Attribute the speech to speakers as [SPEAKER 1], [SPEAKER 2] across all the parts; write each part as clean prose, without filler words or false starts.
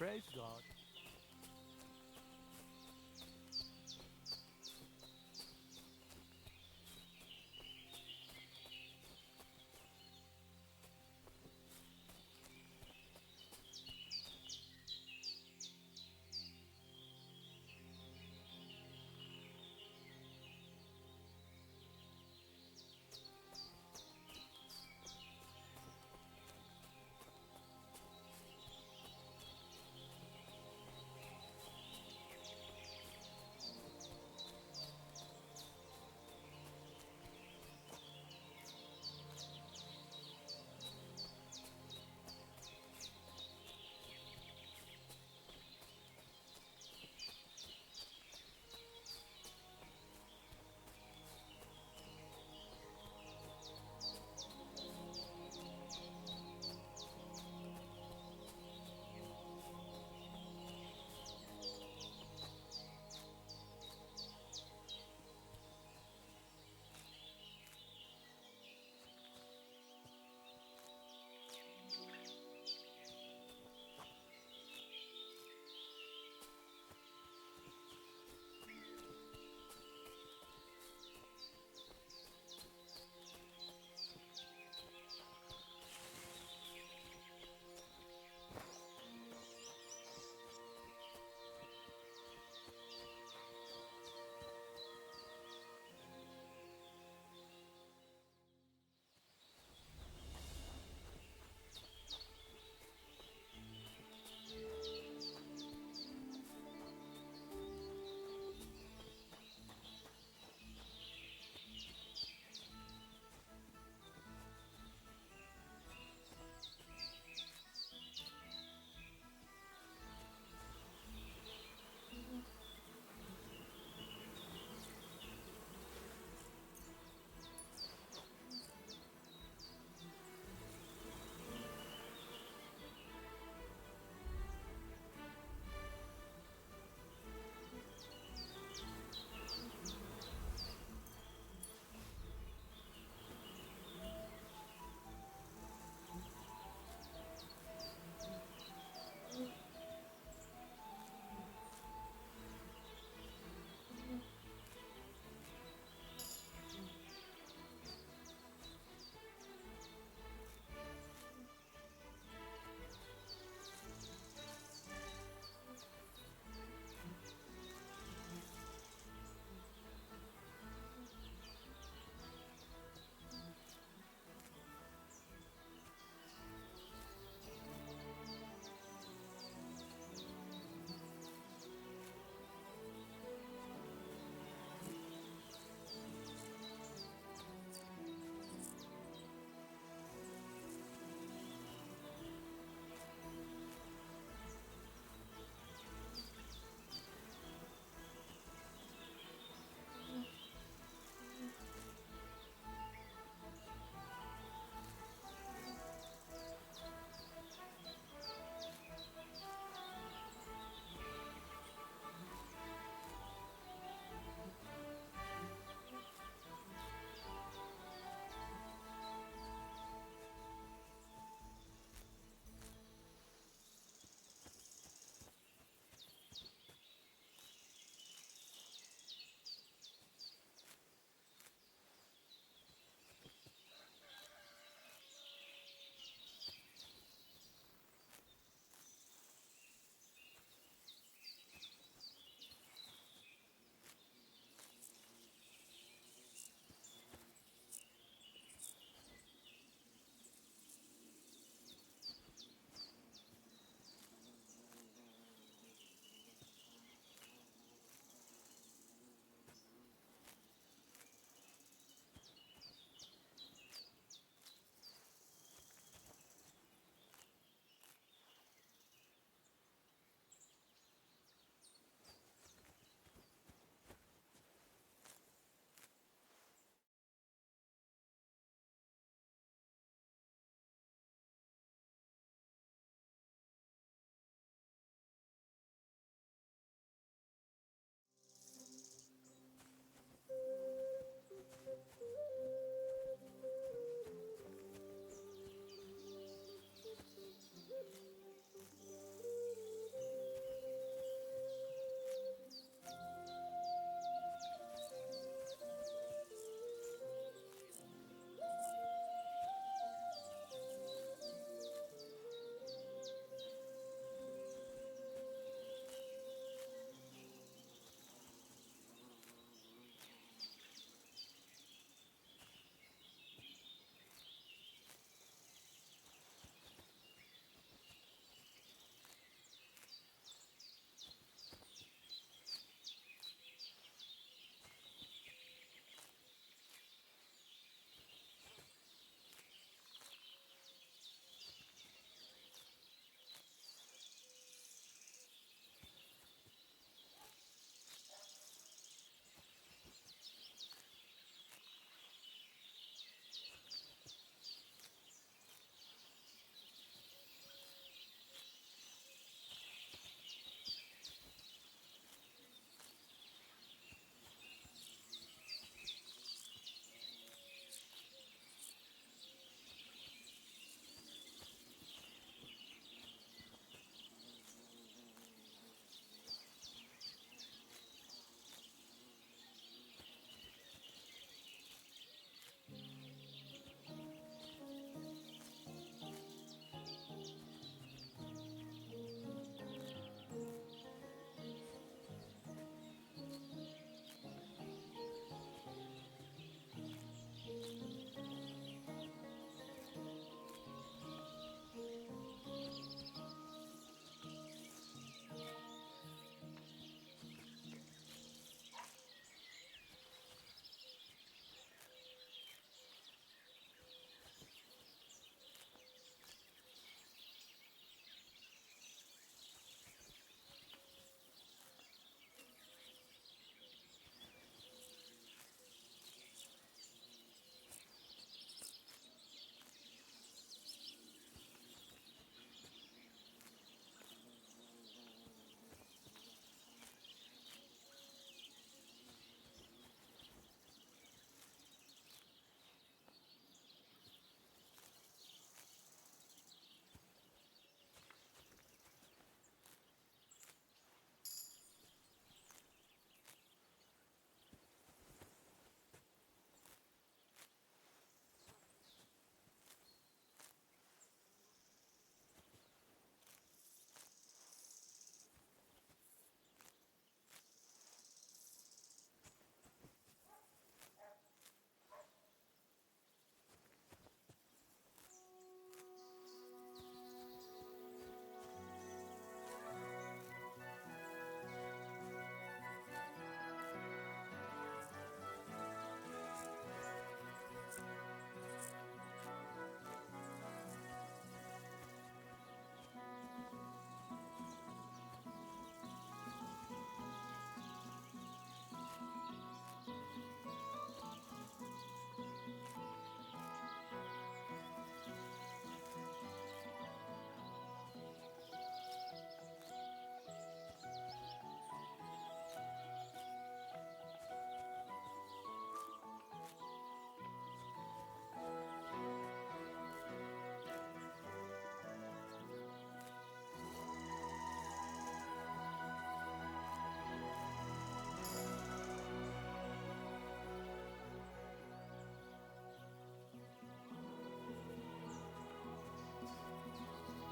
[SPEAKER 1] Praise God.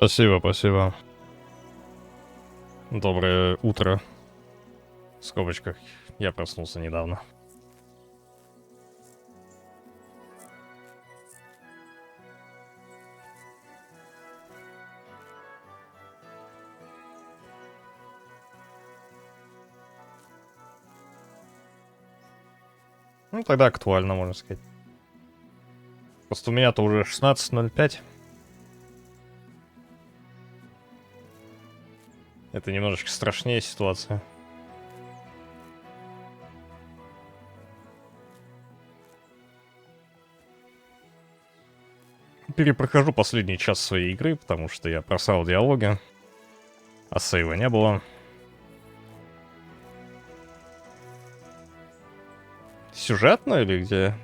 [SPEAKER 1] Спасибо, спасибо. Доброе утро. В скобочках. Я проснулся недавно. Ну, тогда актуально, можно сказать. Просто у меня-то уже 16:05. Это немножечко страшнее ситуация. Перепрохожу последний час своей игры, потому что я просрал диалоги, а сейва не было. Сюжетно или где?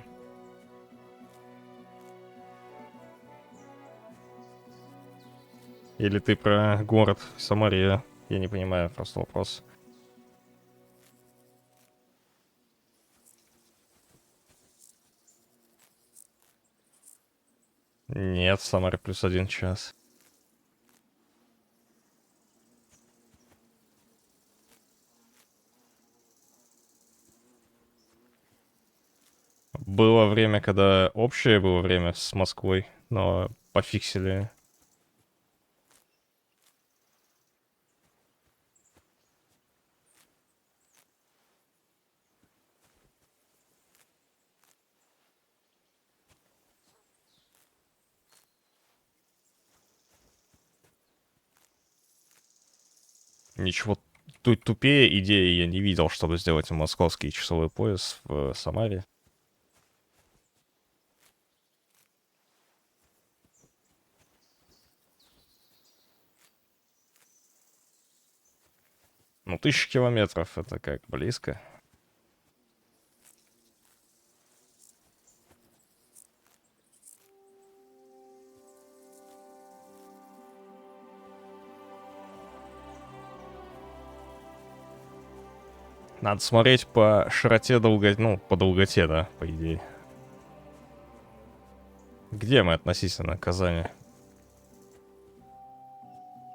[SPEAKER 1] Или ты про город Самария? Я не понимаю просто вопрос. Нет, в Самаре +1 час. Было время, когда общее было время с Москвой, но пофиксили. Ничего тупее идеи я не видел, чтобы сделать московский часовой пояс в Самаре. Ну, 1000 километров — это как, близко? Надо смотреть по широте, ну, по долготе, да, по идее. Где мы относительно Казани?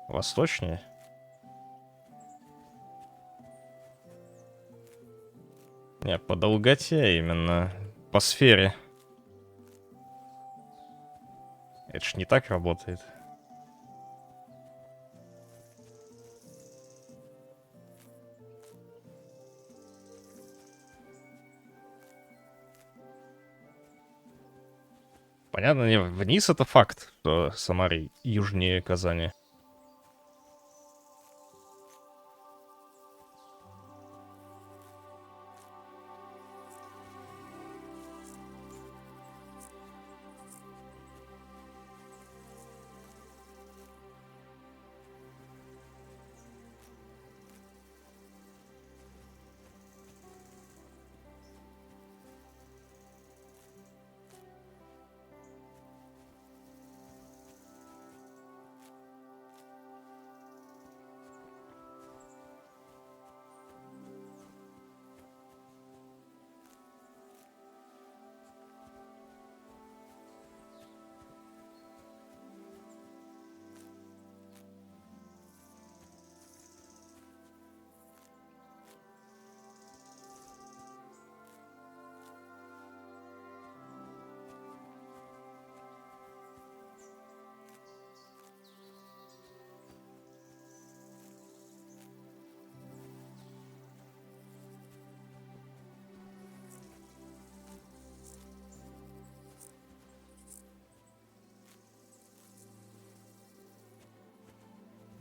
[SPEAKER 1] Восточнее? Не, по долготе именно. По сфере. Это ж не так работает. Понятно, не, вниз это факт, что Самара южнее Казани.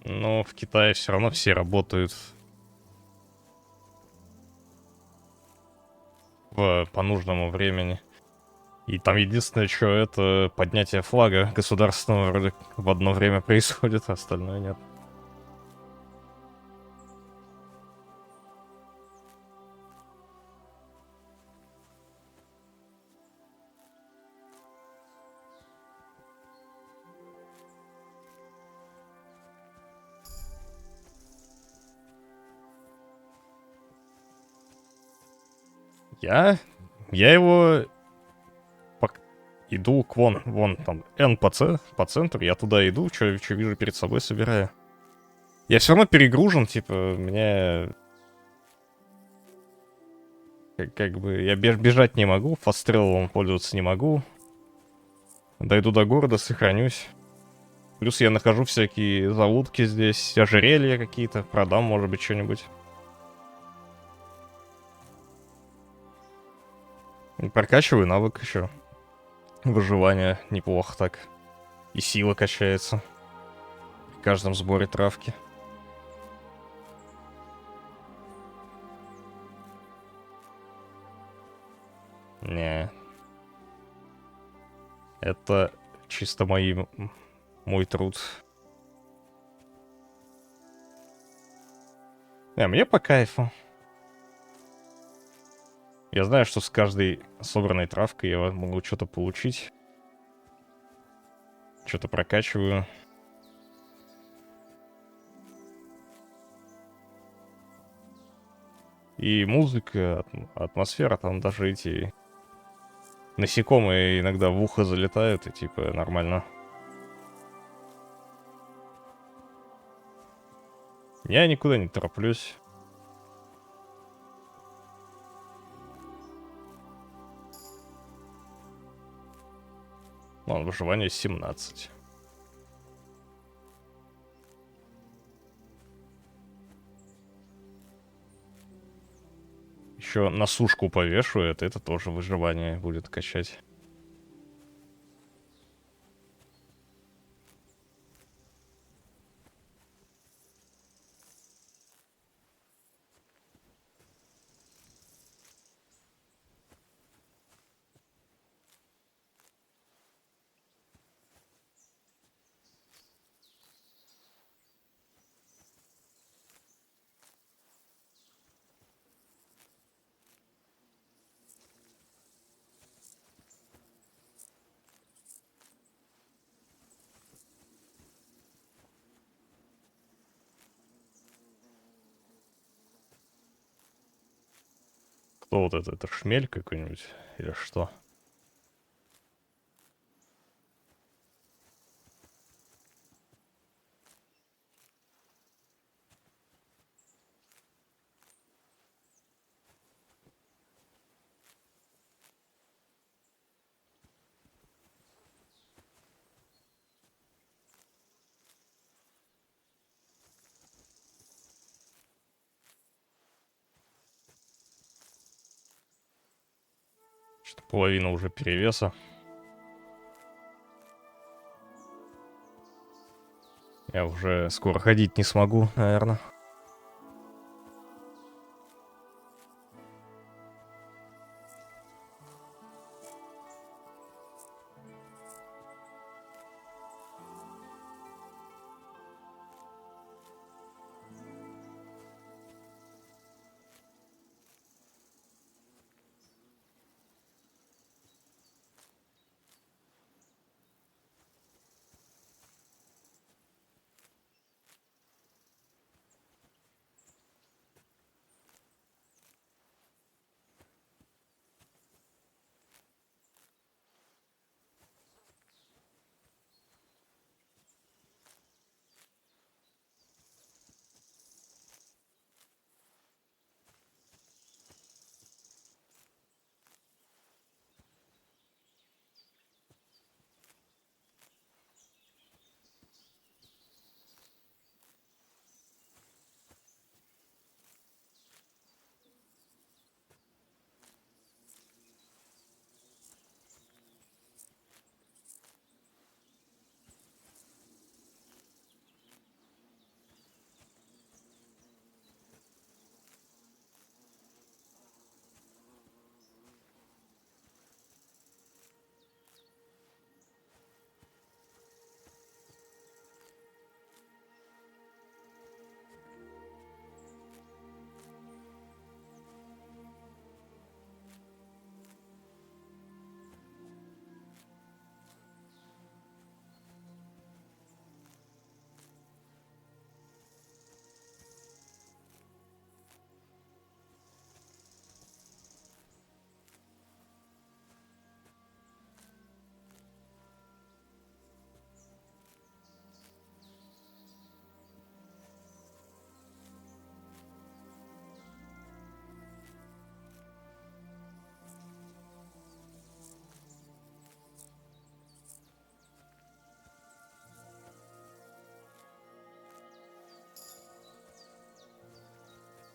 [SPEAKER 1] Но в Китае все равно все работают по нужному времени. И там единственное, что это поднятие флага государственного вроде в одно время происходит, а остальное нет. Я? Я его... Иду к вон там N по центру, я туда иду, что вижу перед собой, собираю. Я все равно перегружен, типа, мне... Как бы я бежать не могу, фастрелом пользоваться не могу. Дойду до города, сохранюсь. Плюс я нахожу всякие заводки здесь, ожерелья какие-то, продам, может быть, что-нибудь. И прокачиваю навык еще. Выживание неплохо так. И сила качается при каждом сборе травки. Не, это чисто мой труд. Не, мне по кайфу. Я знаю, что с каждой собранной травкой я могу что-то получить. Что-то прокачиваю. И музыка, атмосфера, там даже эти насекомые иногда в ухо залетают, и типа нормально. Я никуда не тороплюсь. Вон, выживание 17. Еще на сушку повешу это тоже выживание будет качать. Кто вот это? Это шмель какой-нибудь? Или что? Что-то половина уже перевеса. Я уже скоро ходить не смогу, наверное.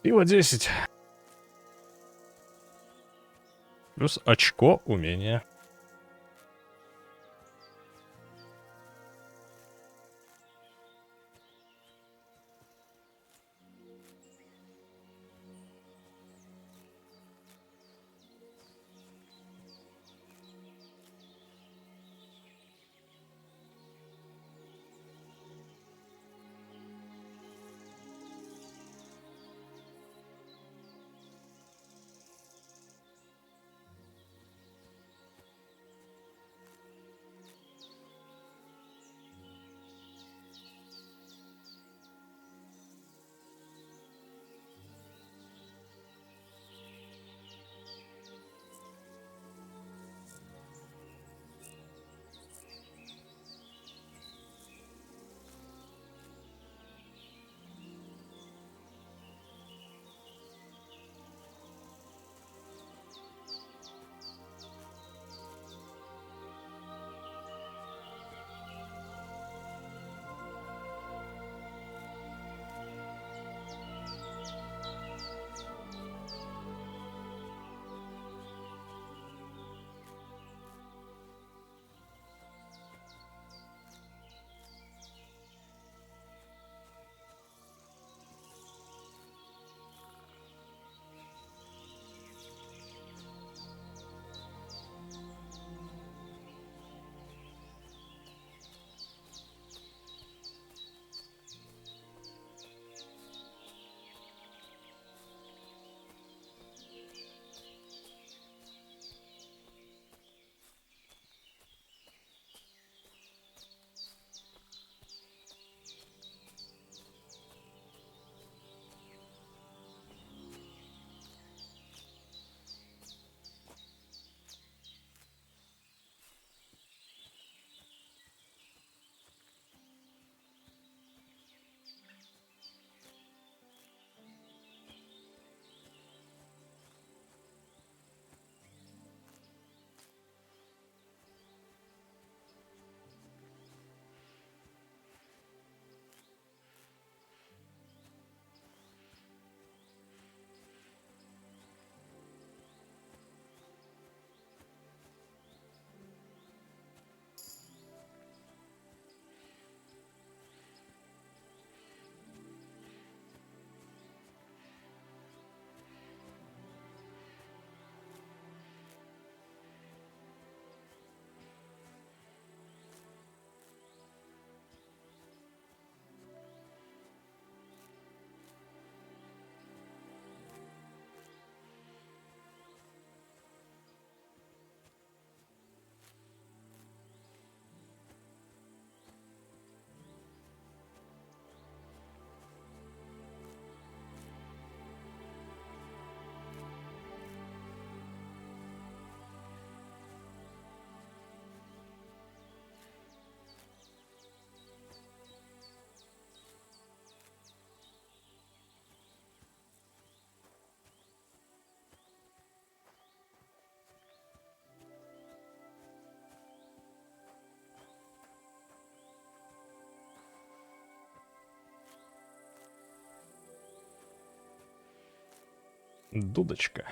[SPEAKER 1] Пиво 10. Плюс очко умения. Дудочка.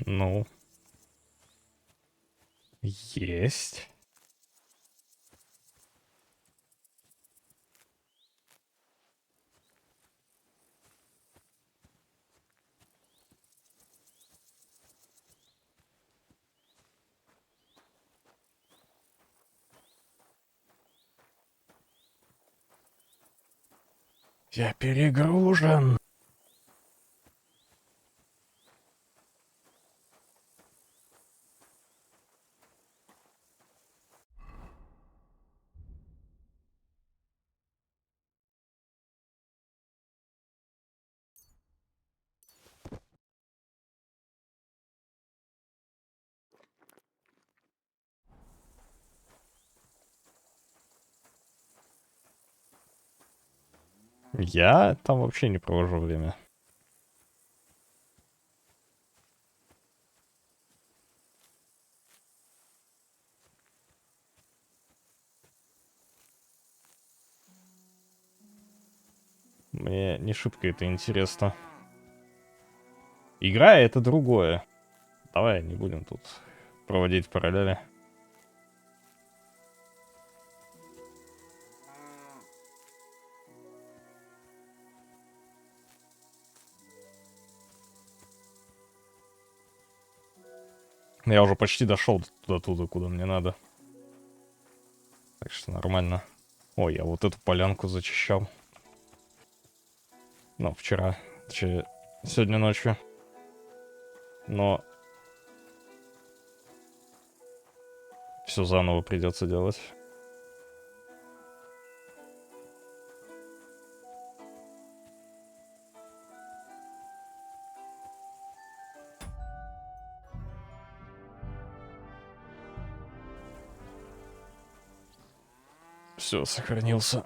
[SPEAKER 1] Ну. Есть. Я перегружен. Я там вообще не провожу время. Мне не шибко это интересно. Игра — это другое. Давай не будем тут проводить параллели. Я уже почти дошел туда, куда мне надо. Так что нормально. Ой, я вот эту полянку зачищал. Ну, вчера. Точнее, сегодня ночью. Но все заново придется делать. Все, сохранился.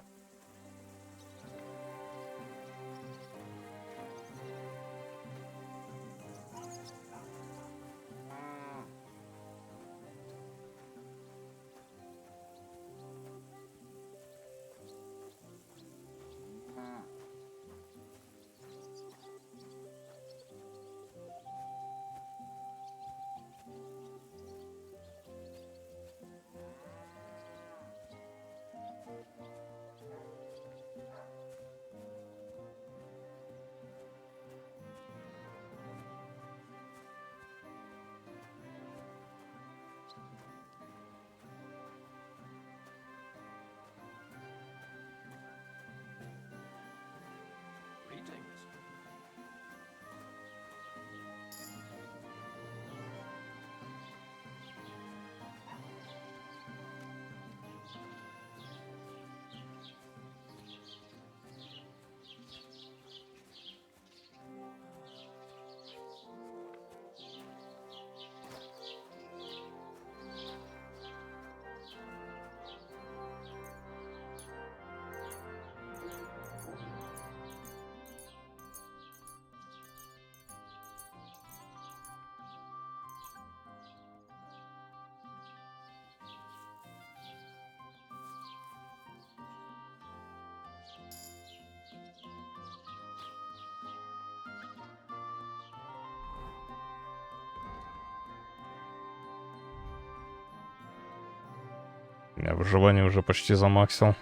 [SPEAKER 1] Я выживание уже почти замаксил.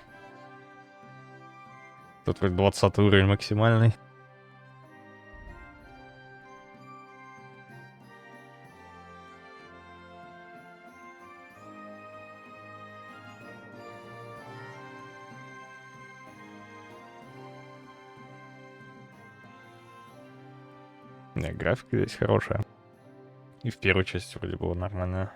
[SPEAKER 1] Тут вроде 20 уровень максимальный. Не, графика здесь хорошая. И в первой части вроде было нормально.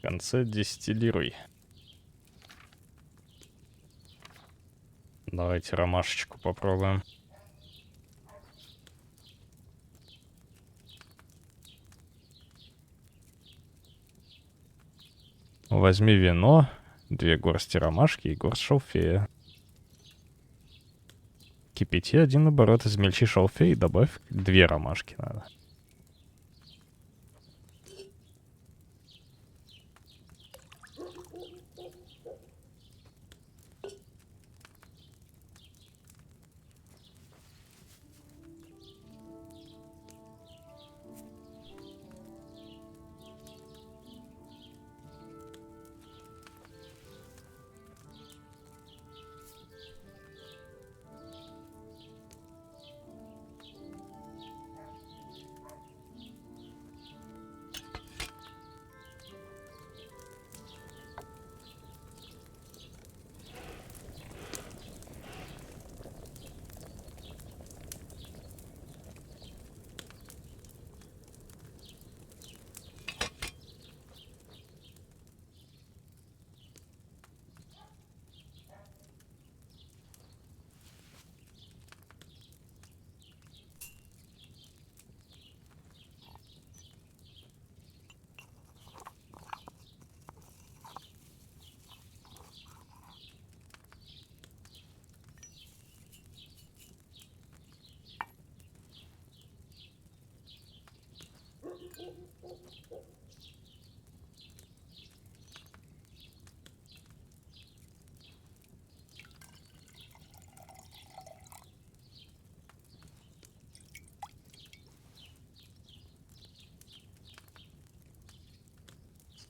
[SPEAKER 1] В конце дистиллируй. Давайте ромашечку попробуем. Возьми вино, 2 горсти ромашки и горсть шалфея. Кипяти 1 оборот, измельчи шалфей и добавь 2 ромашки надо.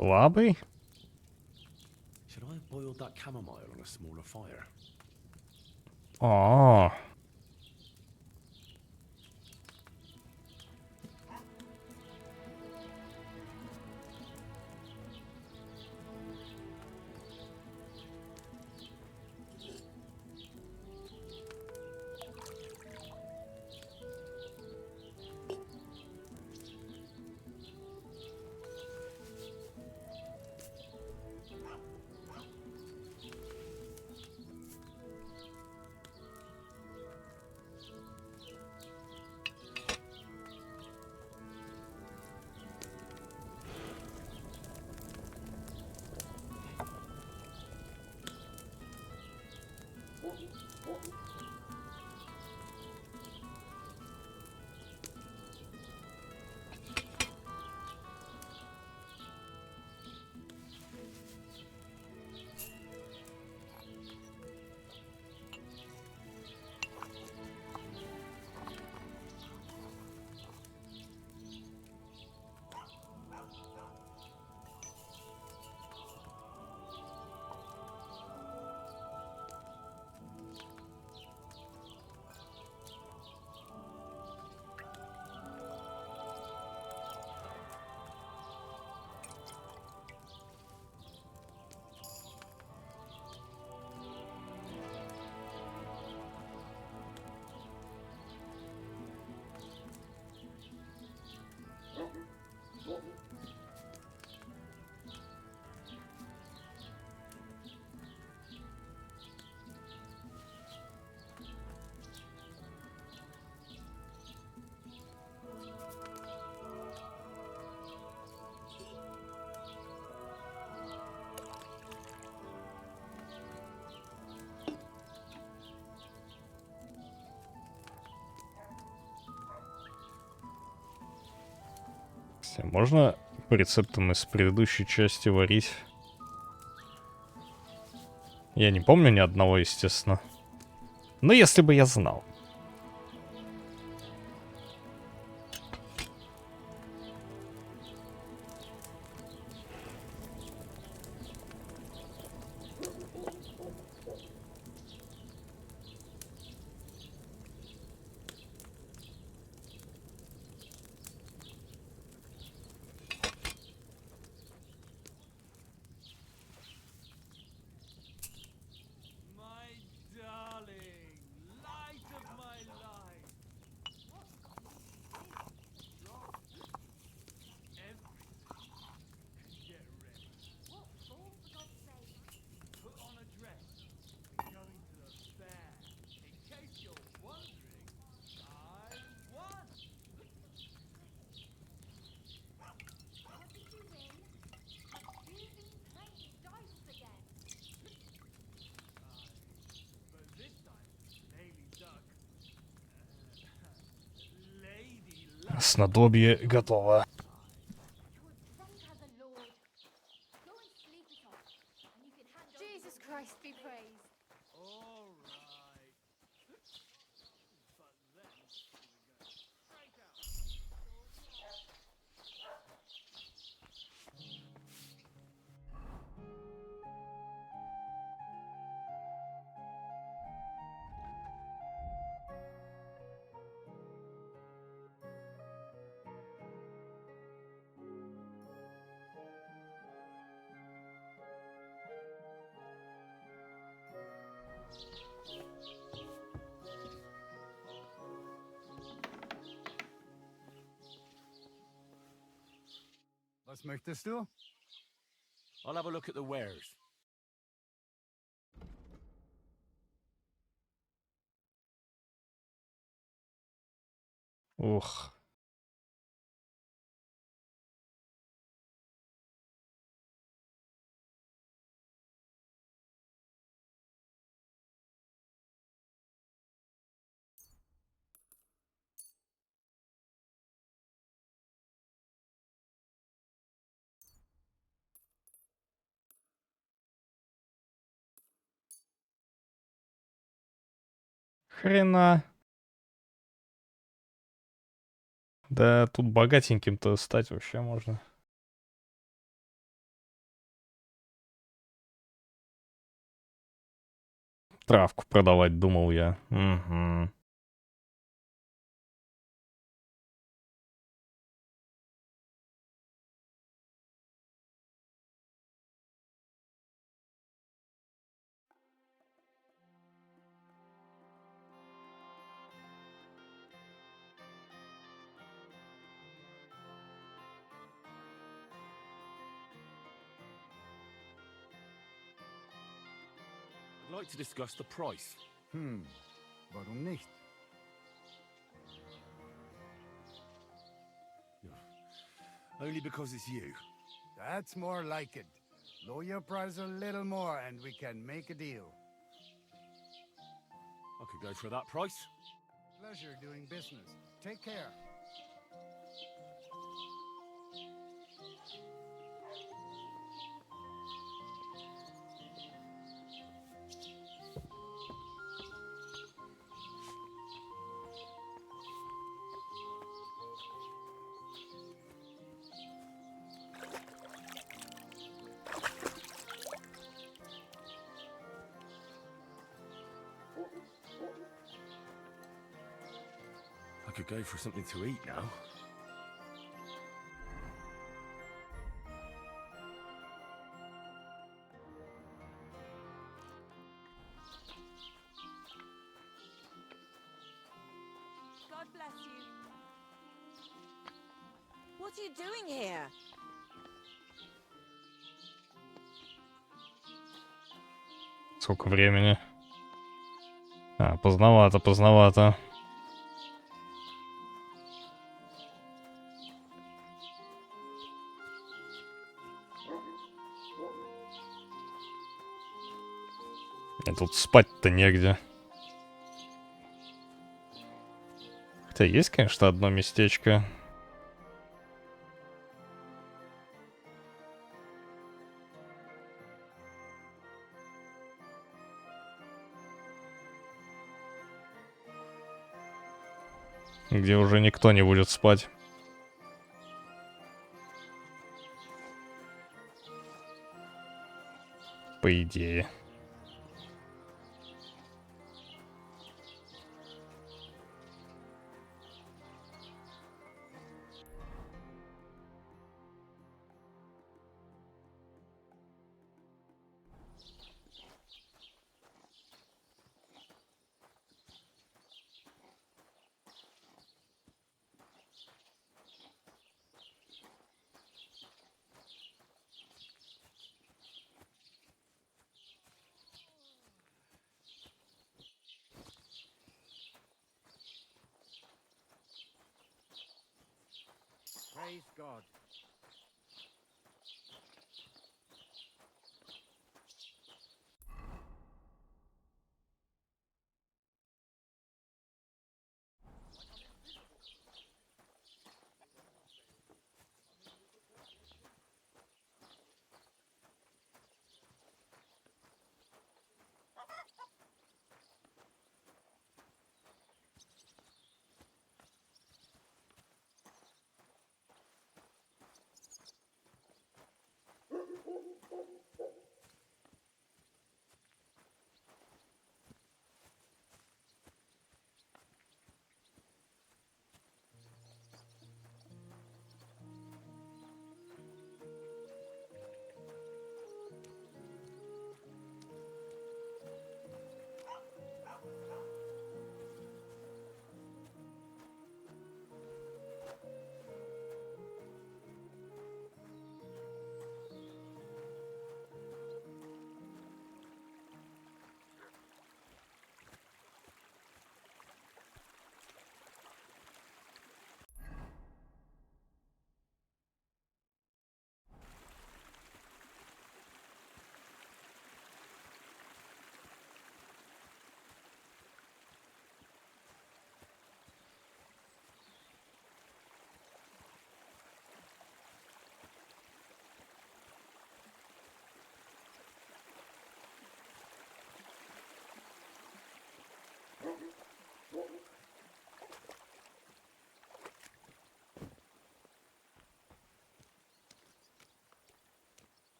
[SPEAKER 1] Слабый?
[SPEAKER 2] Should I have boiled that chamomile on a smaller fire?
[SPEAKER 1] О, можно по рецептам из предыдущей части варить? Я не помню ни одного, естественно. Но если бы я знал.
[SPEAKER 3] My darling, light of
[SPEAKER 1] Снадобье готово.
[SPEAKER 3] Jesus Christ be praised.
[SPEAKER 4] Was möchtest du?
[SPEAKER 2] I'll have a look at the wares.
[SPEAKER 1] Ух. Хрена. Да тут богатеньким-то стать вообще можно. Травку продавать, думал я. Угу.
[SPEAKER 2] I'd like to discuss the price.
[SPEAKER 4] Warum nicht?
[SPEAKER 2] Only because it's you.
[SPEAKER 4] That's more like it. Lower your price a little more and we can make a deal.
[SPEAKER 2] I could go for that price.
[SPEAKER 4] Pleasure doing business. Take care.
[SPEAKER 2] I could go for something to eat now.
[SPEAKER 5] God bless you. What are you doing here?
[SPEAKER 1] Сколько времени? А, поздновато, поздновато. И тут спать-то негде. Хотя есть, конечно, одно местечко. Где уже никто не будет спать. По идее.
[SPEAKER 4] Praise God.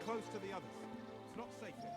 [SPEAKER 6] close to the others. It's not safe here.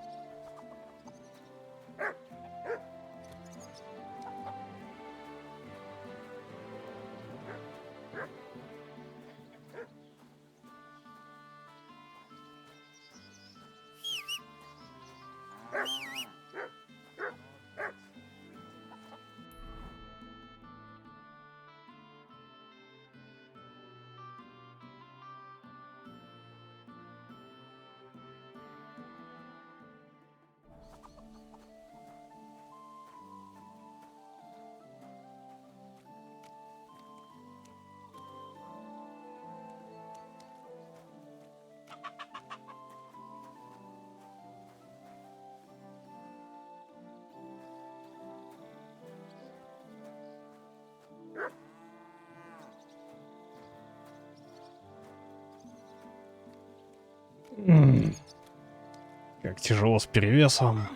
[SPEAKER 1] Как тяжело с перевесом.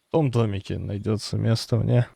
[SPEAKER 1] В том домике найдется место мне.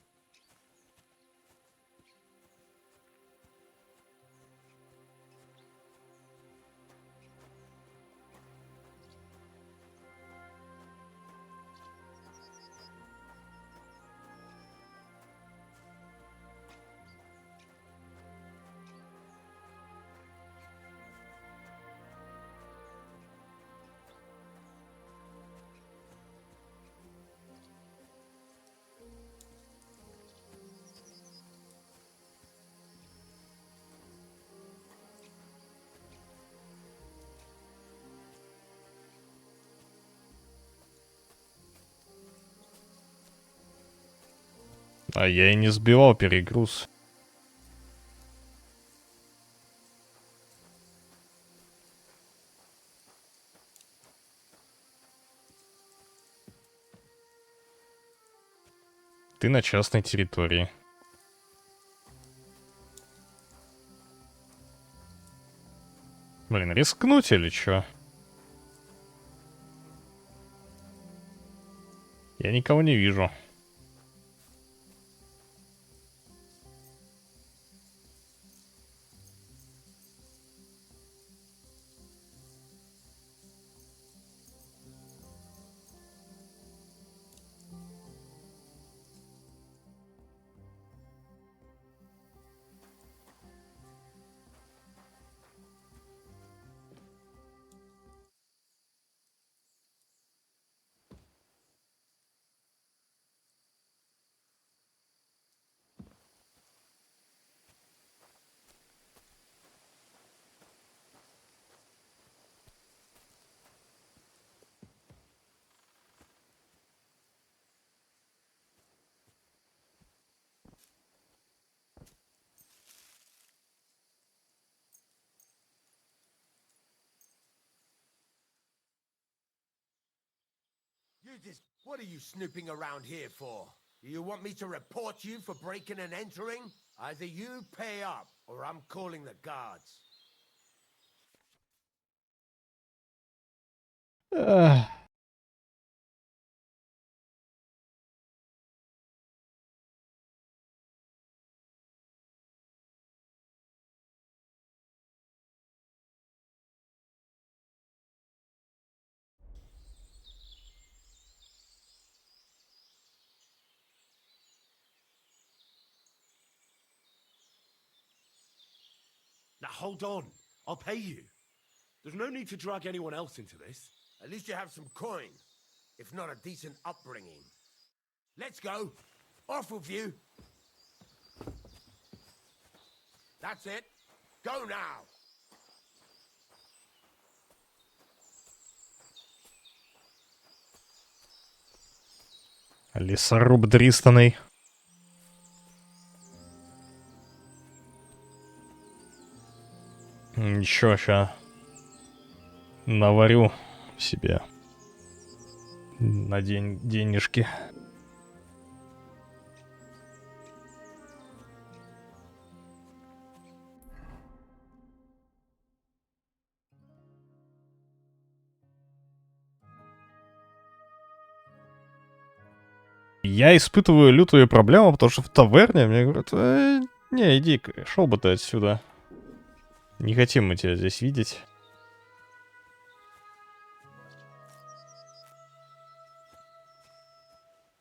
[SPEAKER 1] А я и не сбивал перегруз. Ты на частной территории. Блин, рискнуть или чё? Я никого не вижу.
[SPEAKER 7] What are you snooping around here for? Do you want me to report you for breaking and entering? Either you pay up, or I'm calling the guards.
[SPEAKER 1] Эх.
[SPEAKER 2] Now hold on. I'll pay you. There's no need to drag anyone else into this.
[SPEAKER 7] At least you have some coin, if not a decent upbringing. Let's go. Off with you. That's it. Go now.
[SPEAKER 1] Лесоруб дристанный. Ничего, ща наварю себе на денежки. Я испытываю лютую проблему, потому что в таверне мне говорят, не, иди, шел бы ты отсюда. Не хотим мы тебя здесь видеть.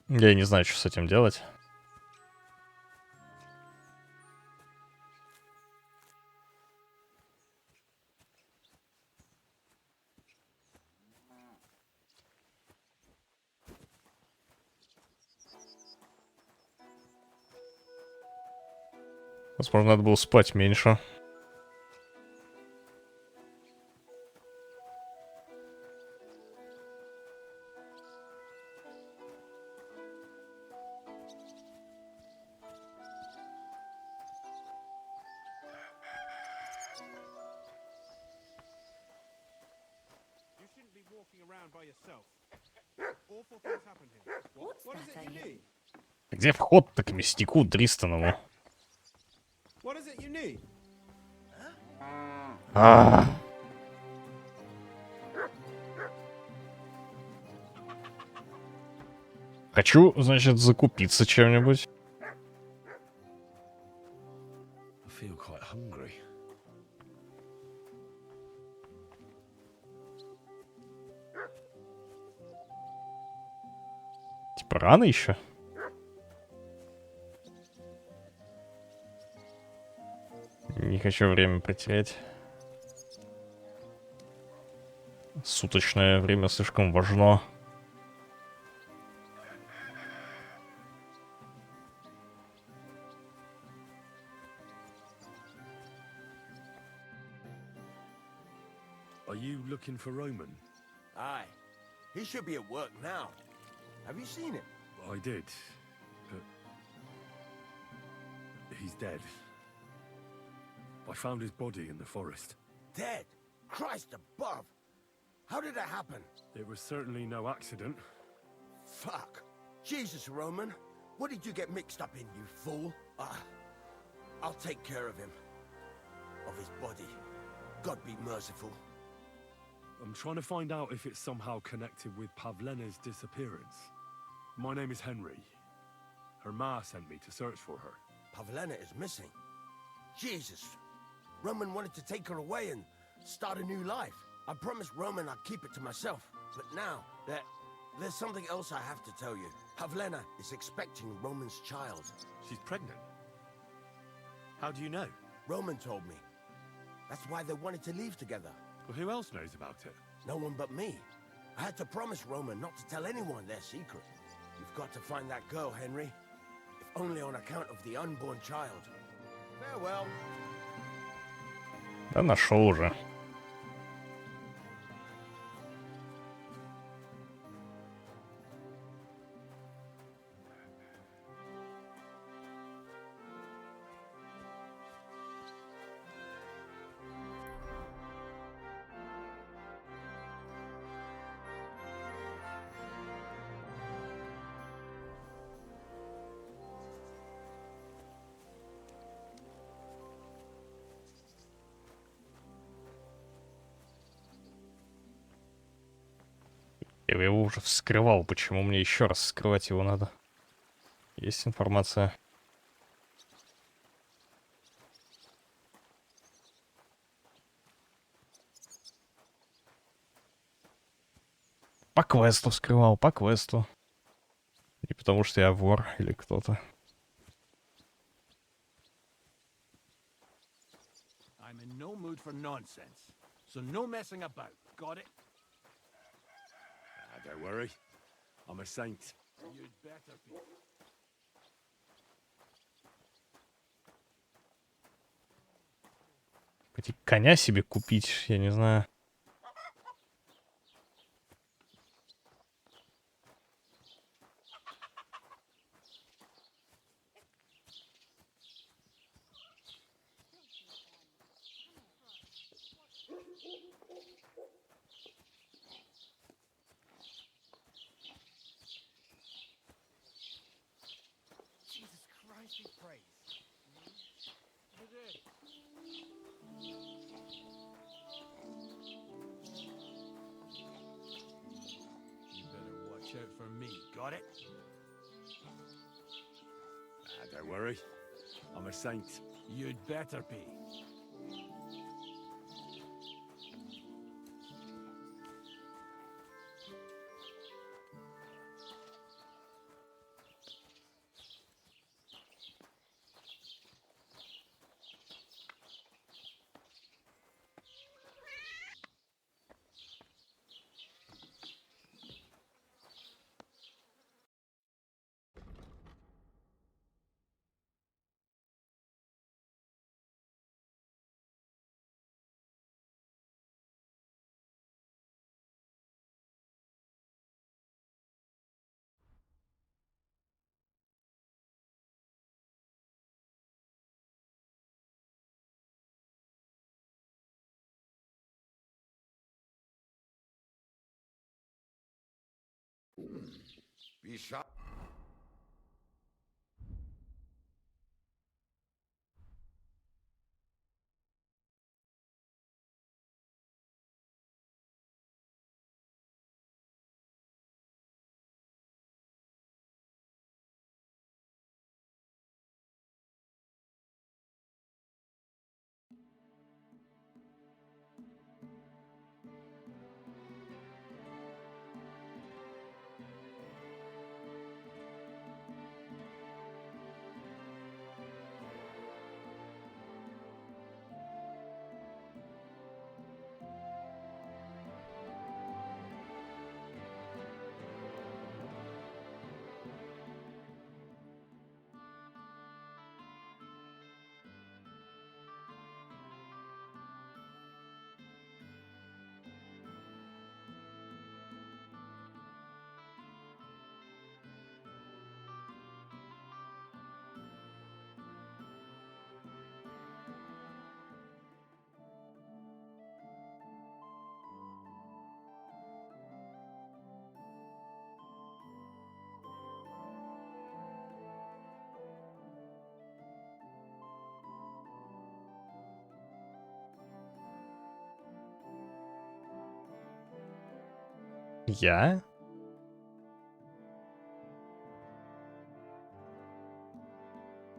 [SPEAKER 1] Я не знаю, что с этим делать. Возможно, надо было спать меньше.
[SPEAKER 6] You shouldn't be walking around by yourself. Awful things happen here. What is it you need?
[SPEAKER 1] Где вход-то к мяснику Дристонову?
[SPEAKER 6] What is it you need?
[SPEAKER 1] А. Хочу, значит, закупиться чем-нибудь.
[SPEAKER 2] I feel quite hungry.
[SPEAKER 1] Типа рано еще? Не хочу время потерять. Суточное время слишком важно.
[SPEAKER 2] Are you looking for Roman?
[SPEAKER 7] Aye. He should be at work now. Have you seen him?
[SPEAKER 2] I did, but he's dead. I found his body in the forest.
[SPEAKER 7] Dead? Christ above! How did that happen?
[SPEAKER 2] It was certainly no accident.
[SPEAKER 7] Fuck. Jesus, Roman. What did you get mixed up in, you fool? I'll take care of him. Of his body. God be merciful.
[SPEAKER 2] I'm trying to find out if it's somehow connected with Pavlena's disappearance. My name is Henry. Her ma sent me to search for her.
[SPEAKER 7] Pavlena is missing. Jesus. Roman wanted to take her away and start a new life. I promised Roman I'd keep it to myself. But now, there's something else I have to tell you. Pavlena is expecting Roman's child.
[SPEAKER 2] She's pregnant. How do you know?
[SPEAKER 7] Roman told me. That's why they wanted to leave together.
[SPEAKER 2] Well, who else knows about it?
[SPEAKER 7] No one but me. I had to promise Roman not to tell anyone their secret. You've got to find that girl, Henry. If only on account of the unborn child. Farewell.
[SPEAKER 1] Да нашел уже. Я его уже вскрывал, почему мне еще раз вскрывать его надо? Есть информация? По квесту вскрывал, по квесту. Не потому что я вор или кто-то.
[SPEAKER 6] I'm in no mood for nonsense. So no messing about. Got it?
[SPEAKER 2] Don't worry. I'm a saint.
[SPEAKER 6] You'd better be.
[SPEAKER 1] Пойти коня себе купить, я не знаю.
[SPEAKER 4] Jesus Christ be praised.
[SPEAKER 6] You better watch out for me. Got it?
[SPEAKER 2] Don't worry. I'm a saint.
[SPEAKER 7] You'd better be.
[SPEAKER 8] Be sharp.
[SPEAKER 1] Я?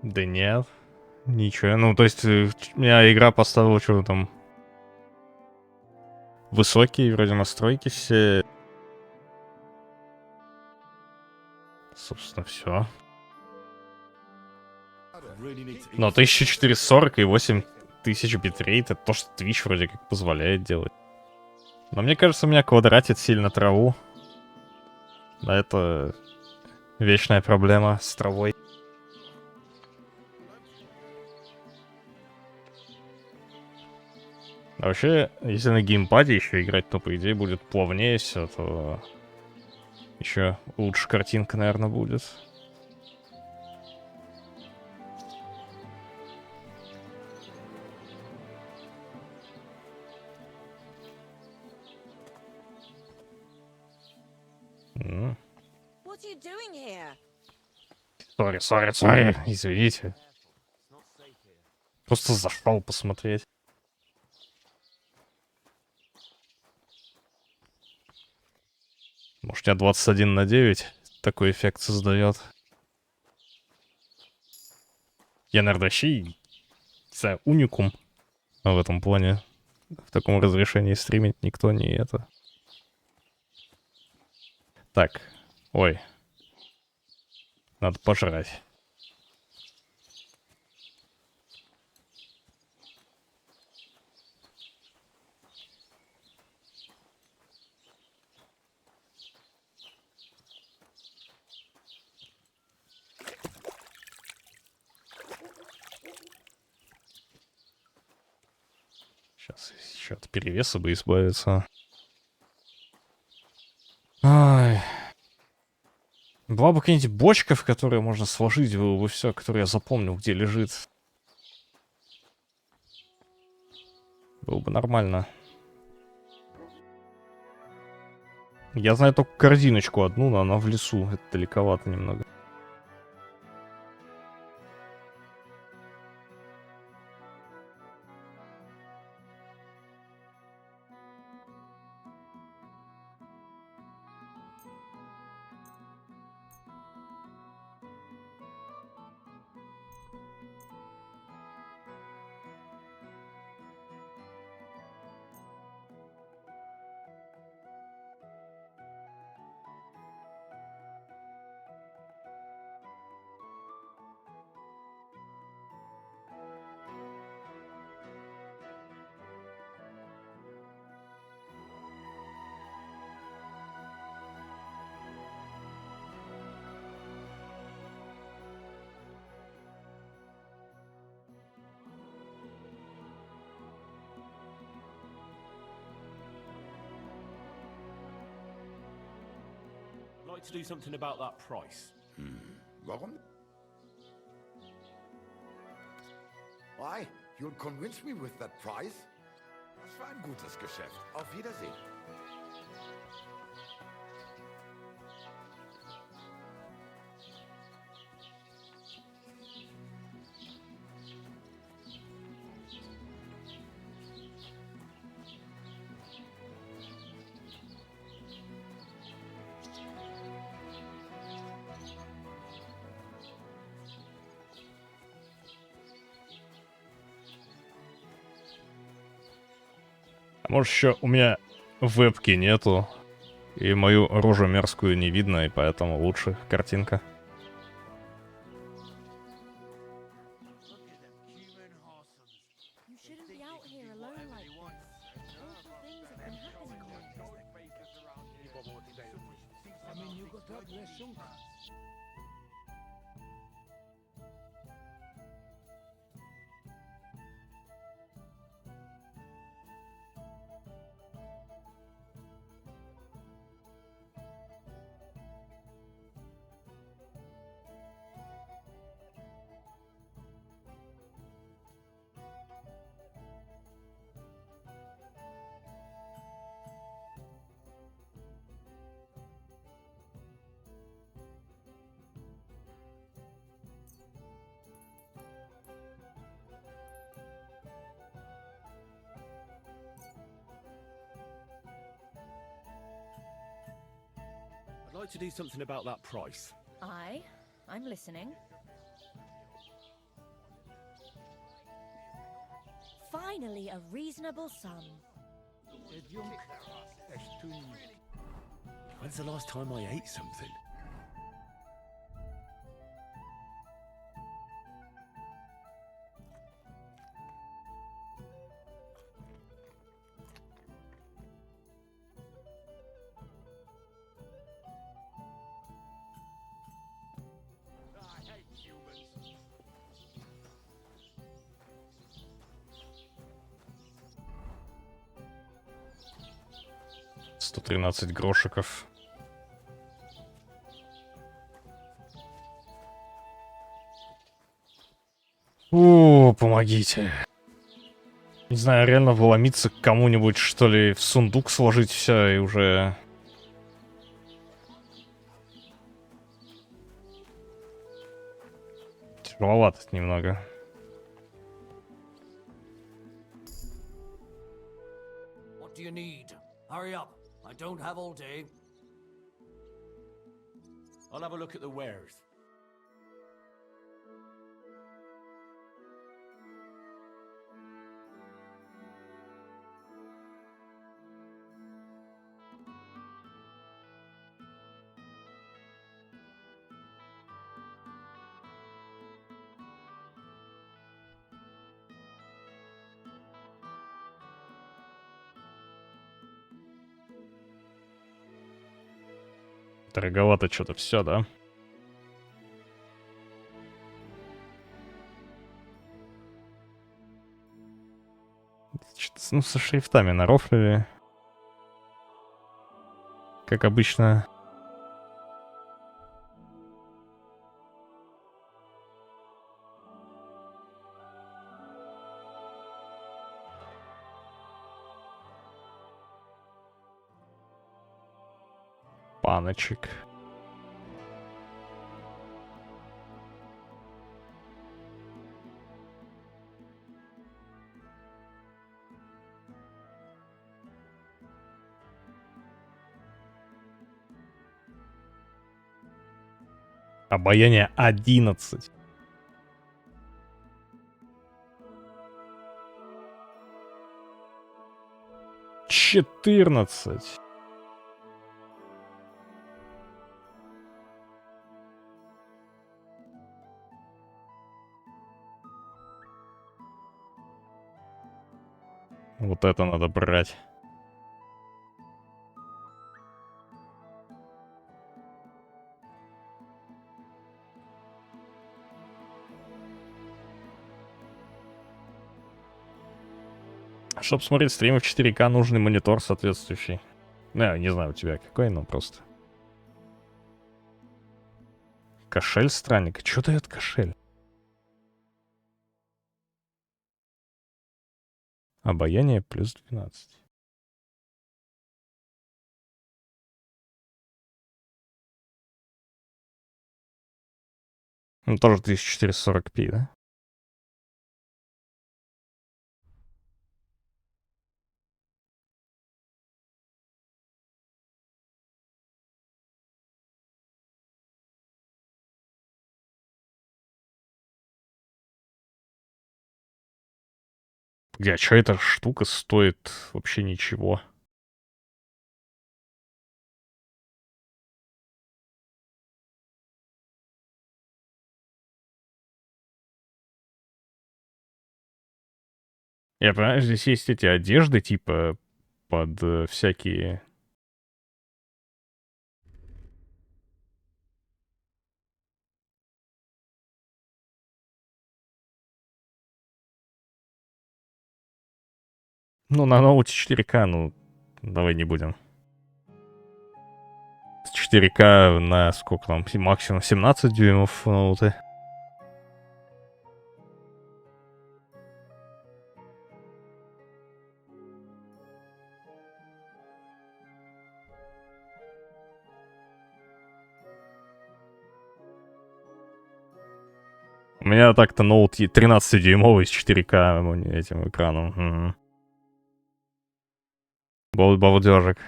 [SPEAKER 1] Да нет. Ничего. Ну, то есть, у меня игра поставила, что там... Высокие вроде настройки все. Собственно, все.
[SPEAKER 2] Really need to eat
[SPEAKER 1] Но
[SPEAKER 2] some
[SPEAKER 1] 1440 и 8000 битрейт — это то, что Twitch вроде как позволяет делать. Но мне кажется, меня квадратит сильно траву. А это вечная проблема с травой. А вообще, если на геймпаде еще играть, то по идее будет плавнее все, то еще лучше картинка, наверное, будет.
[SPEAKER 5] What are you doing here?
[SPEAKER 1] Сори, извините. Просто зашел посмотреть. Может, у меня 21/9 такой эффект создает. Я, наверное, вообще, не знаю, уникум в этом плане. В таком разрешении стримить никто не это. Так, ой. Надо пожрать. Сейчас еще от перевеса бы избавиться. Ай. Была бы какая-нибудь бочка, в которую можно сложить было бы все, которую я запомнил, где лежит. Было бы нормально. Я знаю только корзиночку одну, но она в лесу. Это далековато немного.
[SPEAKER 2] like to do something about that price.
[SPEAKER 8] Warum? Why? You'll convince me with that price? Das war ein gutes Geschäft. Auf Wiedersehen.
[SPEAKER 1] Может, еще у меня вебки нету, и мою рожу мерзкую не видно, и поэтому лучше картинка.
[SPEAKER 3] You shouldn't be out here alone like this. Awful things have been happening here.
[SPEAKER 2] I'd like to do something about that price.
[SPEAKER 5] I'm listening. Finally, a reasonable sum.
[SPEAKER 2] When's the last time I ate something? I hate humans.
[SPEAKER 1] 113 грошиков. О, помогите. Не знаю, реально вломиться к кому-нибудь, что ли, в сундук сложить все и уже... Тяжеловато немного.
[SPEAKER 9] What do you need? Hurry up. I don't have all day.
[SPEAKER 2] I'll have a look at the wares.
[SPEAKER 1] Дороговато что-то все, да? Что-то, ну, со шрифтами нарофлили. Как обычно. Паночек. Обаяние 11. Четырнадцать. Вот это надо брать. Чтобы смотреть стримы в 4К, нужный монитор соответствующий. Ну, я не знаю, у тебя какой, но просто. Кошель странника. Что дает кошель? Обаяние плюс 12. Ну, тоже 1440p, да? Где, а чё эта штука стоит вообще ничего? Я понимаю, здесь есть эти одежды, типа, под всякие... Ну, на ноуте 4К, ну, давай не будем. 4К на сколько там, максимум 17 дюймов ноуты. У меня так-то ноут 13-дюймовый с 4К этим экраном. Угу. Балдежик.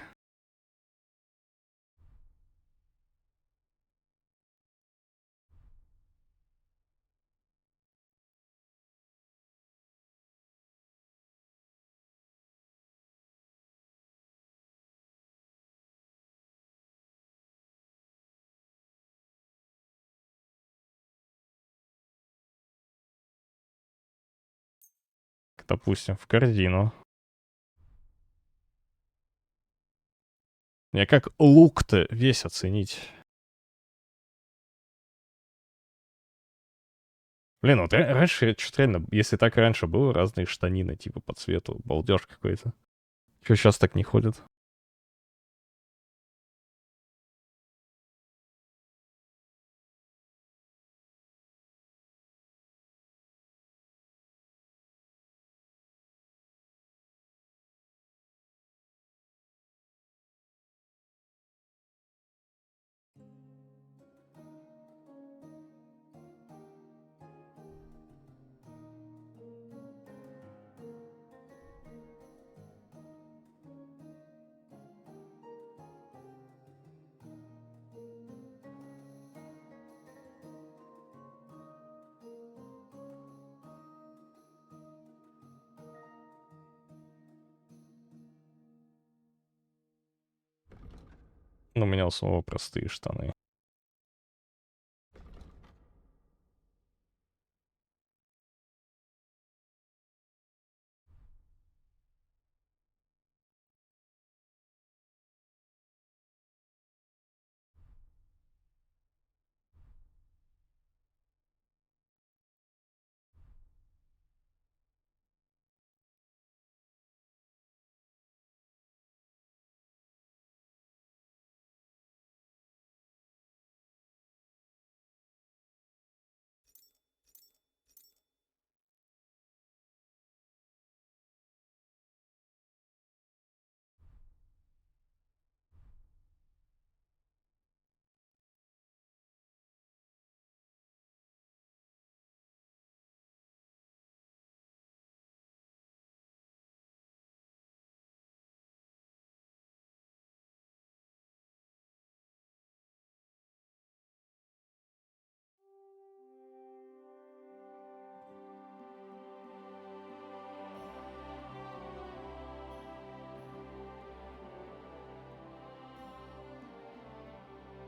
[SPEAKER 1] Допустим, в корзину. Я как лук-то весь оценить? Блин, вот раньше, что-то реально, если так раньше было, разные штанины, типа по цвету, балдеж какой-то. Чё сейчас так не ходят? Ну, у меня у самого простые штаны.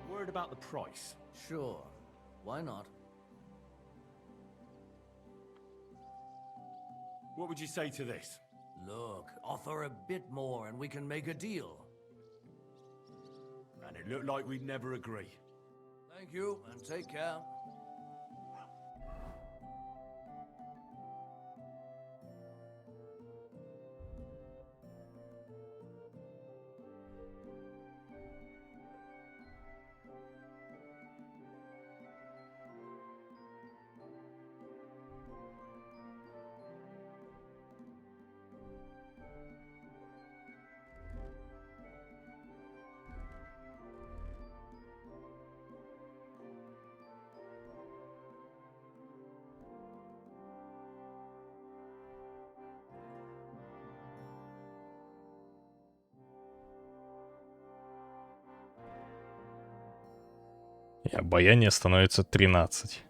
[SPEAKER 2] Worried about the price?
[SPEAKER 9] Sure. Why not?
[SPEAKER 2] What would you say to this?
[SPEAKER 9] Look, offer a bit more and we can make a deal.
[SPEAKER 2] And it looked like we'd never agree.
[SPEAKER 9] Thank you, and take care.
[SPEAKER 1] И обаяние становится 13.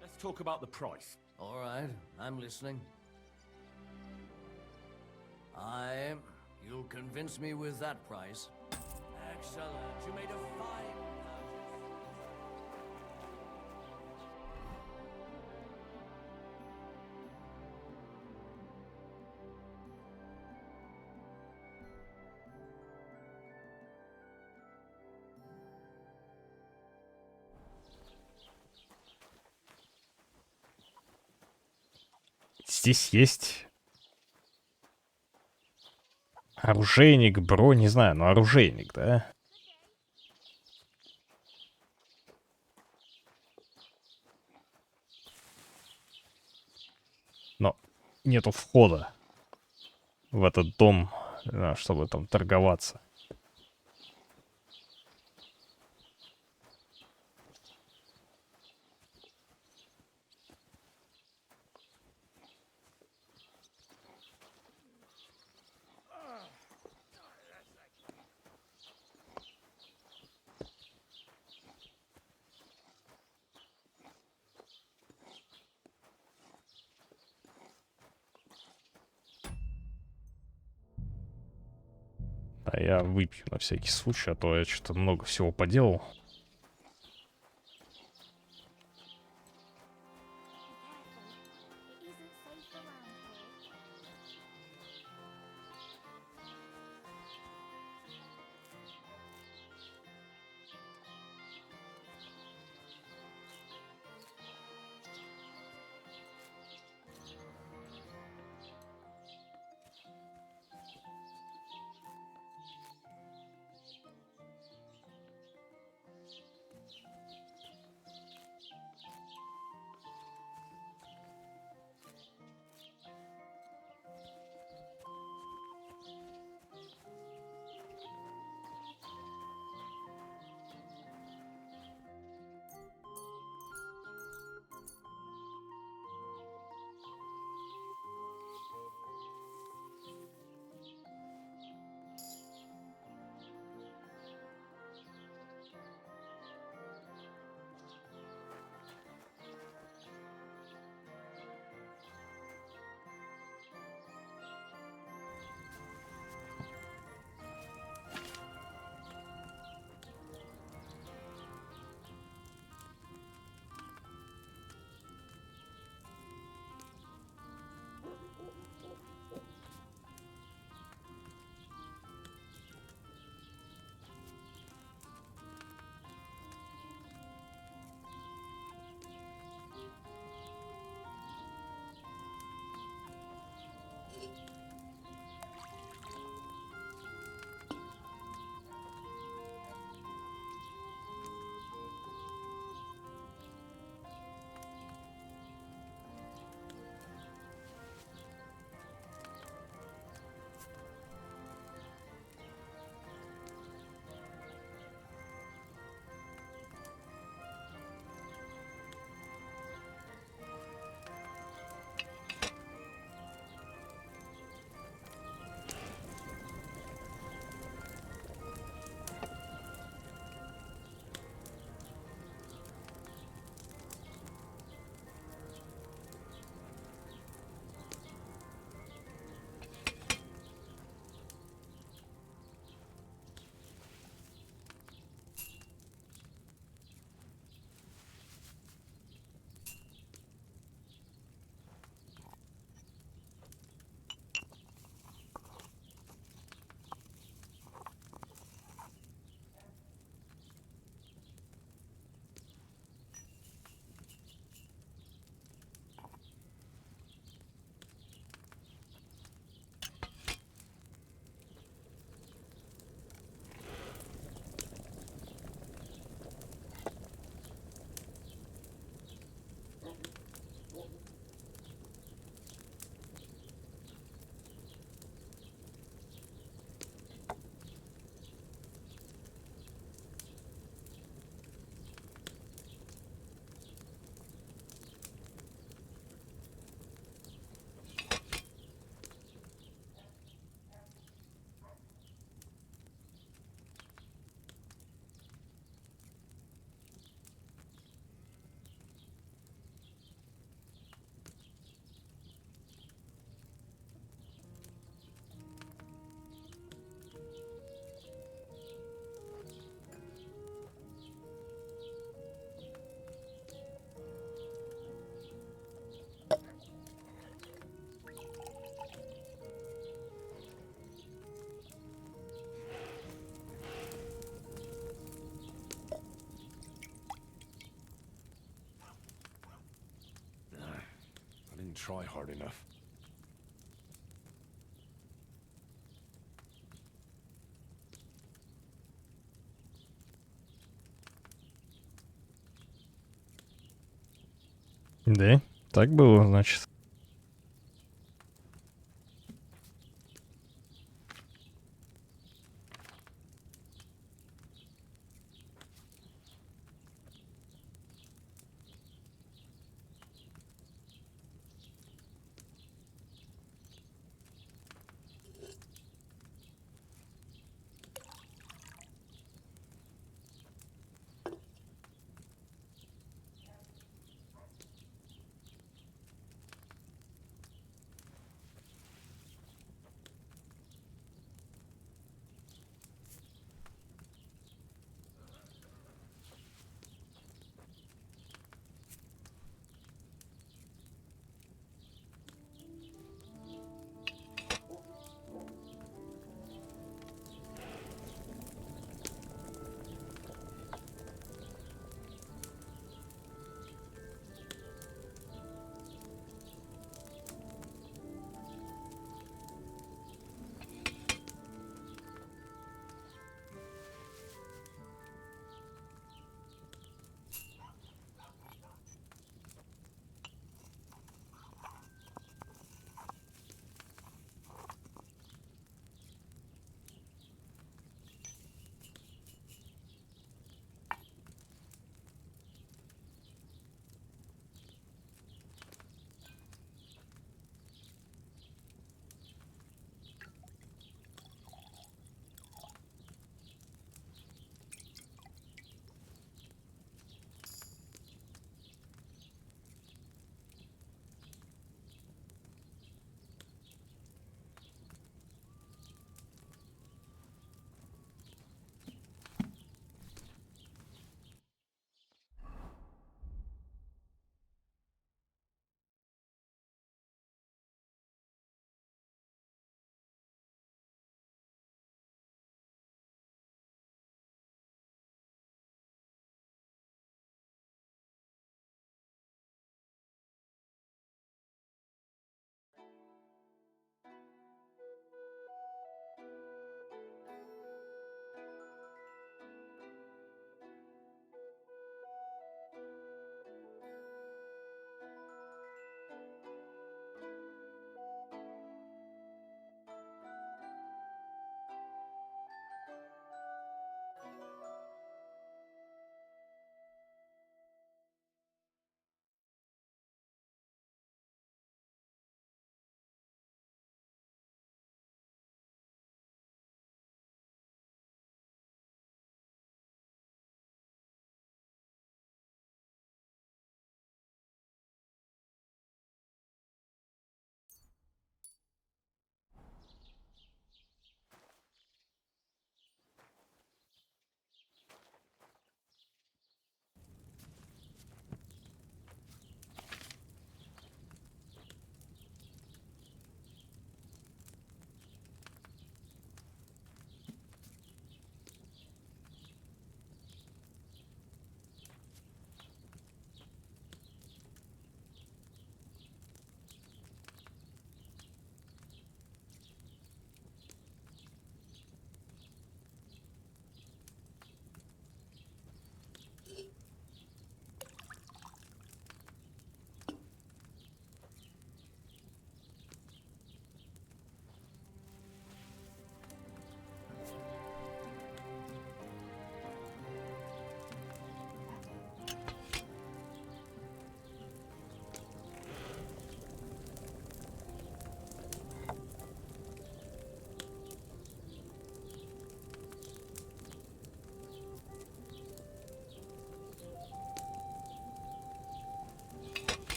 [SPEAKER 2] Let's talk about the price.
[SPEAKER 9] All right, I'm listening. You'll convince me with that price. Excellent. You made a fine purchase.
[SPEAKER 1] Здесь есть оружейник, бро, не знаю, но оружейник, да? Но нету входа в этот дом, чтобы там торговаться. А я выпью на всякий случай, а то я что-то много всего поделал.
[SPEAKER 3] It isn't safe around here.
[SPEAKER 2] try hard enough.
[SPEAKER 1] Да, так было, значит.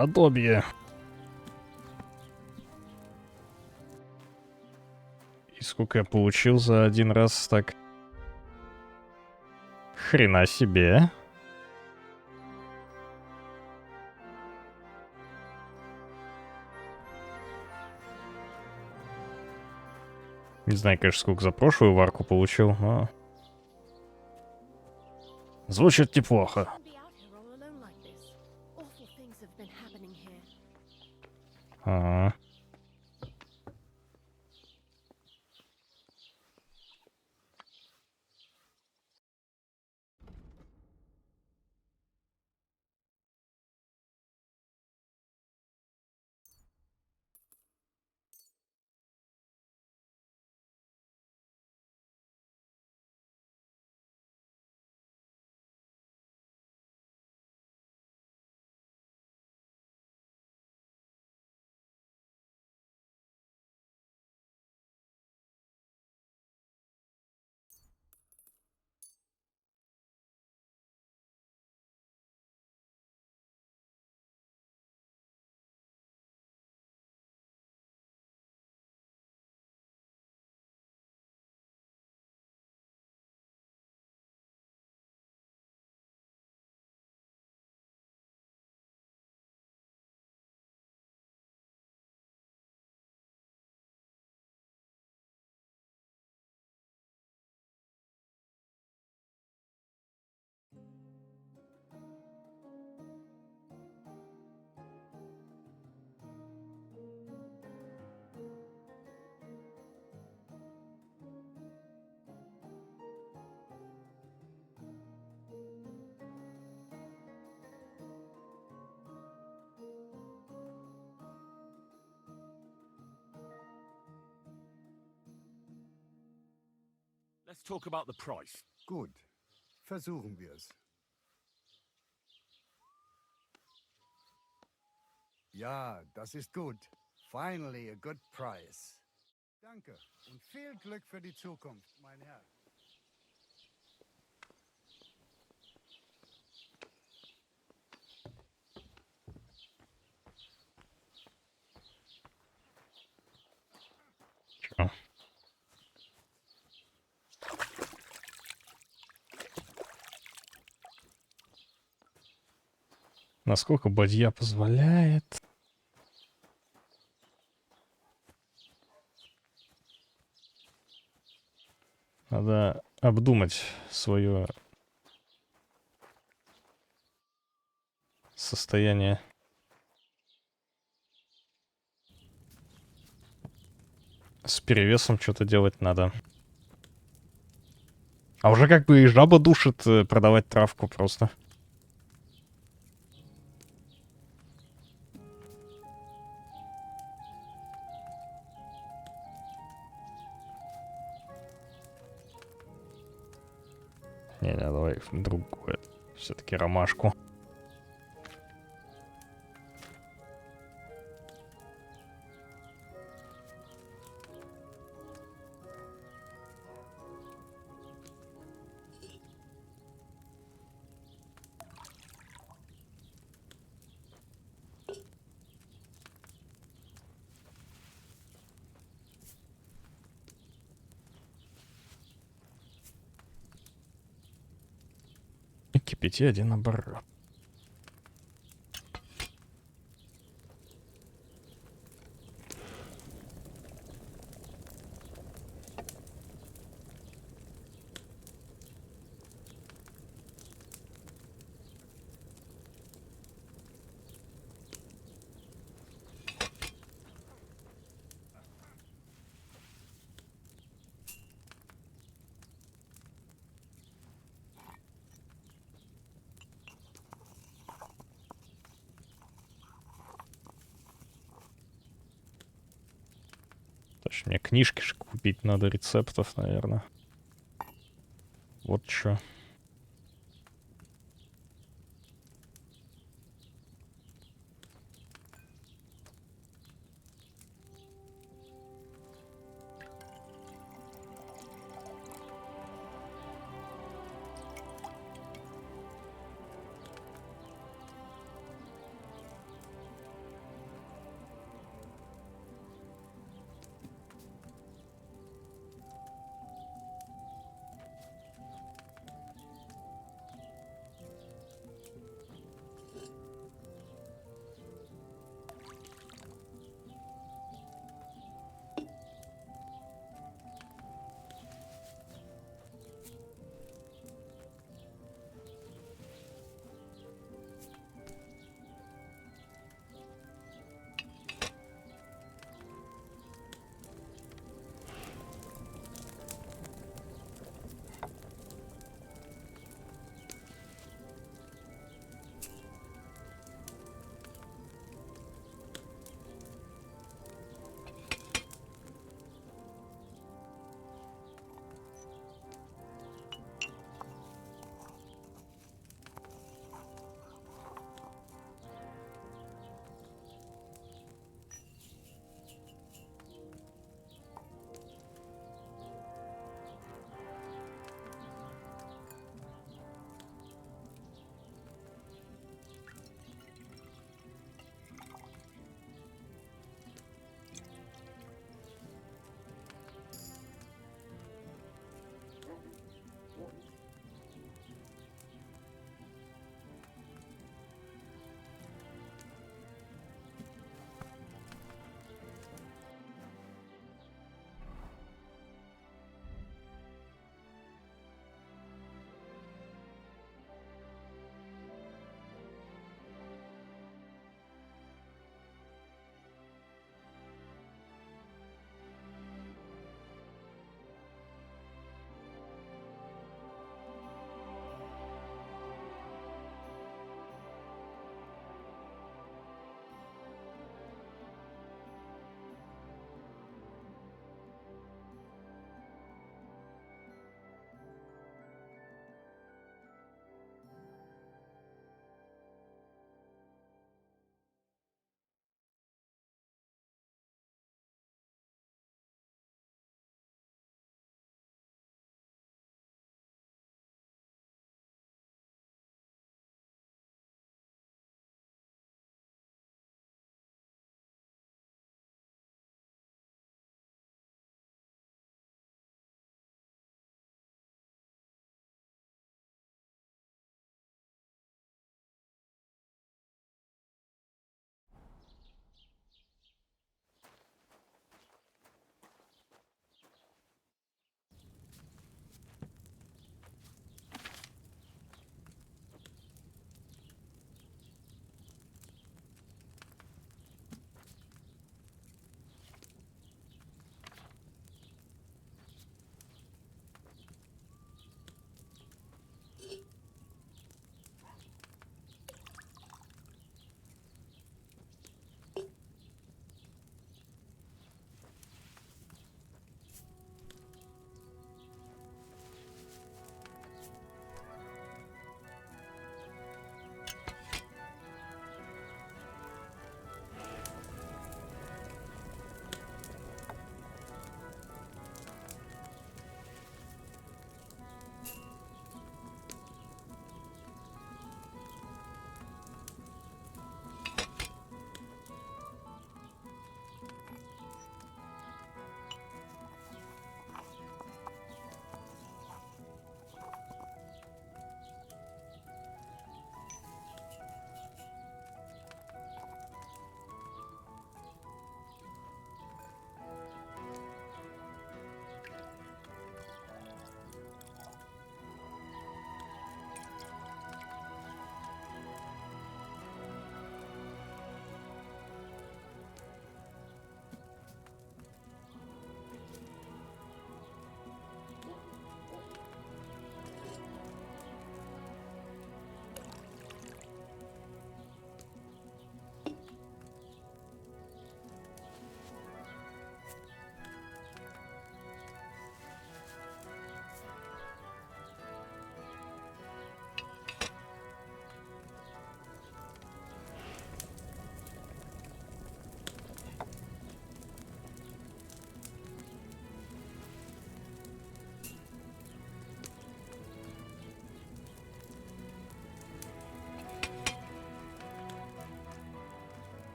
[SPEAKER 1] Подобие. И сколько я получил за один раз так? Хрена себе. Не знаю, конечно, сколько за прошлую варку получил, но... Звучит неплохо.
[SPEAKER 3] Shouldn't be out here all alone like this. Awful things have been happening here.
[SPEAKER 1] Ага.
[SPEAKER 2] Let's talk about the price.
[SPEAKER 4] Gut. Versuchen wir's. Ja, das ist gut. Finally a good price. Danke und viel Glück für die Zukunft, mein Herr.
[SPEAKER 1] Чё? Насколько бадья позволяет? Надо обдумать свое состояние. С перевесом что-то делать надо. А уже как бы и жаба душит продавать травку просто. Не, давай другое. Все-таки ромашку. И кипяти один оборот. Точнее, книжки же купить надо, рецептов, наверное. Вот что.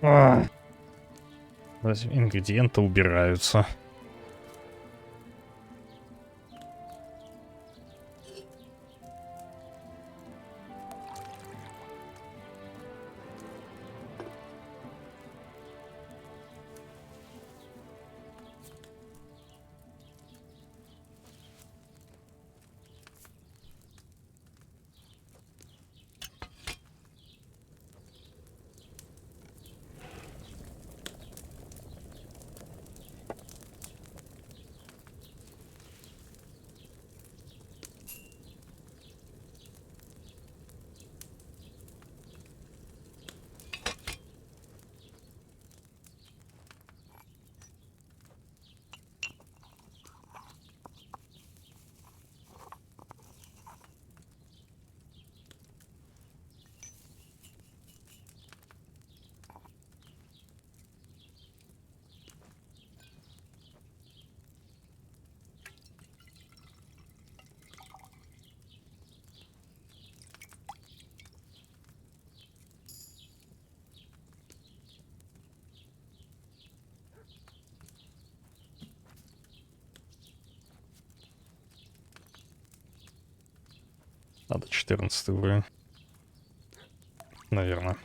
[SPEAKER 1] А. Ингредиенты убираются. Надо 14 уровень. Наверное.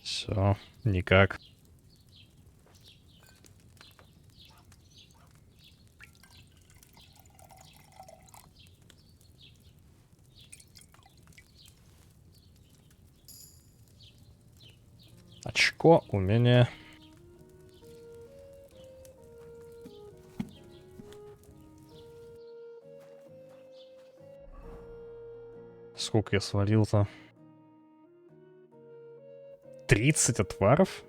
[SPEAKER 1] Все, никак. Очко, умение. Сколько я свалил-то? 30 отваров?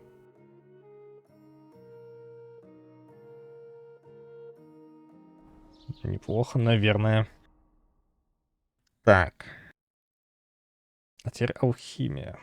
[SPEAKER 1] Неплохо, наверное. Так. А теперь алхимия.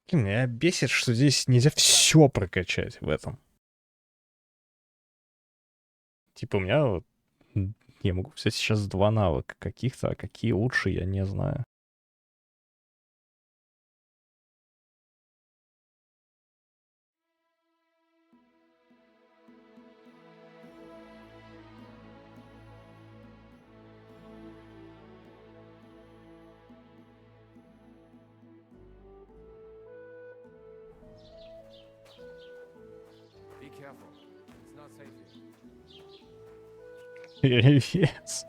[SPEAKER 1] Блин, меня бесит, что здесь нельзя все прокачать в этом. Типа у меня вот... Я могу взять сейчас 2 навыка каких-то, а какие лучше, я не знаю.
[SPEAKER 6] Be careful. It's not safe here.
[SPEAKER 1] Yes.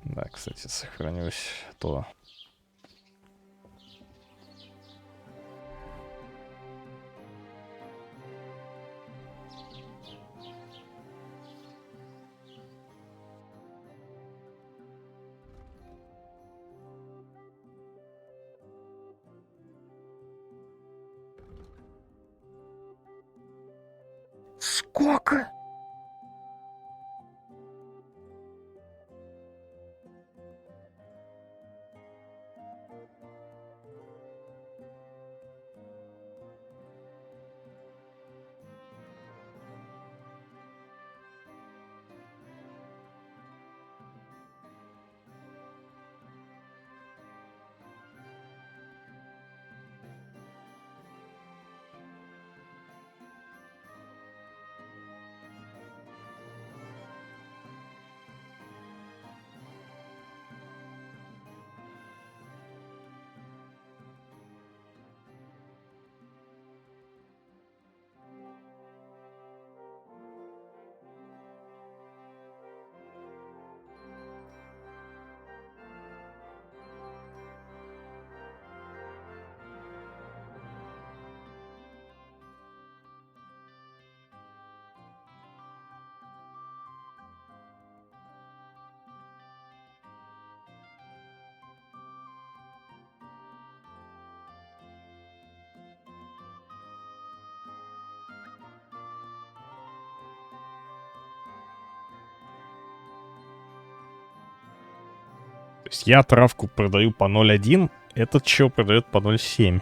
[SPEAKER 1] Да, кстати, сохранюсь, то... Сколько? То есть я травку продаю по 0.1, этот чел продает по 0.7.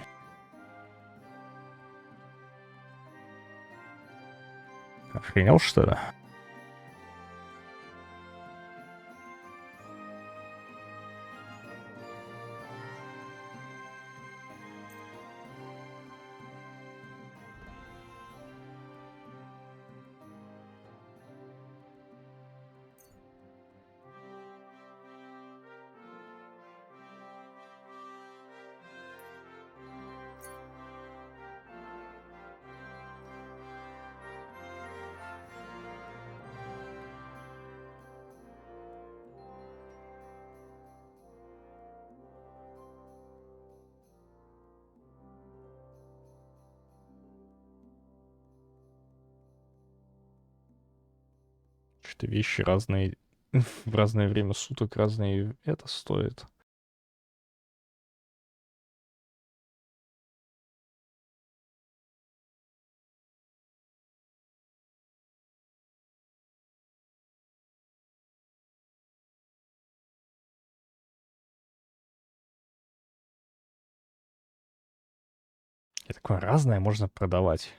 [SPEAKER 1] Охренел, что ли? Что-то вещи разные в разное время суток разные это стоит. И такое разное можно продавать.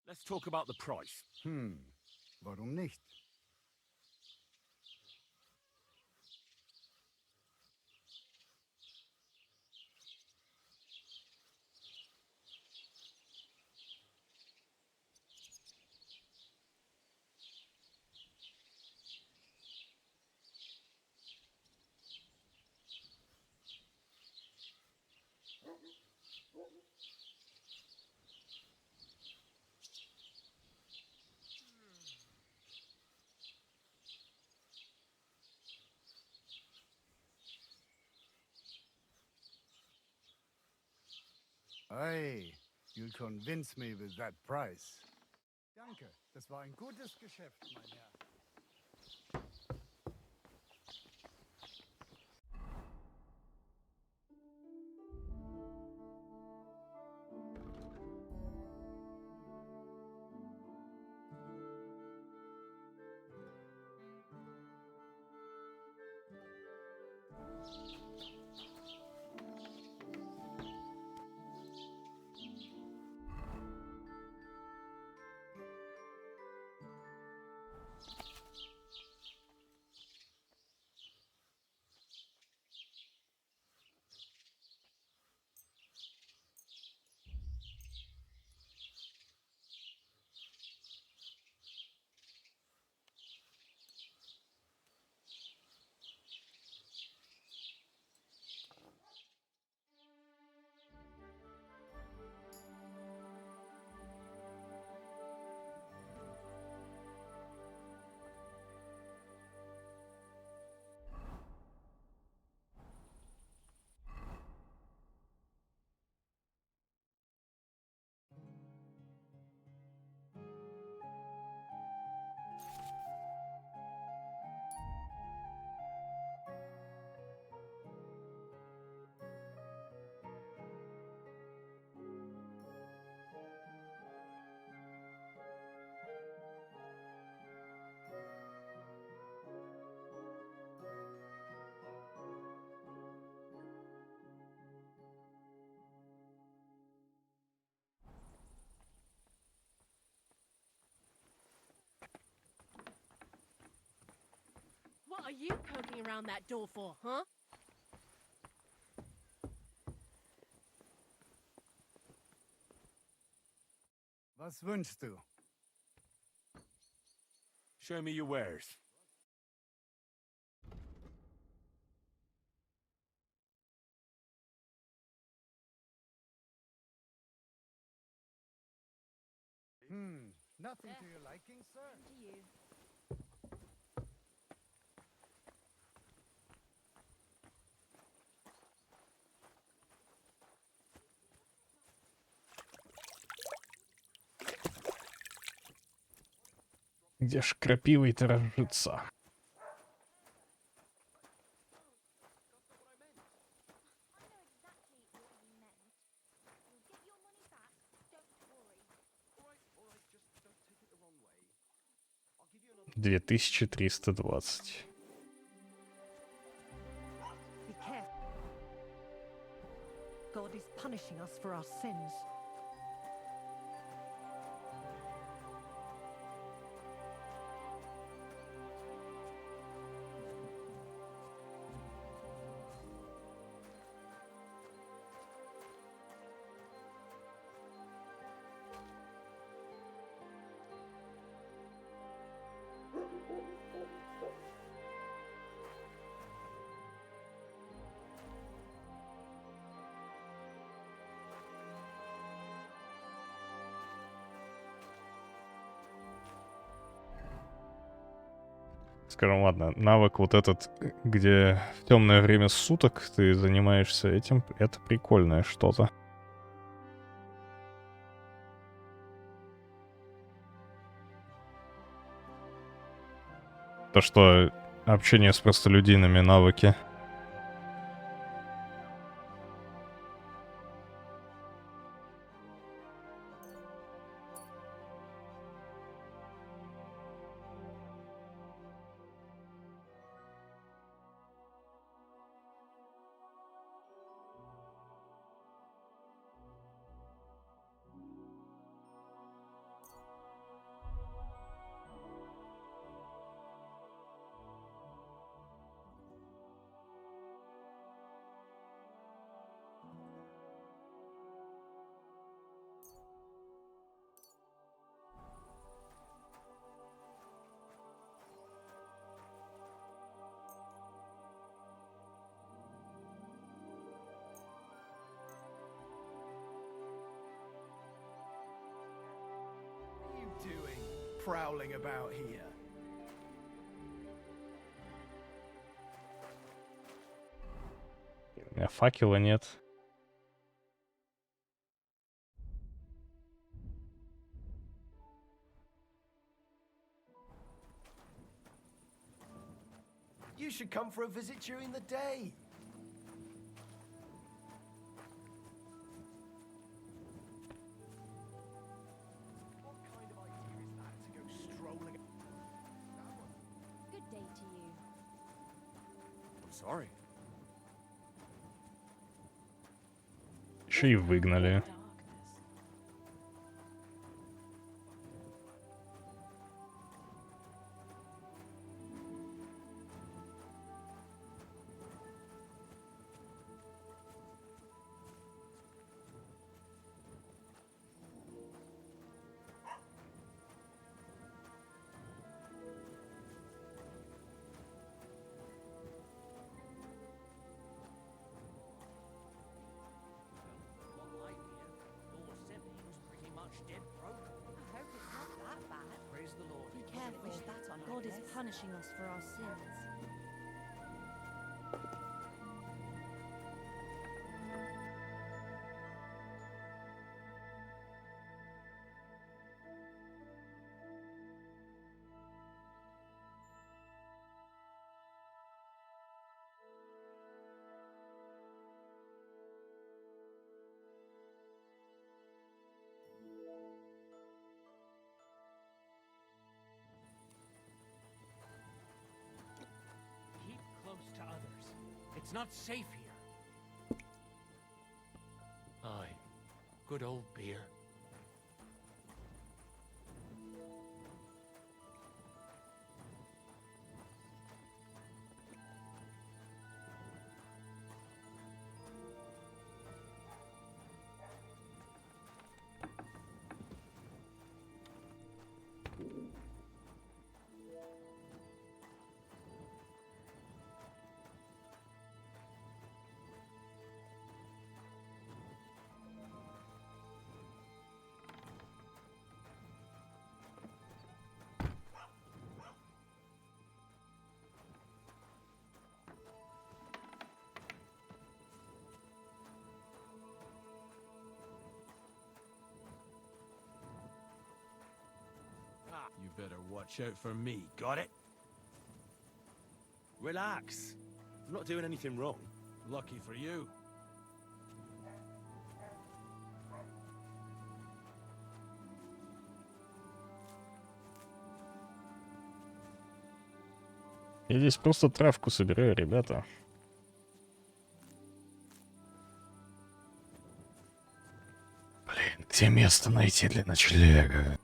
[SPEAKER 2] Let's talk about the price.
[SPEAKER 4] Warum nicht? Hey, you'll convince me with that price. Danke, das war ein gutes Geschäft, mein Herr.
[SPEAKER 3] What are you poking around that door for, huh?
[SPEAKER 4] Was wünschst du?
[SPEAKER 2] Show me your wares.
[SPEAKER 4] Nothing to your liking, sir?
[SPEAKER 3] To you.
[SPEAKER 1] Где ж крапивой-то разжиться?
[SPEAKER 3] I know exactly what you meant. You'll get your money back, don't worry.
[SPEAKER 1] 2320.
[SPEAKER 10] Be careful. Gotta be punishing us for our sins.
[SPEAKER 1] Скажем, ладно, навык вот этот, где в темное время суток ты занимаешься этим, это прикольное что-то. То, что общение с простолюдинами навыки.
[SPEAKER 11] Doing prowling about here.
[SPEAKER 1] У меня факела нет.
[SPEAKER 11] You should come for a visit during the day. What kind of idea is that to go strolling?
[SPEAKER 3] Good day to you.
[SPEAKER 7] I'm sorry.
[SPEAKER 1] Еще и выгнали.
[SPEAKER 5] Be careful. God is punishing us for our sins.
[SPEAKER 9] Keep close to others. It's not safe here. Aye. Good old beer.
[SPEAKER 7] You better watch out for me, got it?
[SPEAKER 2] Relax. I'm not doing anything wrong.
[SPEAKER 7] Lucky for you.
[SPEAKER 1] Я здесь просто травку собираю, ребята. Где место найти для ночлега?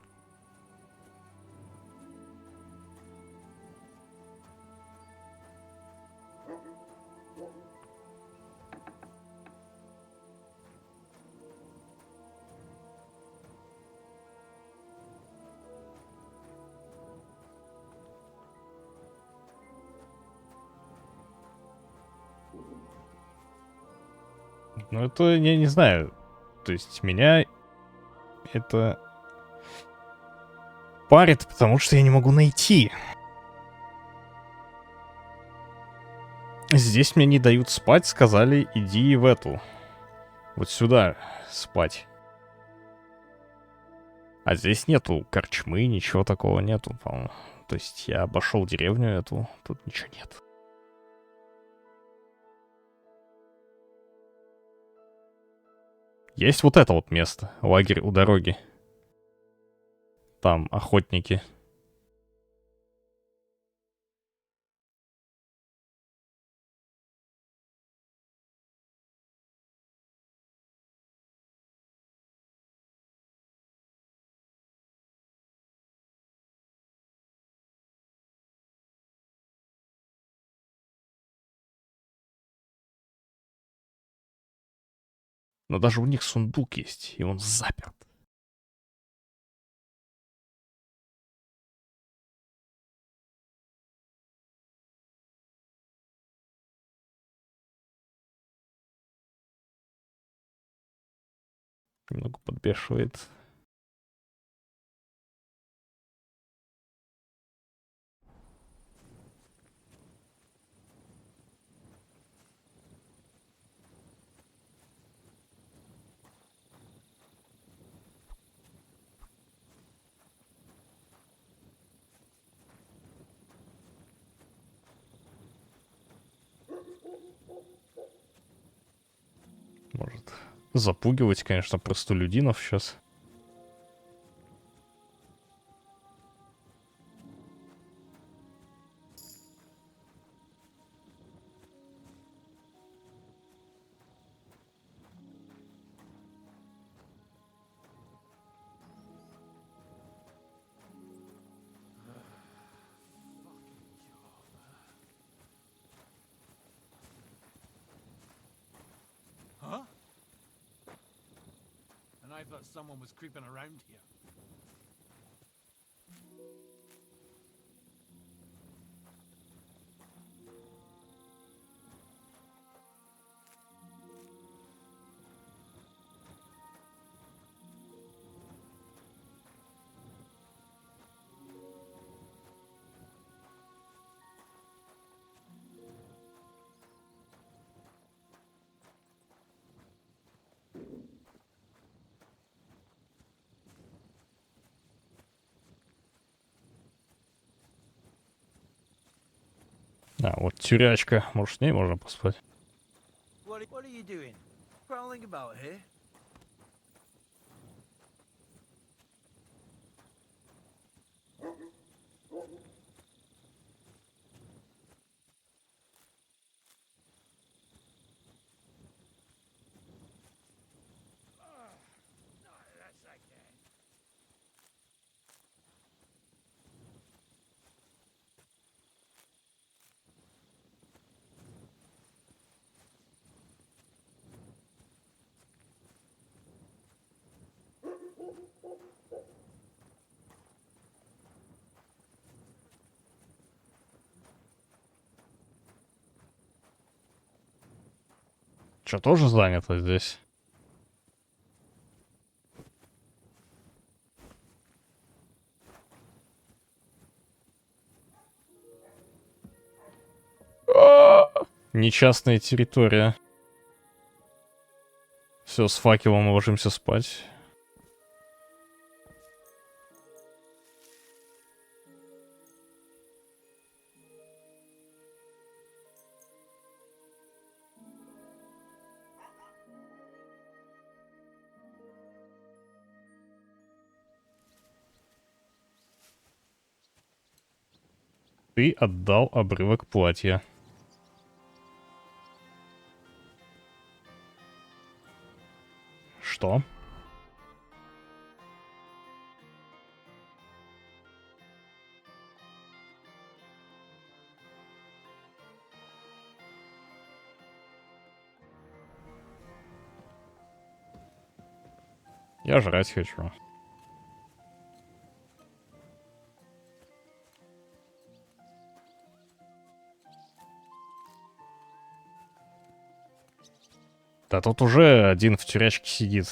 [SPEAKER 1] Ну, это, я не знаю. То есть меня это парит, потому что я не могу найти. Здесь мне не дают спать, сказали, иди в эту. Вот сюда спать. А здесь нету корчмы, ничего такого нету, по-моему. То есть я обошел деревню эту, тут ничего нет. Есть вот это вот место, лагерь у дороги. Там охотники. Но даже у них сундук есть, и он заперт. Немного подбешивает. Может запугивать, конечно, простолюдинов сейчас.
[SPEAKER 6] Huh? And I thought someone was creeping around here.
[SPEAKER 1] А, вот тюрячка. Может, с ней можно поспать?
[SPEAKER 9] What are you doing? Prowling about here?
[SPEAKER 1] Что, тоже занято здесь? Нечастная территория. Все, с факелом ложимся спать. Ты отдал обрывок платья. Что? Я жрать хочу. Да тут уже один в тюрячке сидит.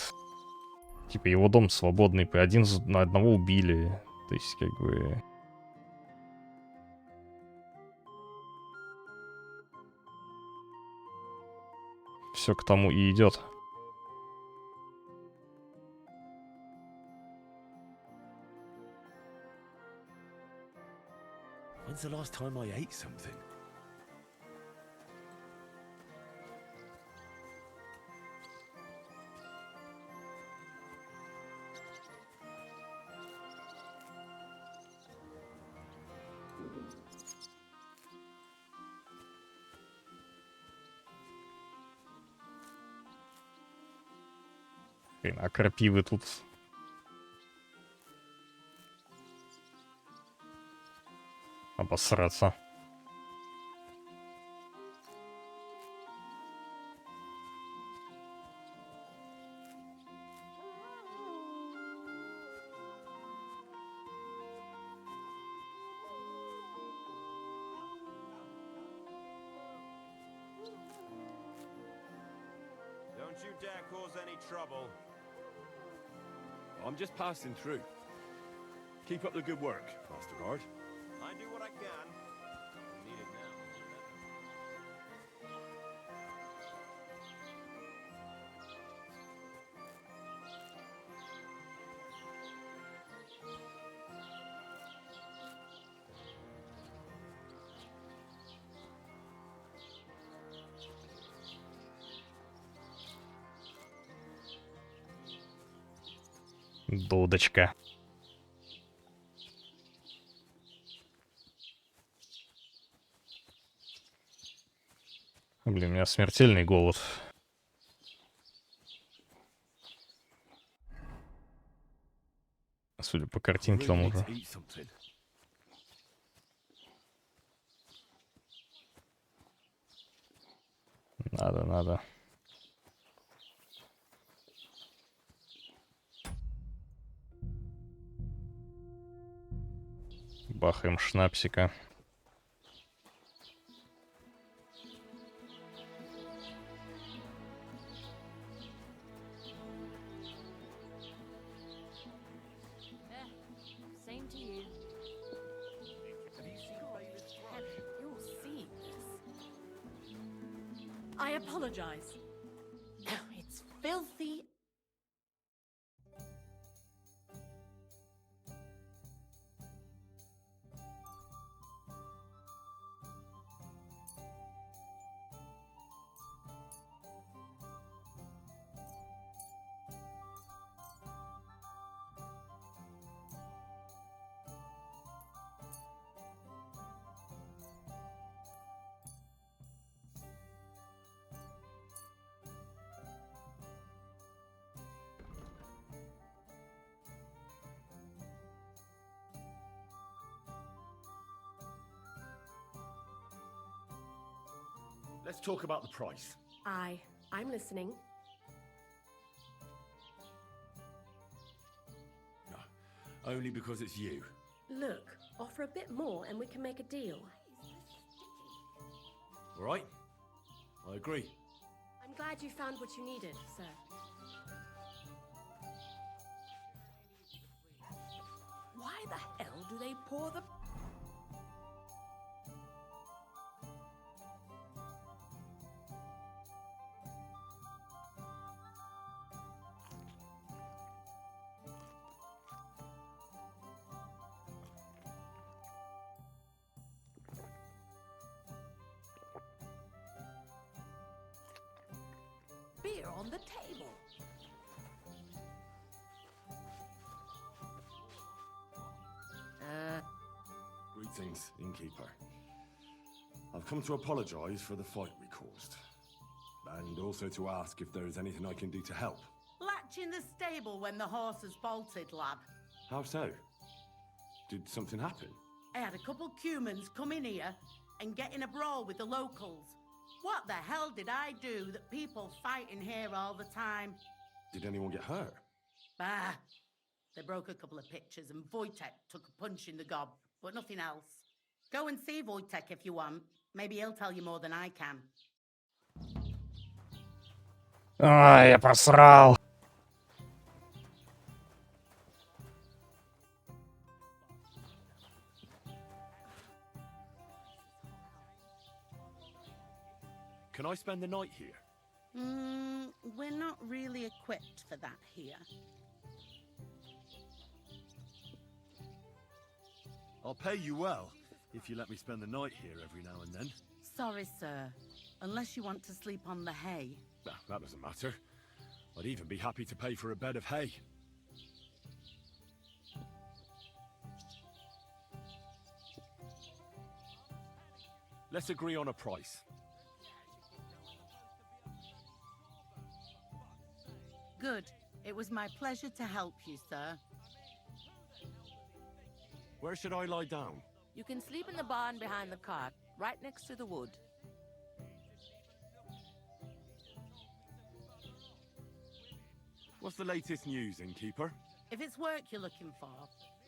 [SPEAKER 1] Типа его дом свободный, один на одного убили. То есть, как бы... Все к тому и идет.
[SPEAKER 2] When's the last time I ate something?
[SPEAKER 1] Блин, а крапивы тут... Обосраться.
[SPEAKER 6] Don't you dare cause any trouble.
[SPEAKER 2] I'm just passing through. Keep up the good work, Master Guard.
[SPEAKER 6] I do what I can. Need it now.
[SPEAKER 1] Дудочка. Блин, у меня смертельный голод. Судя по картинке, там уже. Надо. Бахаем шнапсика.
[SPEAKER 5] Same to you.
[SPEAKER 10] You're seeing this. I apologize. It's filthy.
[SPEAKER 2] Let's talk about the price.
[SPEAKER 10] I'm listening.
[SPEAKER 2] No, only because it's you.
[SPEAKER 10] Look, offer a bit more and we can make a deal.
[SPEAKER 2] All right? I agree.
[SPEAKER 10] I'm glad you found what you needed, sir. Why the hell do they pour the... beer on the table?
[SPEAKER 2] Greetings, innkeeper. I've come to apologize for the fight we caused. And also to ask if there is anything I can do to help.
[SPEAKER 12] Latch in the stable when the horses bolted, lad.
[SPEAKER 2] How so? Did something happen?
[SPEAKER 12] I had a couple cumans come in here and get in a brawl with the locals. What the hell did I do that people fighting here all the time?
[SPEAKER 2] Did anyone get hurt?
[SPEAKER 12] Bah! They broke a couple of pictures and Wojtek took a punch in the gob, but nothing else. Go and see Wojtek if you want. Maybe he'll tell you more than I can.
[SPEAKER 1] Ай, я просрал.
[SPEAKER 2] Can I spend the night here?
[SPEAKER 12] We're not really equipped for that here.
[SPEAKER 2] I'll pay you well if you let me spend the night here every now and then.
[SPEAKER 12] Sorry, sir. Unless you want to sleep on the hay.
[SPEAKER 2] Well, that doesn't matter. I'd even be happy to pay for a bed of hay. Let's agree on a price.
[SPEAKER 12] Good. It was my pleasure to help you, sir.
[SPEAKER 2] Where should I lie down?
[SPEAKER 13] You can sleep in the barn behind the cart, right next to the wood.
[SPEAKER 2] What's the latest news, innkeeper?
[SPEAKER 12] If it's work you're looking for,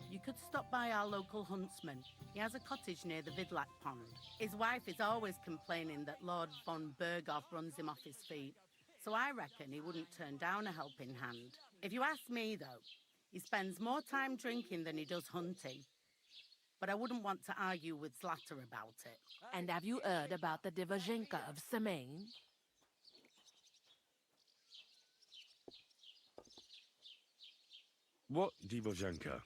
[SPEAKER 12] you could stop by our local huntsman. He has a cottage near the Vidlak pond. His wife is always complaining that Lord von Berghoff runs him off his feet. So I reckon he wouldn't turn down a helping hand. If you ask me, though, he spends more time drinking than he does hunting. But I wouldn't want to argue with Zlata about it.
[SPEAKER 13] And have you heard about the Divozhenka of Semaine?
[SPEAKER 2] What Divozhenka?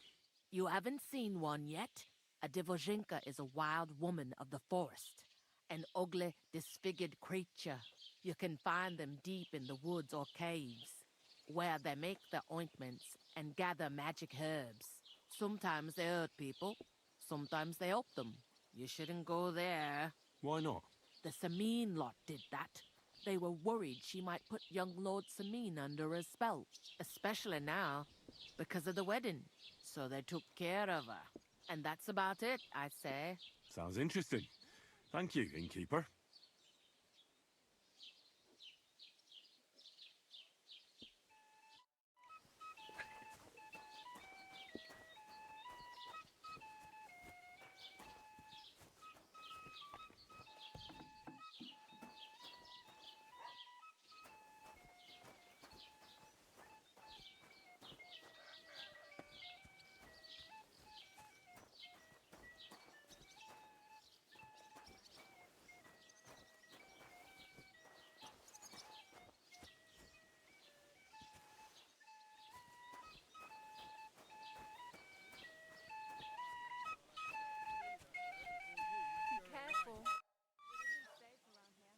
[SPEAKER 13] You haven't seen one yet? A Divozhenka is a wild woman of the forest. An ugly, disfigured creature. You can find them deep in the woods or caves, where they make their ointments and gather magic herbs. Sometimes they hurt people, sometimes they help them. You shouldn't go there.
[SPEAKER 2] Why not?
[SPEAKER 13] The Samine lot did that. They were worried she might put young Lord Samine under a spell, especially now, because of the wedding. So they took care of her. And that's about it, I say.
[SPEAKER 2] Sounds interesting. Thank you, innkeeper.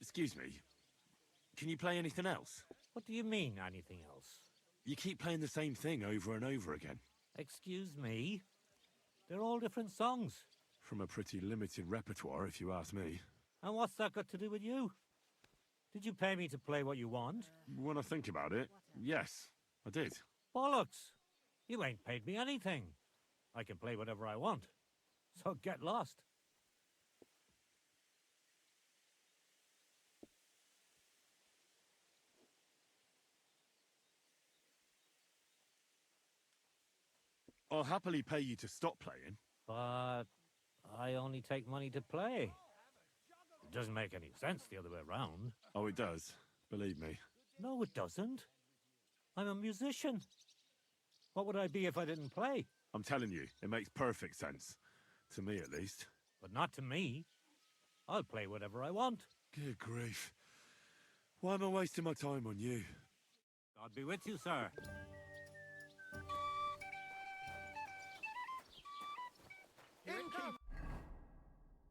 [SPEAKER 2] Excuse me. Can you play anything else?
[SPEAKER 14] What do you mean, anything else?
[SPEAKER 2] You keep playing the same thing over and over again.
[SPEAKER 14] Excuse me? They're all different songs.
[SPEAKER 2] From a pretty limited repertoire, if you ask me.
[SPEAKER 14] And what's that got to do with you? Did you pay me to play what you want?
[SPEAKER 2] When I think about it, yes, I did.
[SPEAKER 14] Bollocks! You ain't paid me anything. I can play whatever I want. So get lost.
[SPEAKER 2] I'll happily pay you to stop playing.
[SPEAKER 14] But I only take money to play. It doesn't make any sense the other way around.
[SPEAKER 2] Oh, it does. Believe me.
[SPEAKER 14] No, it doesn't. I'm a musician. What would I be if I didn't play?
[SPEAKER 2] I'm telling you, it makes perfect sense. To me, at least.
[SPEAKER 14] But not to me. I'll play whatever I want.
[SPEAKER 2] Good grief. Why am I wasting my time on you?
[SPEAKER 14] God be with you, sir.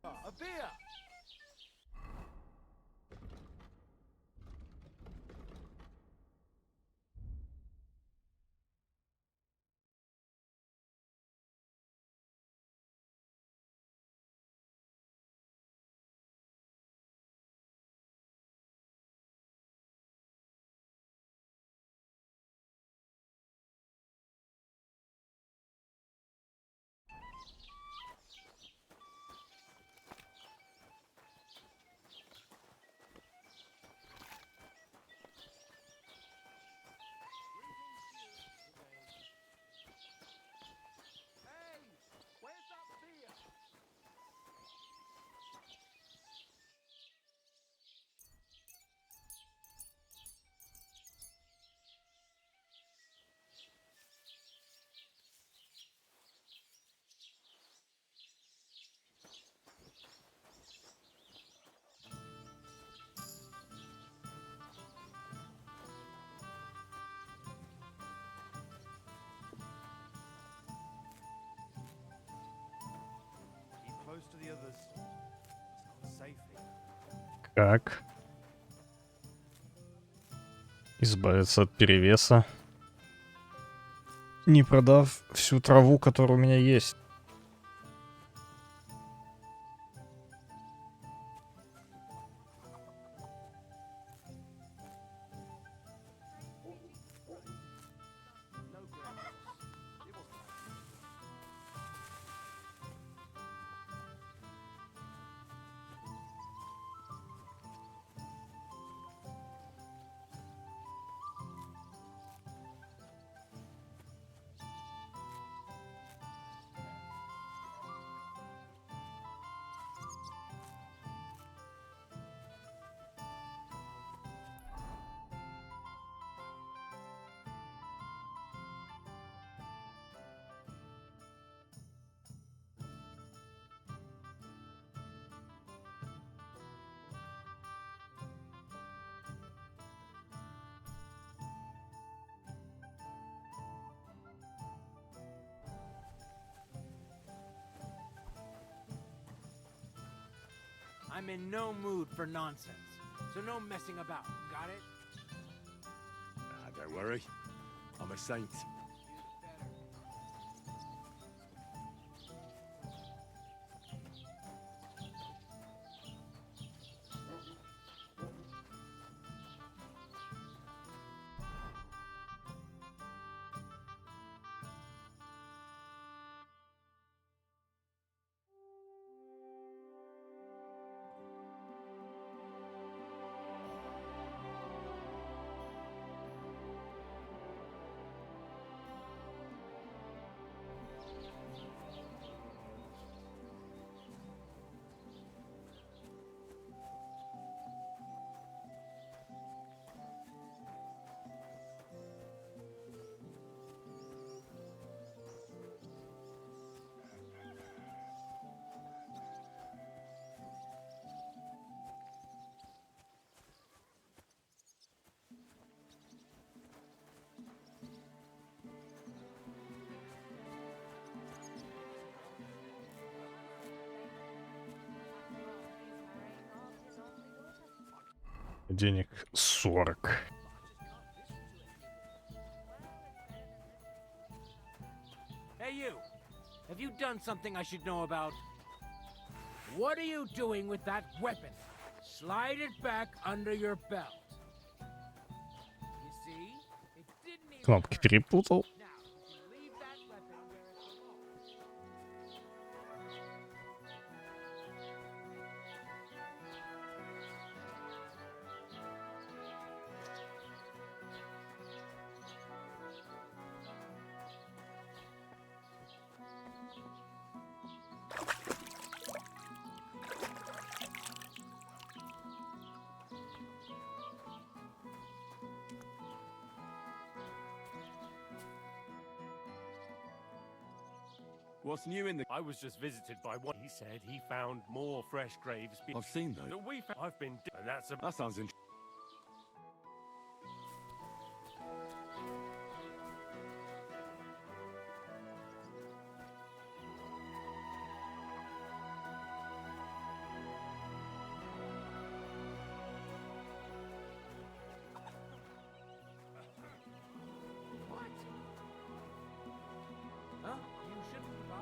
[SPEAKER 8] A beer!
[SPEAKER 1] Как избавиться от перевеса, не продав всю траву, которая у меня есть?
[SPEAKER 6] I'm in no mood for nonsense, so no messing about. Got it?
[SPEAKER 2] Don't worry. I'm a saint.
[SPEAKER 1] Денег 40.
[SPEAKER 6] Hey, you! Have you done something I should know about? What are you doing with that weapon? Slide it back under your belt. You see? It didn't even
[SPEAKER 1] Кнопки перепутал.
[SPEAKER 6] Now, you can leave that weapon where it belongs.
[SPEAKER 2] What's new in the...
[SPEAKER 15] I was just visited by one. He said he found more fresh graves.
[SPEAKER 2] I've seen those.
[SPEAKER 15] That we found. I've been. And that's a.
[SPEAKER 2] That sounds interesting.
[SPEAKER 6] What? Huh? You shouldn't bother.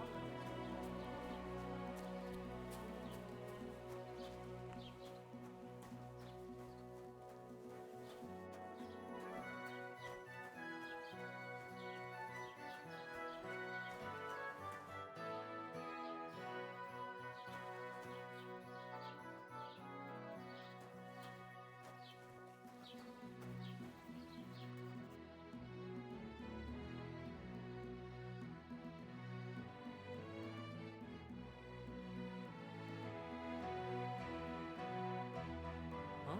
[SPEAKER 15] Huh?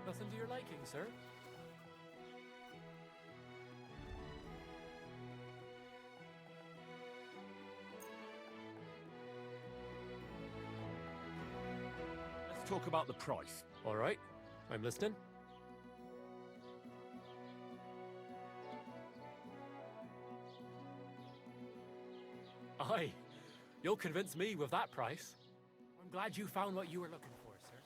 [SPEAKER 15] Nothing to your liking, sir.
[SPEAKER 2] Let's talk about the price.
[SPEAKER 15] All right, I'm listening. Aye, you'll convince me with that price.
[SPEAKER 6] I'm glad you found what you were looking for, sir.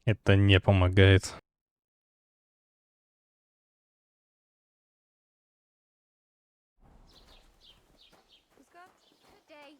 [SPEAKER 1] Это не помогает.
[SPEAKER 3] Good day.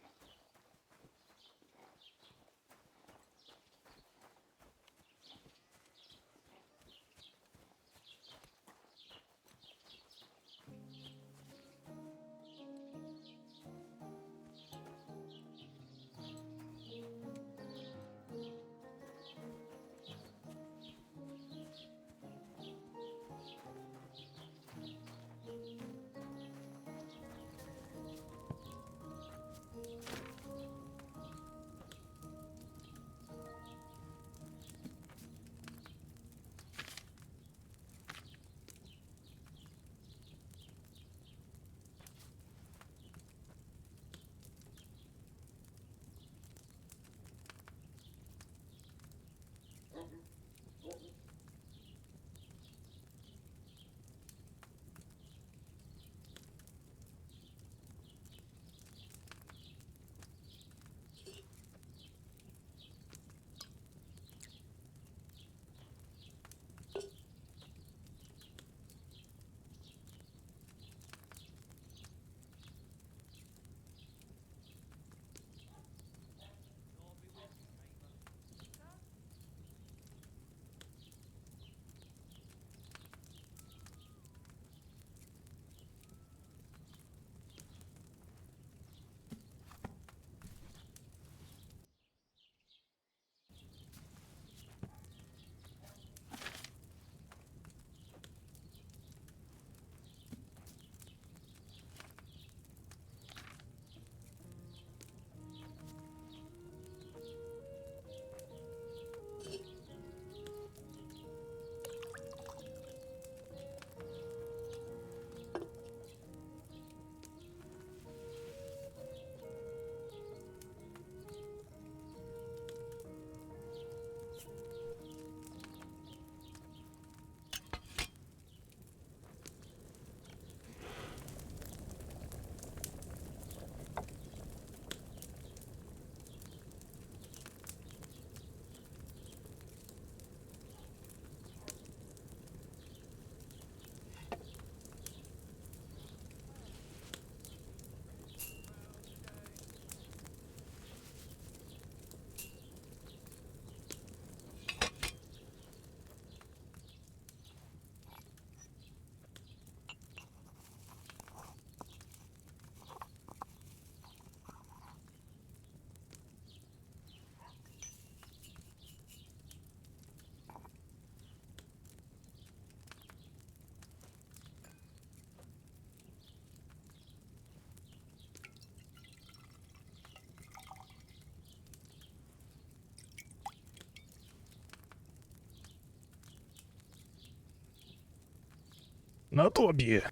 [SPEAKER 1] Надобье.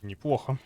[SPEAKER 1] Неплохо.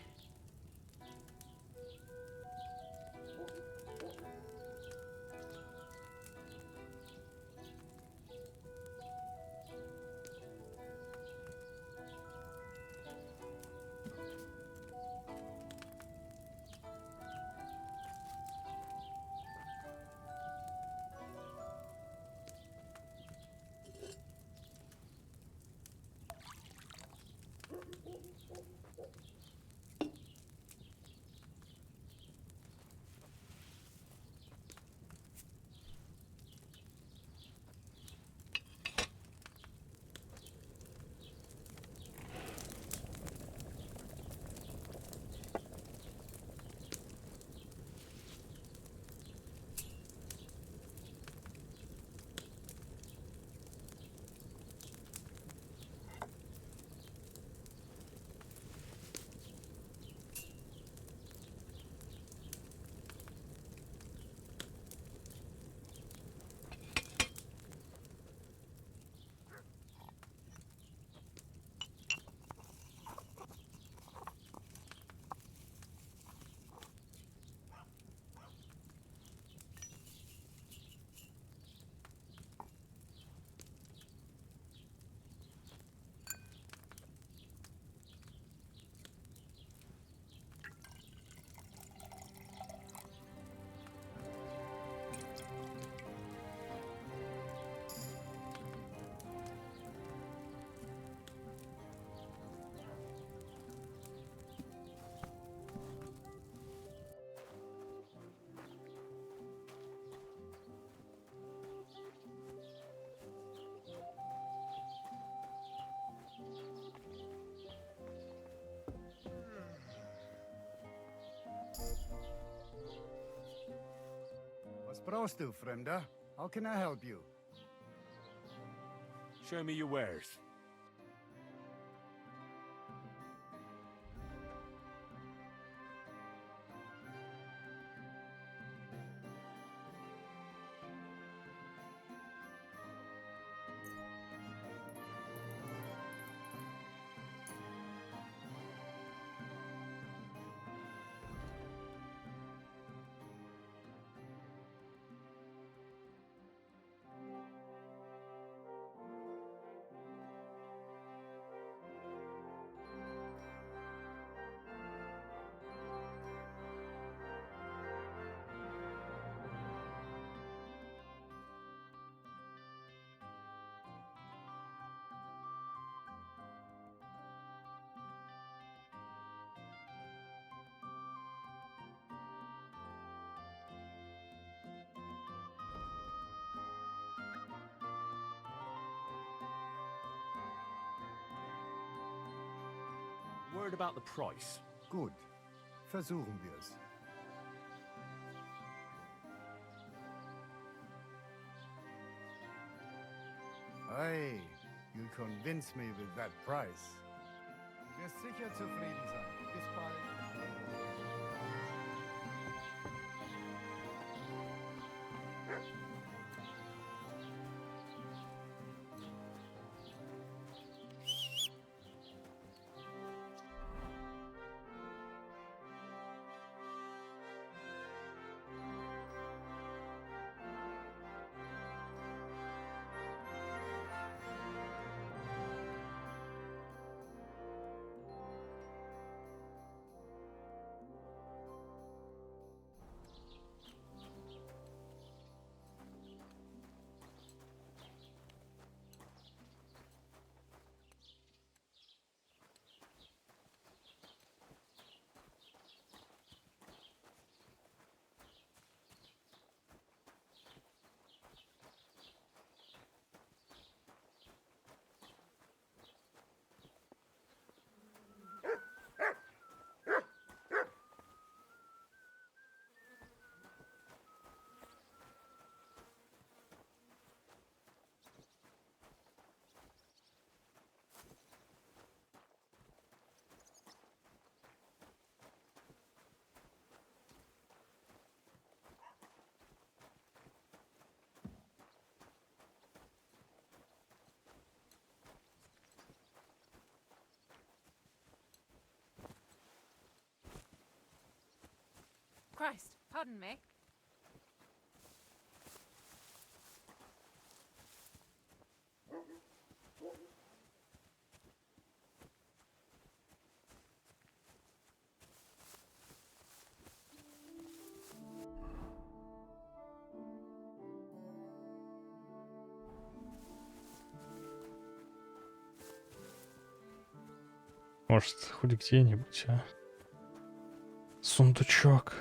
[SPEAKER 4] Supposed to, Fremda. How can I help you?
[SPEAKER 2] Show me your wares. Word about the price.
[SPEAKER 4] Gut. Versuchen wir's. Hey, you convince me with that price. Wirst sicher zufrieden sein. Bis bald.
[SPEAKER 16] Christ, pardon me.
[SPEAKER 1] Может, хоть где-нибудь, а? Сундучок.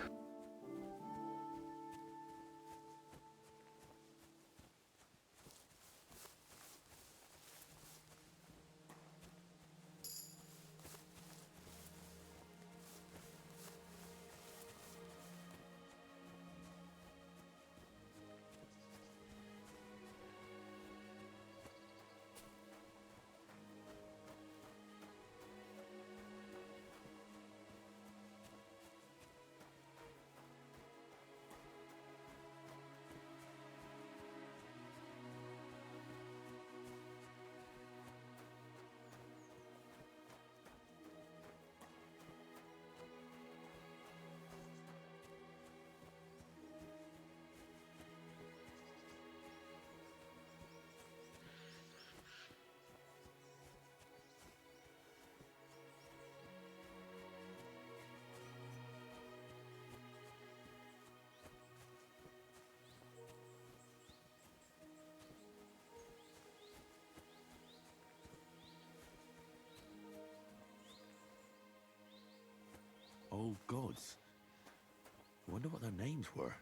[SPEAKER 2] Old gods. I wonder what their names were.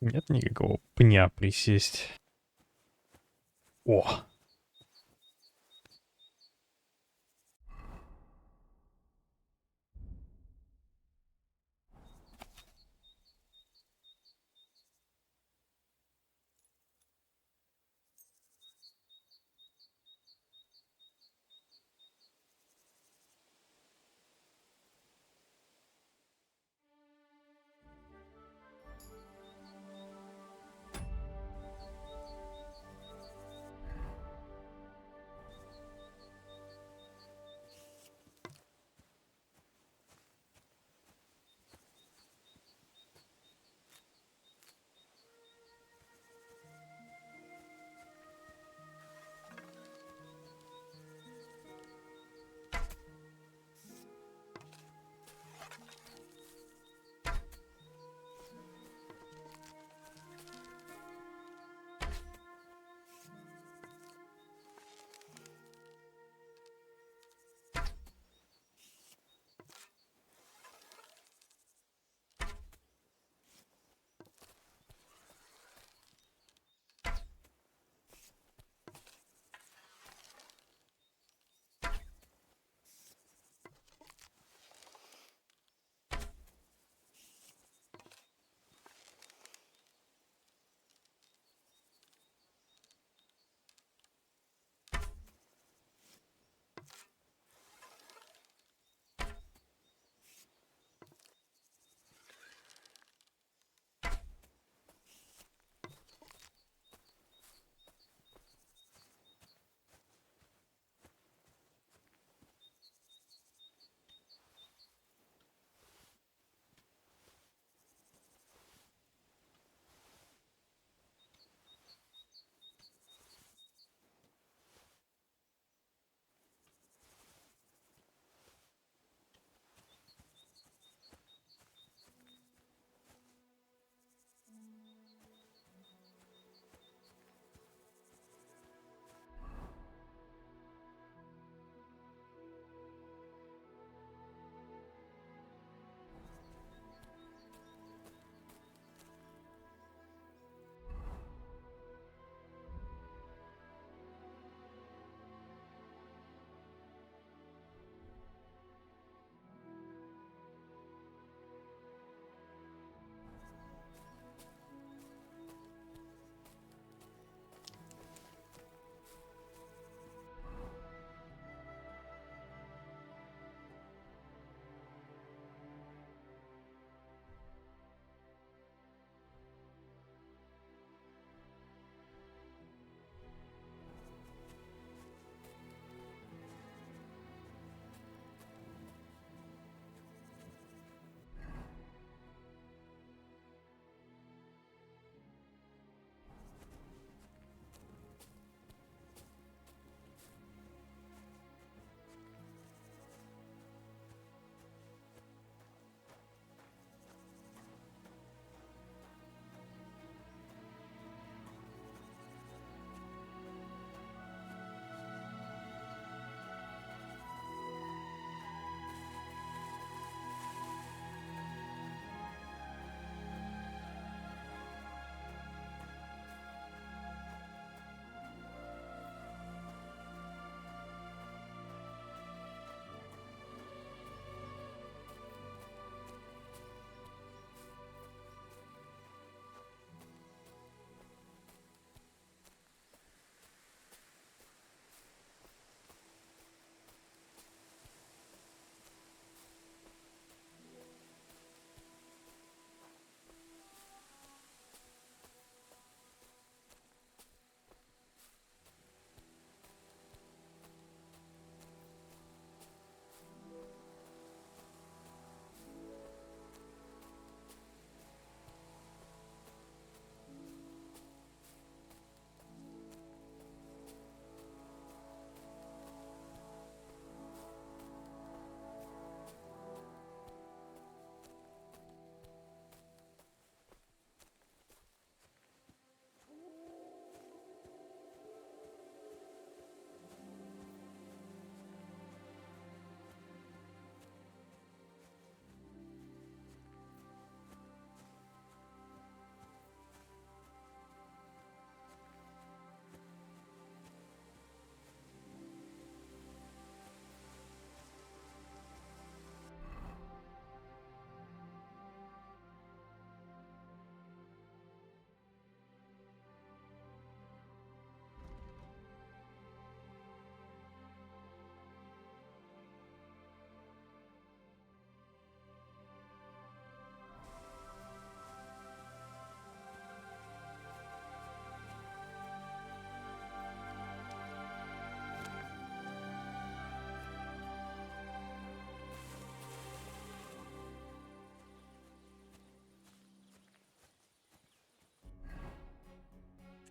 [SPEAKER 1] Нет никакого пня присесть. О!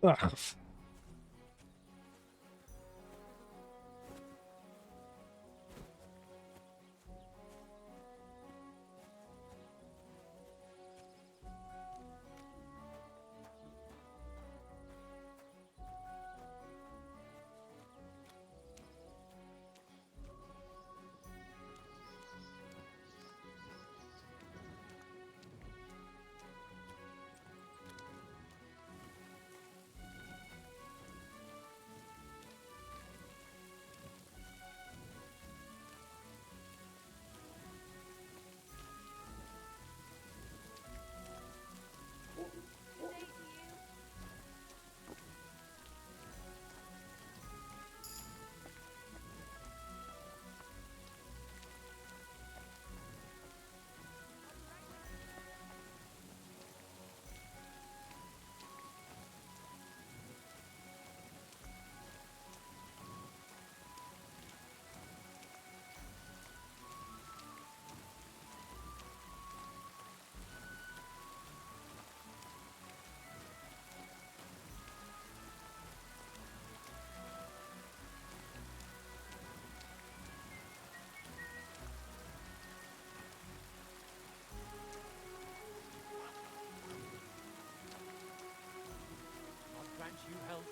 [SPEAKER 1] Ах.
[SPEAKER 6] I'll grant you health.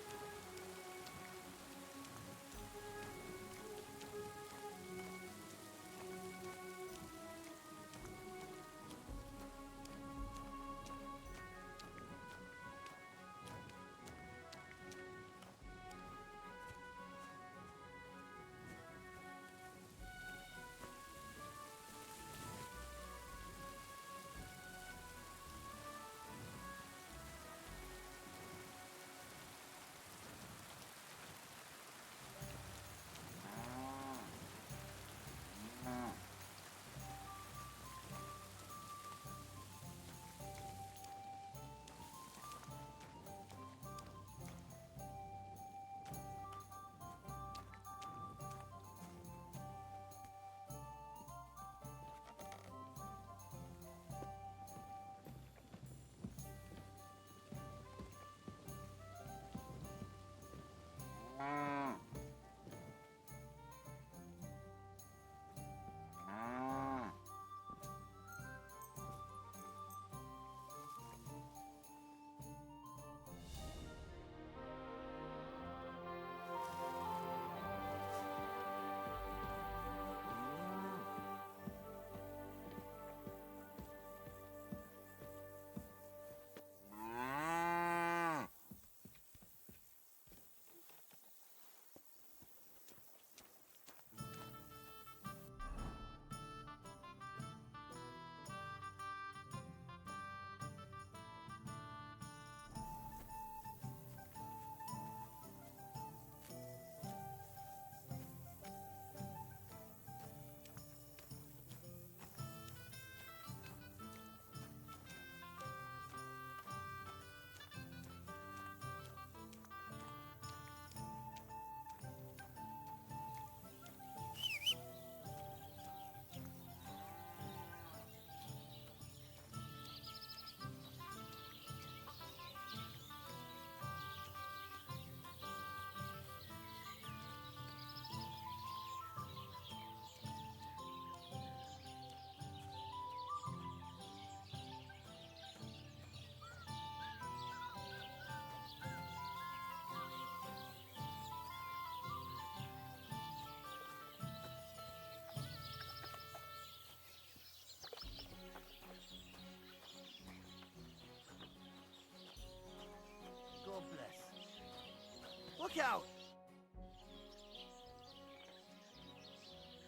[SPEAKER 7] God bless. Look out!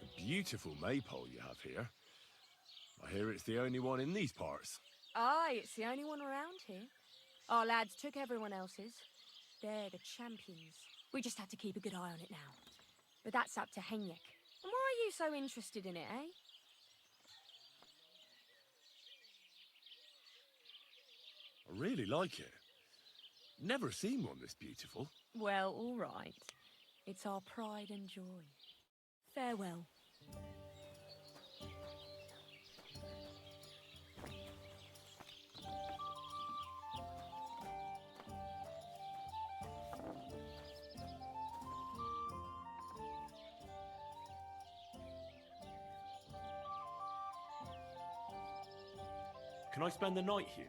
[SPEAKER 2] A beautiful maypole you have here. I hear it's the only one in these parts.
[SPEAKER 3] Aye, it's the only one around here. Our lads took everyone else's. They're the champions. We just have to keep a good eye on it now. But that's up to Henyek. And why are you so interested in it, eh?
[SPEAKER 2] I really like it. Never seen one this beautiful.
[SPEAKER 3] Well, all right. It's our pride and joy. Farewell.
[SPEAKER 2] Can I spend the night here?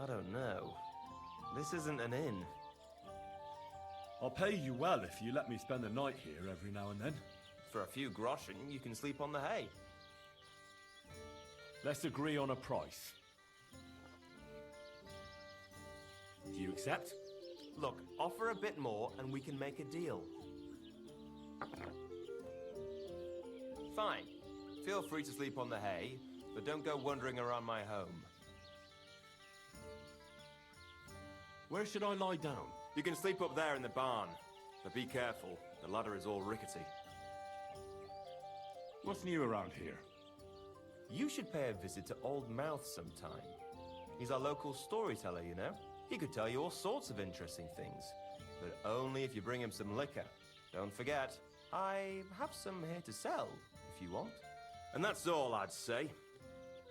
[SPEAKER 17] I don't know. This isn't an inn.
[SPEAKER 2] I'll pay you well if you let me spend the night here every now and then.
[SPEAKER 17] For a few groschen, you can sleep on the hay.
[SPEAKER 2] Let's agree on a price. Do you accept?
[SPEAKER 17] Look, offer a bit more and we can make a deal. Fine. Feel free to sleep on the hay, but don't go wandering around my home.
[SPEAKER 2] Where should I lie down?
[SPEAKER 17] You can sleep up there in the barn, but be careful. The ladder is all rickety.
[SPEAKER 2] What's new around here?
[SPEAKER 17] You should pay a visit to Old Mouth sometime. He's our local storyteller, you know? He could tell you all sorts of interesting things, but only if you bring him some liquor. Don't forget, I have some here to sell, if you want. And that's all I'd say.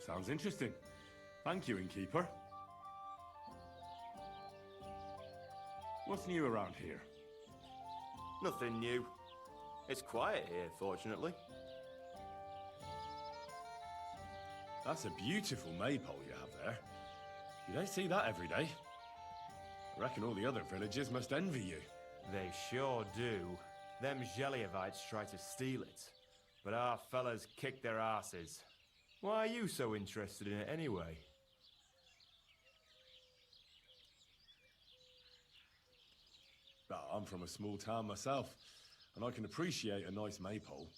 [SPEAKER 2] Sounds interesting. Thank you, innkeeper. What's new around here?
[SPEAKER 17] Nothing new. It's quiet here, fortunately.
[SPEAKER 2] That's a beautiful maypole you have there. You don't see that every day. I reckon all the other villagers must envy you.
[SPEAKER 17] They sure do. Them Gelievites try to steal it, but our fellas kick their asses. Why are you so interested in it anyway?
[SPEAKER 2] I'm from a small town myself, and I can appreciate a nice maypole.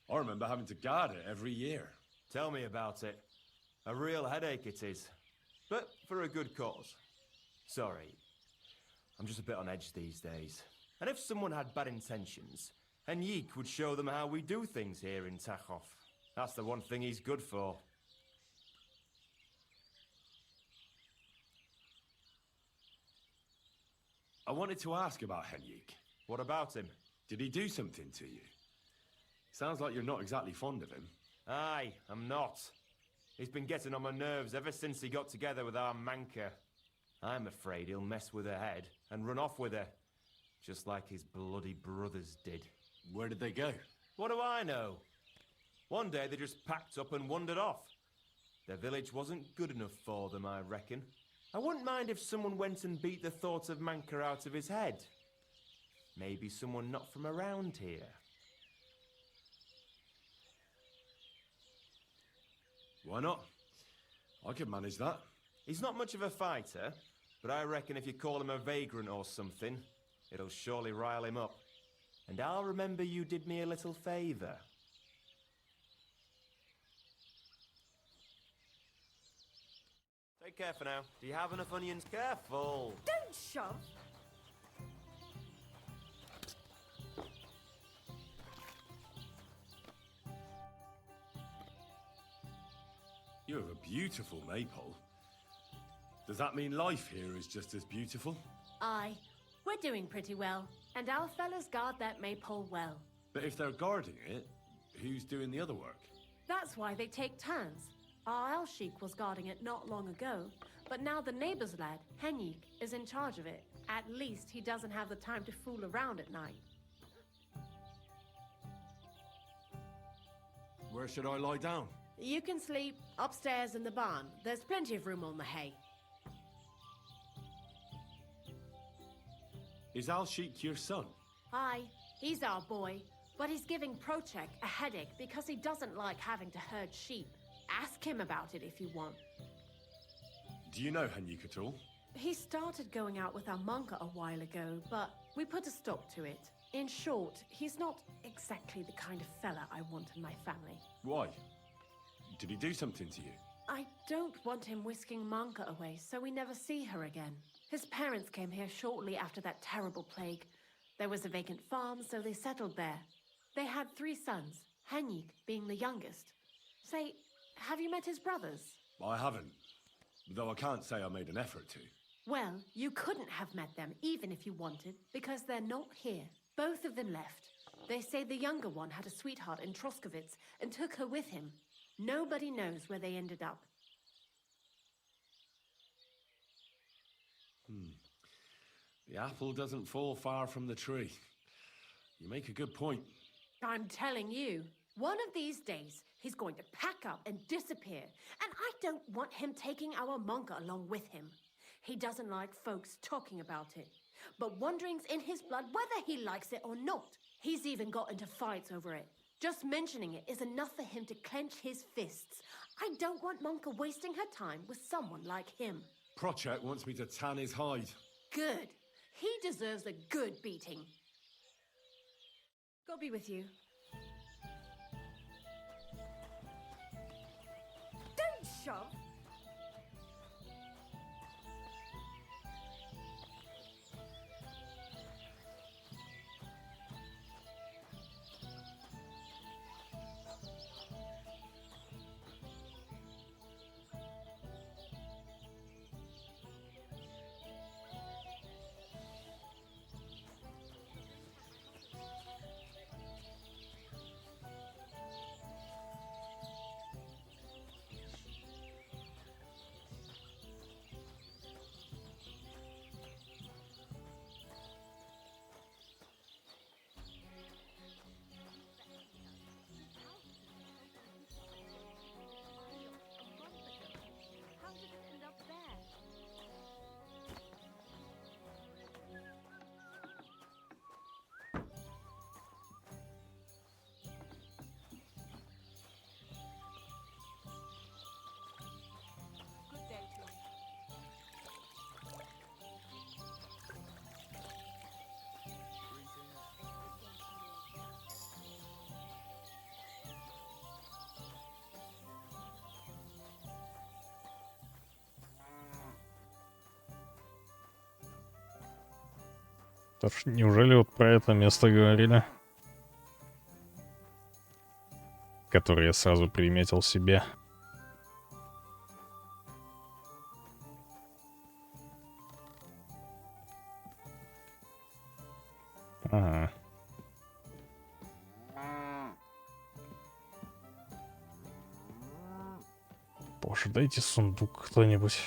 [SPEAKER 2] I remember having to guard it every year.
[SPEAKER 17] Tell me about it. A real headache it is, but for a good cause. Sorry, I'm just a bit on edge these days. And if someone had bad intentions, Henrik would show them how we do things here in Tachov. That's the one thing he's good for.
[SPEAKER 2] I wanted to ask about Henrik.
[SPEAKER 17] What about him?
[SPEAKER 2] Did he do something to you? Sounds like you're not exactly fond of him.
[SPEAKER 17] Aye, I'm not. He's been getting on my nerves ever since he got together with our Manka. I'm afraid he'll mess with her head and run off with her, just like his bloody brothers did.
[SPEAKER 2] Where did they go?
[SPEAKER 17] What do I know? One day they just packed up and wandered off. Their village wasn't good enough for them, I reckon. I wouldn't mind if someone went and beat the thought of Manka out of his head. Maybe someone not from around here.
[SPEAKER 2] Why not? I could manage that.
[SPEAKER 17] He's not much of a fighter, but I reckon if you call him a vagrant or something, it'll surely rile him up. And I'll remember you did me a little favour. Take care for now. Do you have enough onions? Careful!
[SPEAKER 3] Don't shove!
[SPEAKER 2] You have a beautiful maypole. Does that mean life here is just as beautiful?
[SPEAKER 10] Aye, we're doing pretty well, and our fellas guard that maypole well.
[SPEAKER 2] But if they're guarding it, who's doing the other work?
[SPEAKER 10] That's why they take turns. Our Alsheik was guarding it not long ago, but now the neighbor's lad, Henrik, is in charge of it. At least he doesn't have the time to fool around at night.
[SPEAKER 2] Where should I lie down?
[SPEAKER 10] You can sleep upstairs in the barn. There's plenty of room on the hay.
[SPEAKER 2] Is Alsheik your son?
[SPEAKER 10] Aye, he's our boy, but he's giving Prochek a headache because he doesn't like having to herd sheep. Ask him about it if you want.
[SPEAKER 2] Do you know Henrik at all?
[SPEAKER 10] He started going out with our Monka a while ago, but we put a stop to it. In short, he's not exactly the kind of fella I want in my family.
[SPEAKER 2] Why? Did he do something to you?
[SPEAKER 10] I don't want him whisking Monka away so we never see her again. His parents came here shortly after that terrible plague. There was a vacant farm, so they settled there. They had 3 sons, Henrik being the youngest. Say, have you met his brothers?
[SPEAKER 2] I haven't, though I can't say I made an effort to.
[SPEAKER 10] Well, you couldn't have met them even if you wanted, because they're not here. Both of them left. They say the younger one had a sweetheart in Troskovitz and took her with him. Nobody knows where they ended up.
[SPEAKER 2] The apple doesn't fall far from the tree. You make a good point.
[SPEAKER 10] I'm telling you, One of these days, he's going to pack up and disappear, and I don't want him taking our Monka along with him. He doesn't like folks talking about it, but wandering's in his blood whether he likes it or not. He's even got into fights over it. Just mentioning it is enough for him to clench his fists. I don't want Monka wasting her time with someone like him.
[SPEAKER 2] Project wants me to tan his hide.
[SPEAKER 10] Good. He deserves a good beating. God be with you.
[SPEAKER 3] Don't shove!
[SPEAKER 1] Неужели вот про это место говорили? Которое я сразу приметил себе. Ага. Боже, дайте сундук кто-нибудь.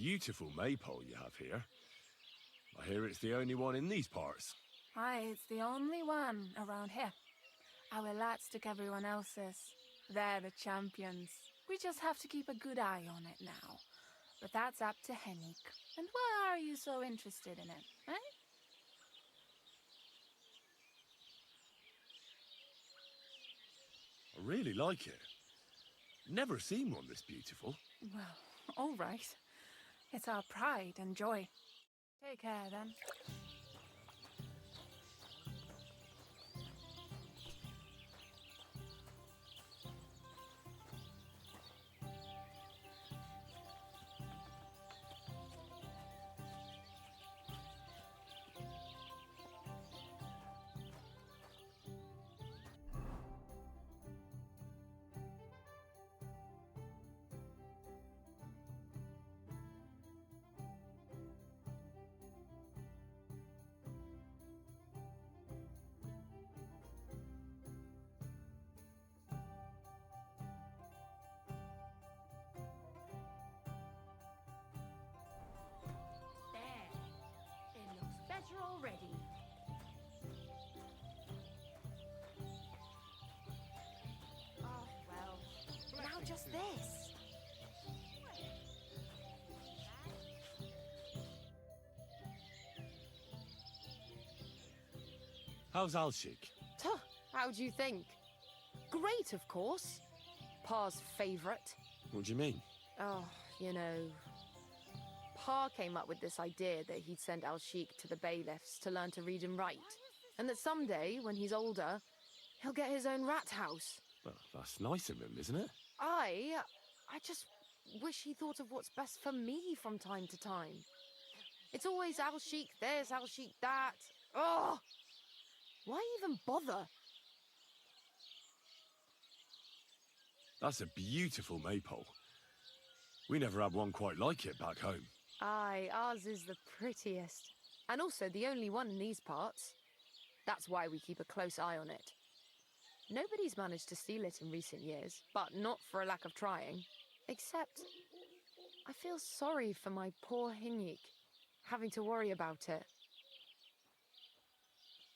[SPEAKER 2] beautiful maypole you have here. I hear it's the only one in these parts.
[SPEAKER 16] Aye, it's the only one around here. Our lads took everyone else's. They're the champions. We just have to keep a good eye on it now. But that's up to Henrik. And why are you so interested in it, eh?
[SPEAKER 2] I really like it. Never seen one this beautiful.
[SPEAKER 16] Well, all right. It's our pride and joy. Take care, then.
[SPEAKER 10] Better already. Oh, well, now just this.
[SPEAKER 2] How's Alshik?
[SPEAKER 18] Tuh, how do you think? Great, of course. Pa's favourite.
[SPEAKER 2] What do you mean?
[SPEAKER 18] Oh, you know... Pa came up with this idea that he'd send Al-Sheikh to the bailiffs to learn to read and write. And that someday, when he's older, he'll get his own rat house.
[SPEAKER 2] Well, that's nice of him, isn't it?
[SPEAKER 18] I just wish he thought of what's best for me from time to time. It's always Al-Sheikh this, Al-Sheikh that. Ugh! Why even bother?
[SPEAKER 2] That's a beautiful maypole. We never had one quite like it back home.
[SPEAKER 18] Aye, ours is the prettiest. And also the only one in these parts. That's why we keep a close eye on it. Nobody's managed to steal it in recent years, but not for a lack of trying. Except, I feel sorry for my poor Hinyik, having to worry about it.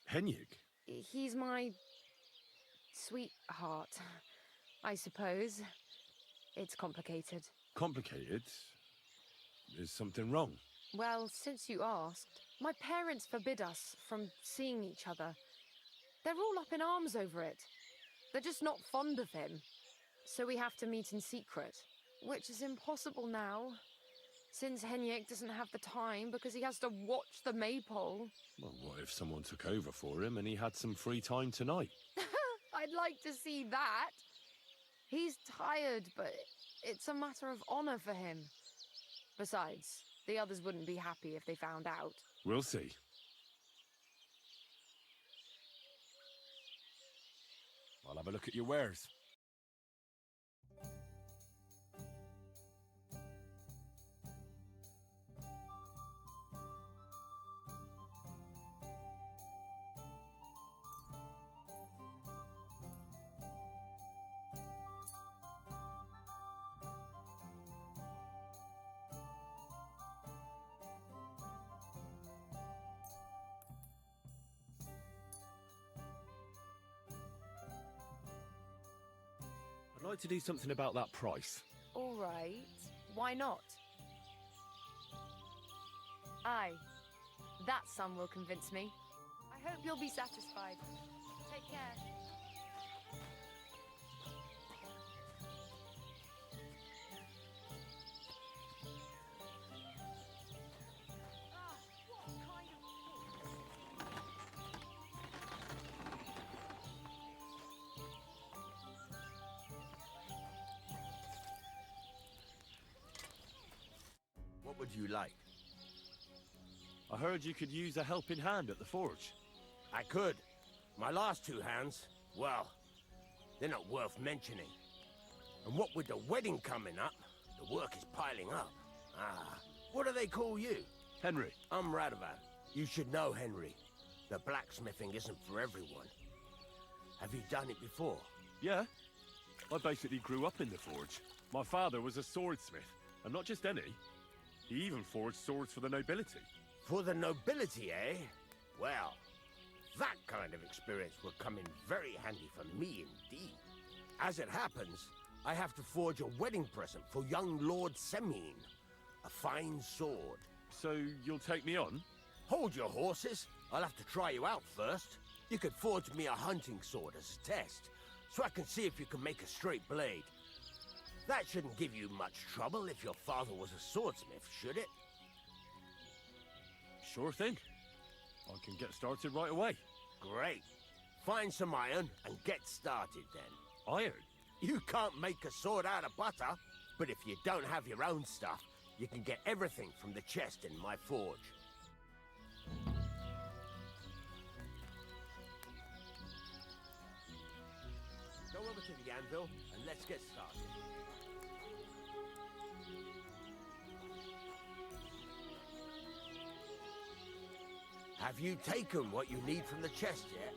[SPEAKER 2] Henrik?
[SPEAKER 18] He's my... sweetheart, I suppose. It's complicated.
[SPEAKER 2] Complicated? Is something wrong?
[SPEAKER 18] Well, since you asked, my parents forbid us from seeing each other. They're all up in arms over it. They're just not fond of him. So we have to meet in secret, which is impossible now, since Henrik doesn't have the time because he has to watch the maypole.
[SPEAKER 2] Well, what if someone took over for him and he had some free time tonight?
[SPEAKER 18] I'd like to see that. He's tired, but it's a matter of honor for him. Besides, the others wouldn't be happy if they found out.
[SPEAKER 2] We'll see. I'll have a look at your wares. I'd like to do something about that price.
[SPEAKER 18] All right. Why not? Aye. That sum will convince me. I hope you'll be satisfied. Take care.
[SPEAKER 7] What would you like?
[SPEAKER 2] I heard you could use a helping hand at the forge.
[SPEAKER 7] I could. My last two hands, well, they're not worth mentioning. And what with the wedding coming up, the work is piling up. Ah, what do they call you?
[SPEAKER 2] Henry.
[SPEAKER 7] I'm Radovan. You should know, Henry. The blacksmithing isn't for everyone. Have you done it before?
[SPEAKER 2] Yeah. I basically grew up in the forge. My father was a swordsmith, and not just any. He even forged swords for the nobility.
[SPEAKER 7] For the nobility, eh? Well, that kind of experience will come in very handy for me indeed. As it happens, I have to forge a wedding present for young Lord Semine. A fine sword.
[SPEAKER 2] So you'll take me on?
[SPEAKER 7] Hold your horses. I'll have to try you out first. You could forge me a hunting sword as a test, so I can see if you can make a straight blade. That shouldn't give you much trouble if your father was a swordsmith, should it?
[SPEAKER 2] Sure thing. I can get started right away.
[SPEAKER 7] Great. Find some iron and get started then.
[SPEAKER 2] Iron?
[SPEAKER 7] You can't make a sword out of butter, but if you don't have your own stuff, you can get everything from the chest in my forge. Go over to the anvil and let's get started. Have you taken what you need from the chest yet?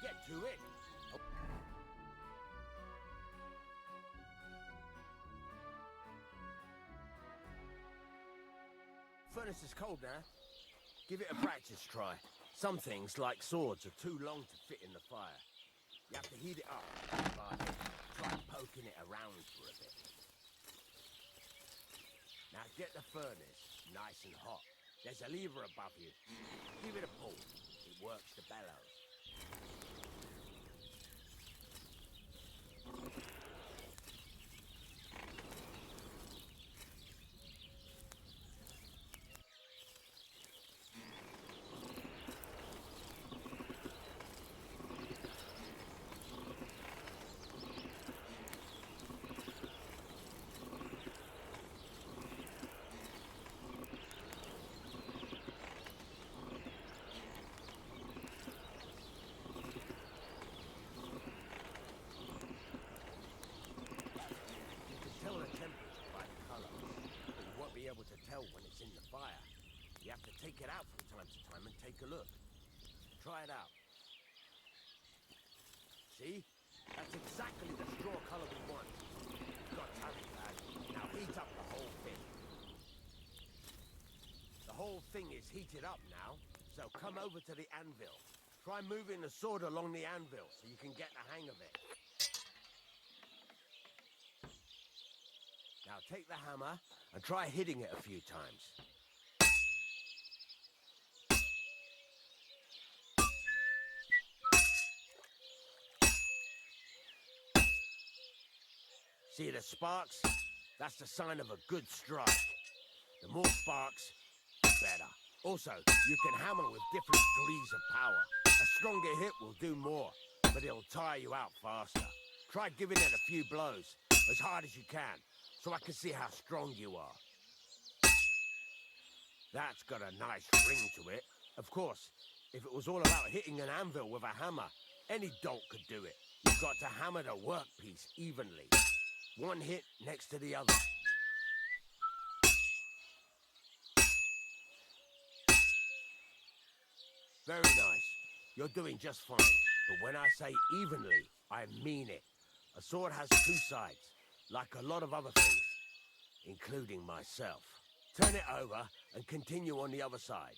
[SPEAKER 7] Get to it. Furnace is cold now. Give it a practice try. Some things, like swords, are too long to fit in the fire. You have to heat it up. But try poking it around for a bit. Now get the furnace nice and hot. There's a lever above you. Give it a pull. It works the bellows. When it's in the fire. You have to take it out from time to time and take a look. Try it out. See? That's exactly the straw color we want. Got time, lad. Now heat up the whole thing. The whole thing is heated up now, so come over to the anvil. Try moving the sword along the anvil so you can get the hang of it. Now take the hammer and try hitting it a few times. See the sparks? That's the sign of a good strike. The more sparks, the better. Also, you can hammer with different degrees of power. A stronger hit will do more, but it'll tire you out faster. Try giving it a few blows, as hard as you can, so I can see how strong you are. That's got a nice ring to it. Of course, if it was all about hitting an anvil with a hammer, any dolt could do it. You've got to hammer the workpiece evenly. One hit next to the other. Very nice. You're doing just fine. But when I say evenly, I mean it. A sword has two sides, like a lot of other things, including myself. Turn it over and continue on the other side.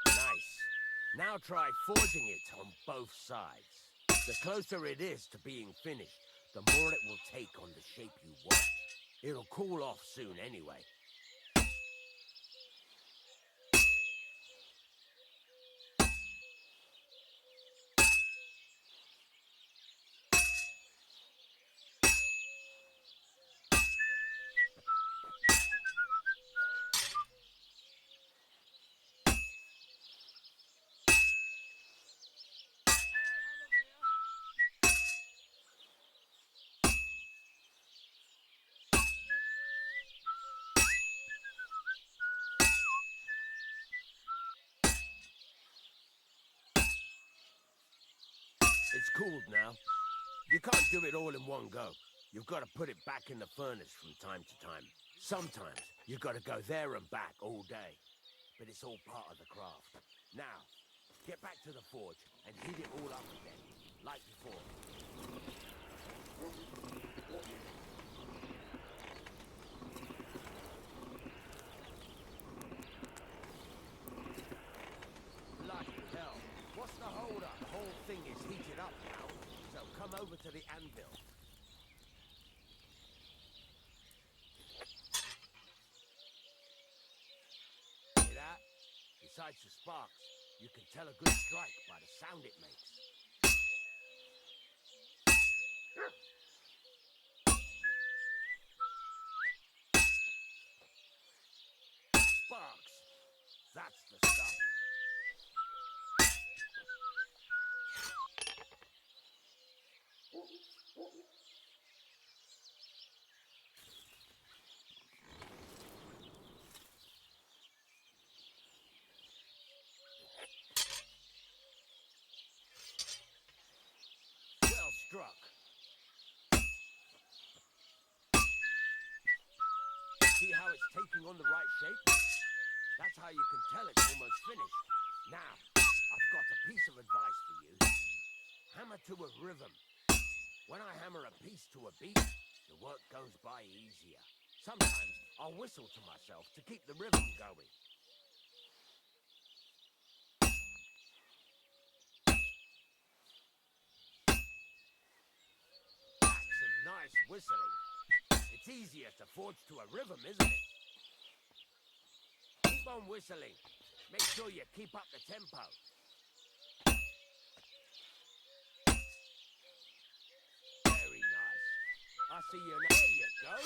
[SPEAKER 7] Nice. Now try forging it on both sides. The closer it is to being finished, the more it will take on the shape you want. It'll cool off soon anyway. cooled now. You can't do it all in one go. You've got to put it back in the furnace from time to time. Sometimes you've got to go there and back all day. But it's all part of the craft. Now, get back to the forge and heat it all up again, like before. Bloody hell. What's the hold up? The whole thing is heated up now. So come over to the anvil. Hear that? Besides the sparks, you can tell a good strike by the sound it makes. Sparks. That's the stuff. Well struck. See how it's taking on the right shape? That's how you can tell it's almost finished. Now, I've got a piece of advice for you. Hammer to a rhythm. When I hammer a piece to a beat, the work goes by easier. Sometimes I'll whistle to myself to keep the rhythm going. That's some nice whistling. It's easier to forge to a rhythm, isn't it? Keep on whistling. Make sure you keep up the tempo. Very nice. I see you now. There you go.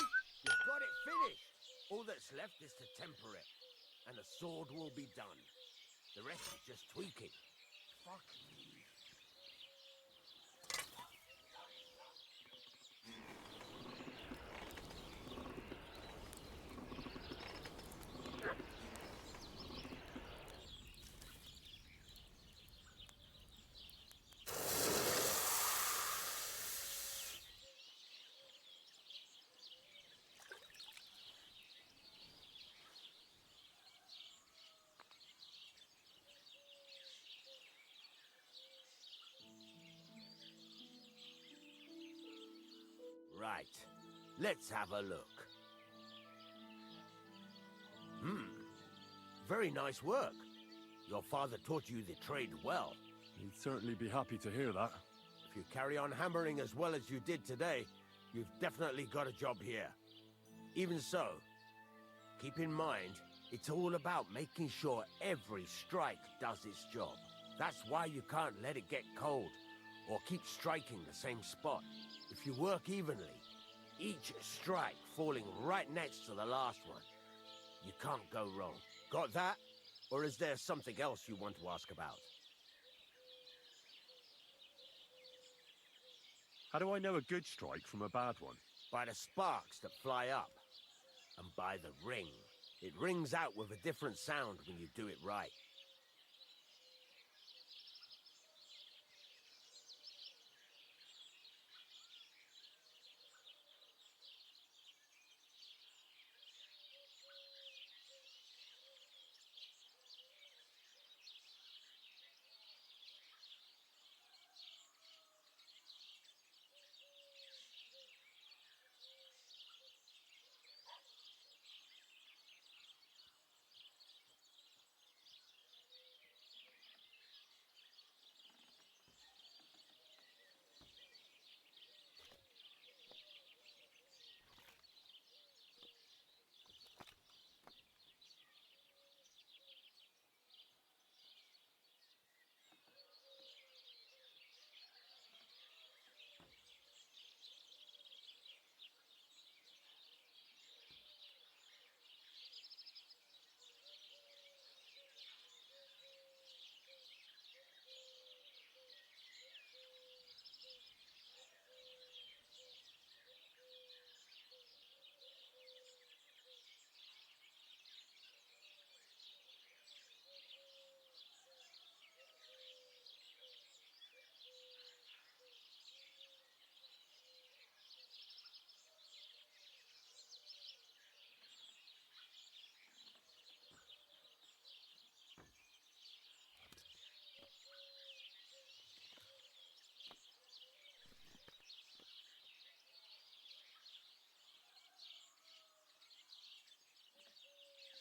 [SPEAKER 7] You've got it finished. All that's left is to temper it. And the sword will be done. The rest is just tweaking. Fuck me. Right. Let's have a look. Very nice work. Your father taught you the trade well.
[SPEAKER 2] He'd certainly be happy to hear that.
[SPEAKER 7] If you carry on hammering as well as you did today, you've definitely got a job here. Even so, keep in mind, it's all about making sure every strike does its job. That's why you can't let it get cold, or keep striking the same spot. If you work evenly, each strike falling right next to the last one, you can't go wrong. Got that? Or is there something else you want to ask about?
[SPEAKER 2] How do I know a good strike from a bad one?
[SPEAKER 7] By the sparks that fly up. And by the ring. It rings out with a different sound when you do it right.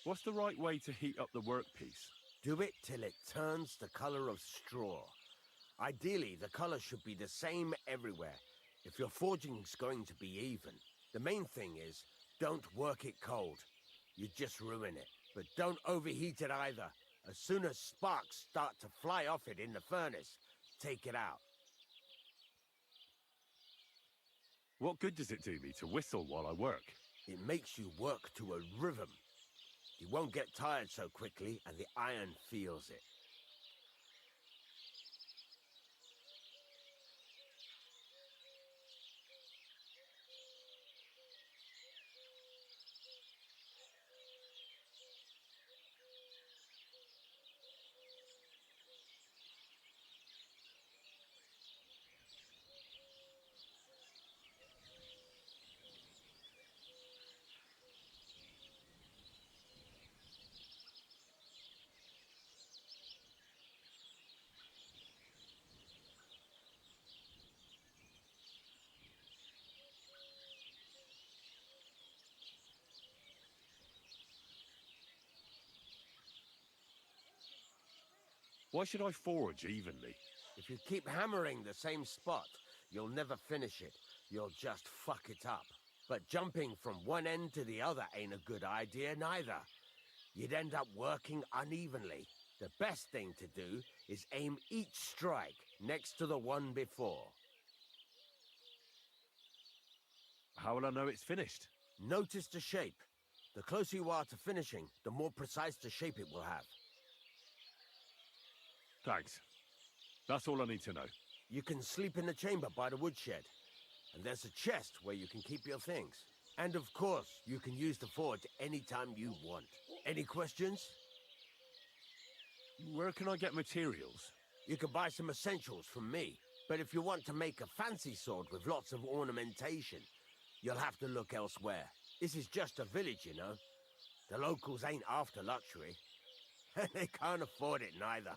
[SPEAKER 2] What's the right way to heat up the workpiece?
[SPEAKER 7] Do it till it turns the color of straw. Ideally, the color should be the same everywhere, if your forging's going to be even. The main thing is, don't work it cold. You just ruin it. But don't overheat it either. As soon as sparks start to fly off it in the furnace, take it out.
[SPEAKER 2] What good does it do me to whistle while I work?
[SPEAKER 7] It makes you work to a rhythm. You won't get tired so quickly, and the iron feels it.
[SPEAKER 2] Why should I forge evenly?
[SPEAKER 7] If you keep hammering the same spot, you'll never finish it. You'll just fuck it up. But jumping from one end to the other ain't a good idea neither. You'd end up working unevenly. The best thing to do is aim each strike next to the one before.
[SPEAKER 2] How will I know it's finished?
[SPEAKER 7] Notice the shape. The closer you are to finishing, the more precise the shape it will have.
[SPEAKER 2] Thanks. That's all I need to know.
[SPEAKER 7] You can sleep in the chamber by the woodshed. And there's a chest where you can keep your things. And of course, you can use the forge anytime you want. Any questions?
[SPEAKER 2] Where can I get materials?
[SPEAKER 7] You can buy some essentials from me. But if you want to make a fancy sword with lots of ornamentation, you'll have to look elsewhere. This is just a village, you know. The locals ain't after luxury. And they can't afford it neither.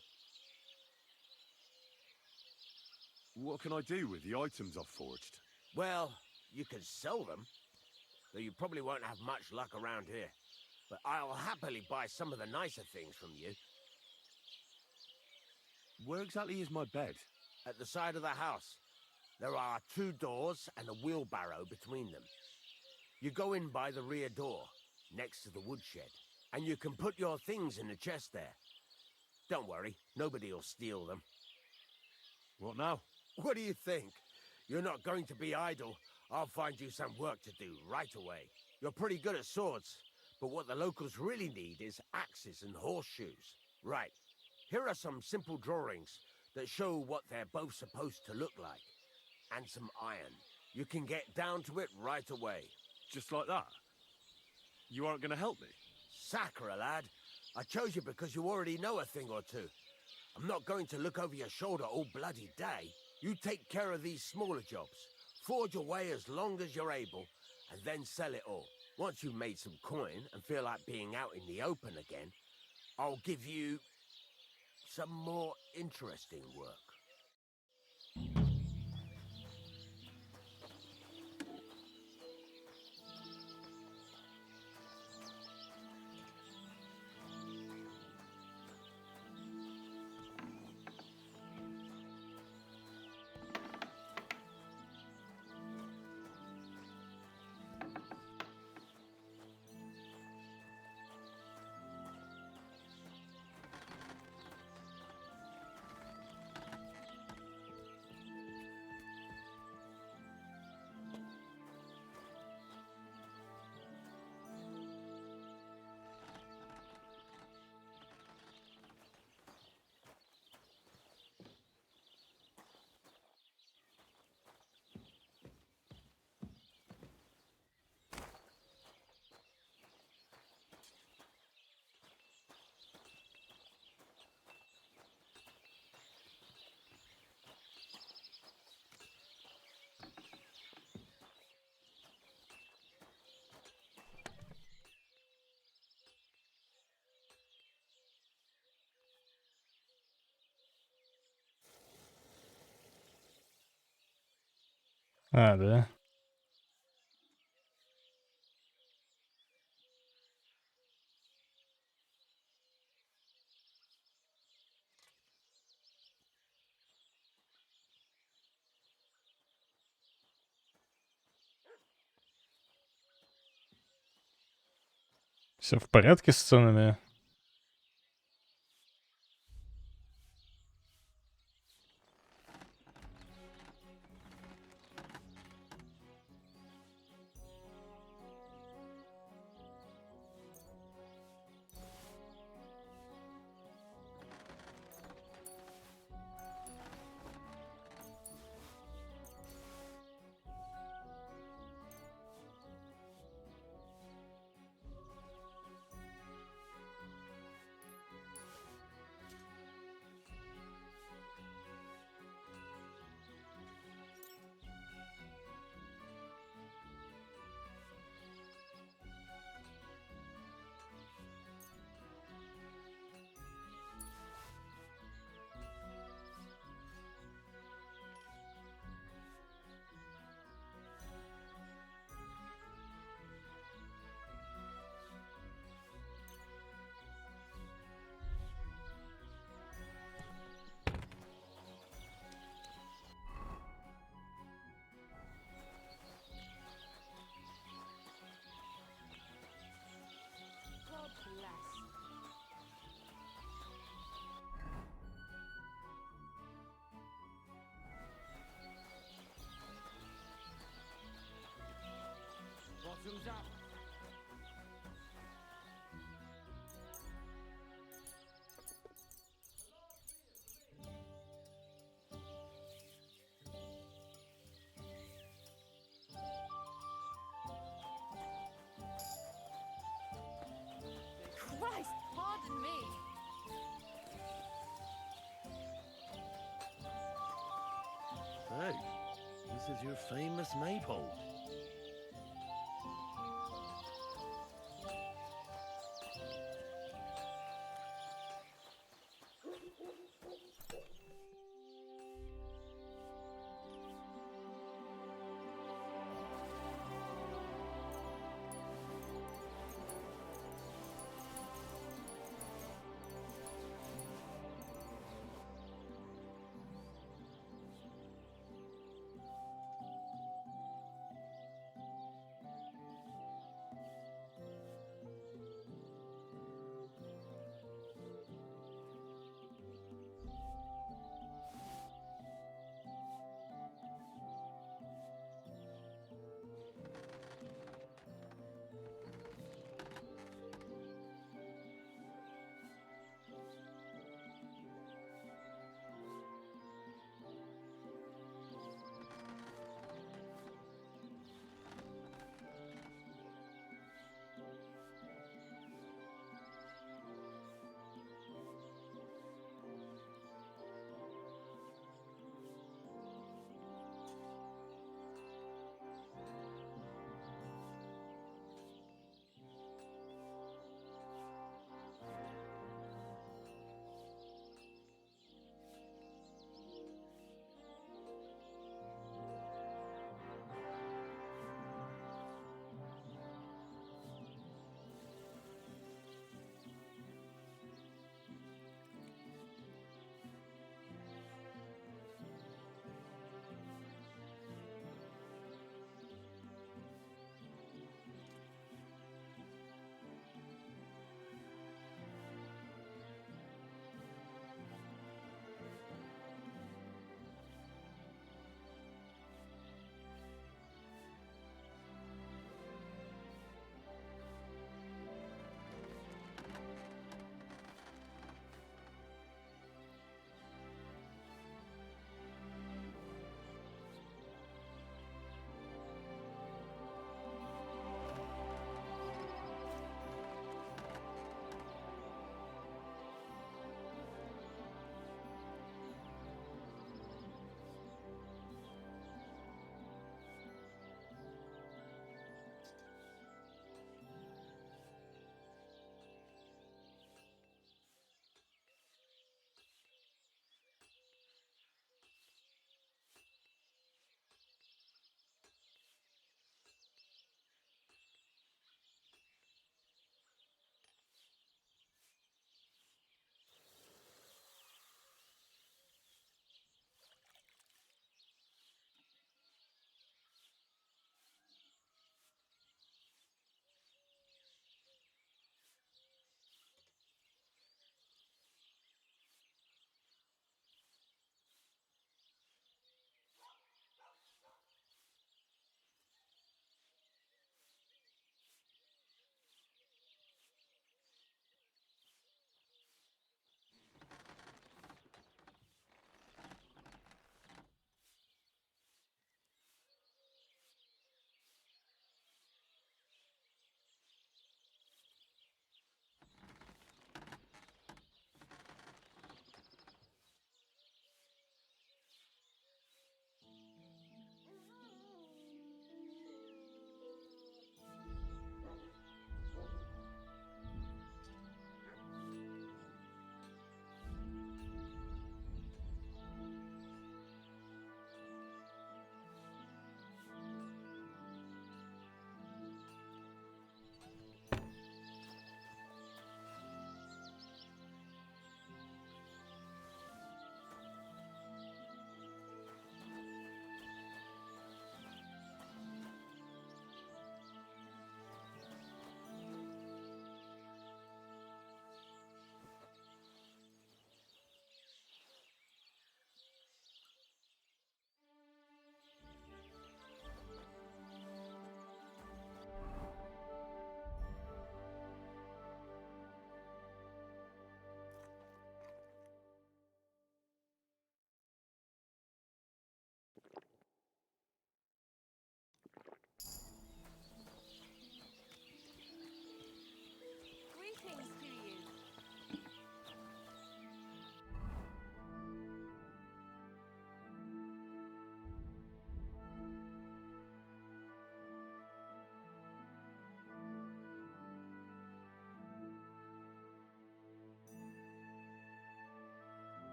[SPEAKER 2] What can I do with the items I've forged?
[SPEAKER 7] Well, you can sell them. Though you probably won't have much luck around here. But I'll happily buy some of the nicer things from you.
[SPEAKER 2] Where exactly is my bed?
[SPEAKER 7] At the side of the house. There are 2 doors and a wheelbarrow between them. You go in by the rear door, next to the woodshed. And you can put your things in the chest there. Don't worry, nobody'll steal them.
[SPEAKER 2] What now?
[SPEAKER 7] What do you think? You're not going to be idle. I'll find you some work to do right away. You're pretty good at swords, but what the locals really need is axes and horseshoes. Right, here are some simple drawings that show what they're both supposed to look like. And some iron. You can get down to it right away.
[SPEAKER 2] Just like that? You aren't going to help me?
[SPEAKER 7] Sacre, lad. I chose you because you already know a thing or two. I'm not going to look over your shoulder all bloody day. You take care of these smaller jobs. Forge away as long as you're able, and then sell it all. Once you've made some coin and feel like being out in the open again, I'll give you some more interesting work.
[SPEAKER 1] А, да. Все в порядке с ценами?
[SPEAKER 3] God bless.
[SPEAKER 6] Bottoms up.
[SPEAKER 3] Christ, pardon me.
[SPEAKER 7] Hey, this is your famous maypole.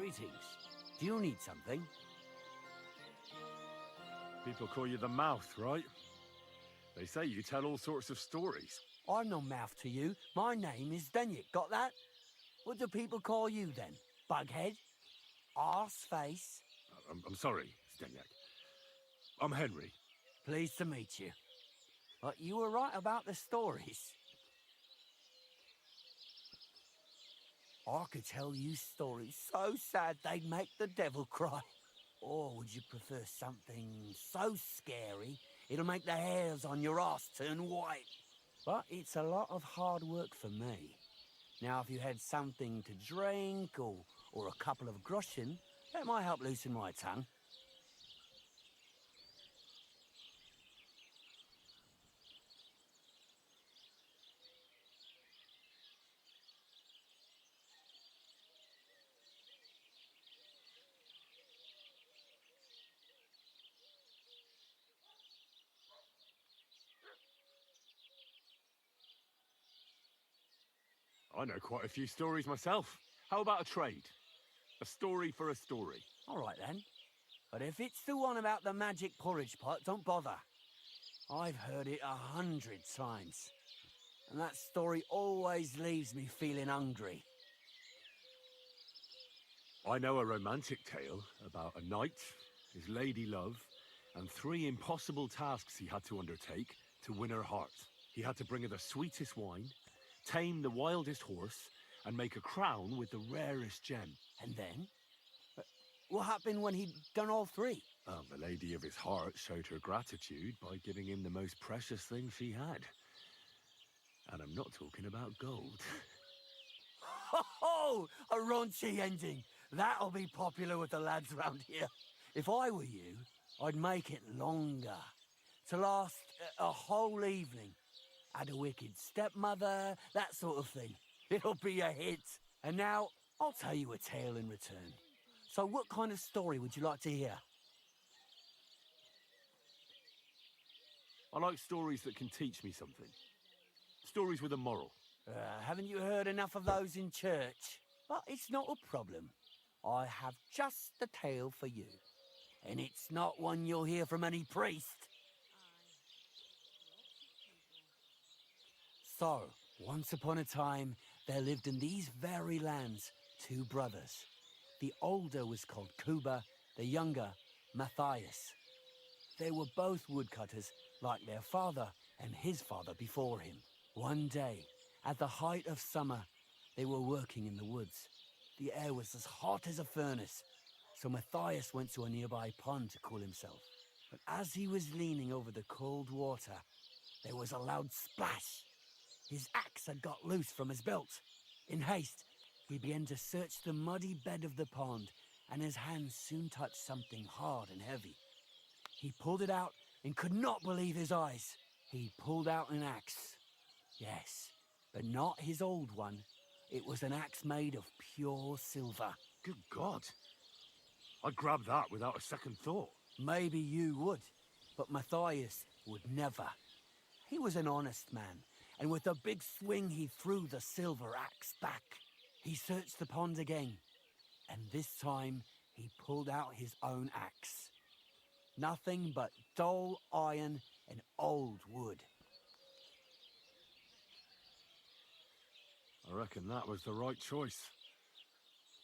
[SPEAKER 6] Greetings. Do you need something?
[SPEAKER 2] People call you the Mouth, right? They say you tell all sorts of stories.
[SPEAKER 6] I'm no mouth to you. My name is Denyek. Got that? What do people call you then? Bughead? Arseface?
[SPEAKER 2] I'm sorry, Stenyak. I'm Henry.
[SPEAKER 6] Pleased to meet you. But you were right about the stories. I could tell you stories so sad they'd make the devil cry. Or would you prefer something so scary it'll make the hairs on your ass turn white? But it's a lot of hard work for me. Now, if you had something to drink or a couple of groschen, that might help loosen my tongue.
[SPEAKER 2] I know quite a few stories myself. How about a trade? A story for a story.
[SPEAKER 6] All right, then. But if it's the one about the magic porridge pot, don't bother. I've heard it 100 times. And that story always leaves me feeling hungry.
[SPEAKER 2] I know a romantic tale about a knight, his lady love, and 3 impossible tasks he had to undertake to win her heart. He had to bring her the sweetest wine, tame the wildest horse, and make a crown with the rarest gem.
[SPEAKER 6] And then? What happened when he'd done all 3?
[SPEAKER 2] The lady of his heart showed her gratitude by giving him the most precious thing she had. And I'm not talking about gold.
[SPEAKER 6] Ho! A raunchy ending. That'll be popular with the lads round here. If I were you, I'd make it longer. To last a whole evening. Add a wicked stepmother, that sort of thing. It'll be a hit. And now, I'll tell you a tale in return. So what kind of story would you like to hear?
[SPEAKER 2] I like stories that can teach me something. Stories with a moral.
[SPEAKER 6] Haven't you heard enough of those in church? But it's not a problem. I have just the tale for you. And it's not one you'll hear from any priest. So, once upon a time, there lived in these very lands 2 brothers. The older was called Kuba, the younger, Matthias. They were both woodcutters, like their father and his father before him. One day, at the height of summer, they were working in the woods. The air was as hot as a furnace, so Matthias went to a nearby pond to cool himself. But as he was leaning over the cold water, there was a loud splash. His axe had got loose from his belt. In haste, he began to search the muddy bed of the pond, and his hands soon touched something hard and heavy. He pulled it out and could not believe his eyes. He pulled out an axe. Yes, but not his old one. It was an axe made of pure silver.
[SPEAKER 2] Good God. I'd grab that without a second thought.
[SPEAKER 6] Maybe you would, but Matthias would never. He was an honest man, and with a big swing he threw the silver axe back. He searched the pond again, and this time he pulled out his own axe. Nothing but dull iron and old wood.
[SPEAKER 2] I reckon that was the right choice.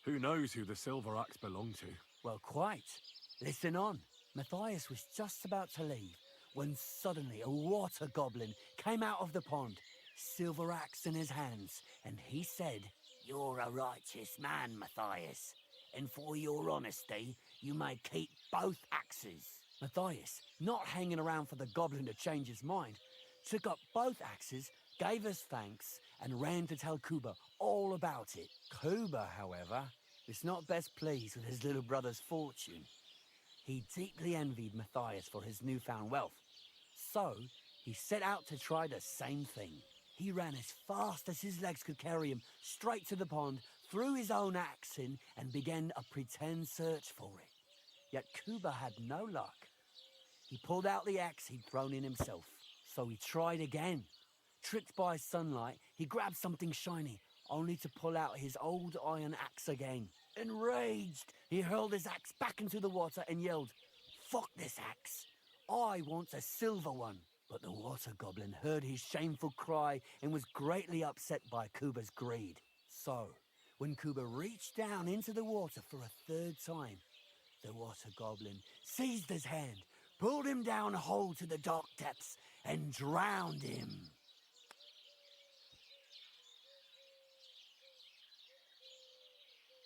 [SPEAKER 2] Who knows who the silver axe belonged to?
[SPEAKER 6] Well, quite. Listen on. Matthias was just about to leave when suddenly a water goblin came out of the pond, silver axe in his hands, and he said, "You're a righteous man, Matthias, and for your honesty, you may keep both axes." Matthias, not hanging around for the goblin to change his mind, took up both axes, gave us thanks, and ran to tell Kuba all about it. Kuba, however, was not best pleased with his little brother's fortune. He deeply envied Matthias for his newfound wealth. So, he set out to try the same thing. He ran as fast as his legs could carry him straight to the pond, threw his own axe in, and began a pretend search for it. Yet Kuba had no luck. He pulled out the axe he'd thrown in himself. So he tried again. Tricked by sunlight, he grabbed something shiny, only to pull out his old iron axe again. Enraged, he hurled his axe back into the water and yelled, "Fuck this axe! I want a silver one." But the water goblin heard his shameful cry and was greatly upset by Kuba's greed. So, when Kuba reached down into the water for a third time, the water goblin seized his hand, pulled him down a hole to the dark depths, and drowned him.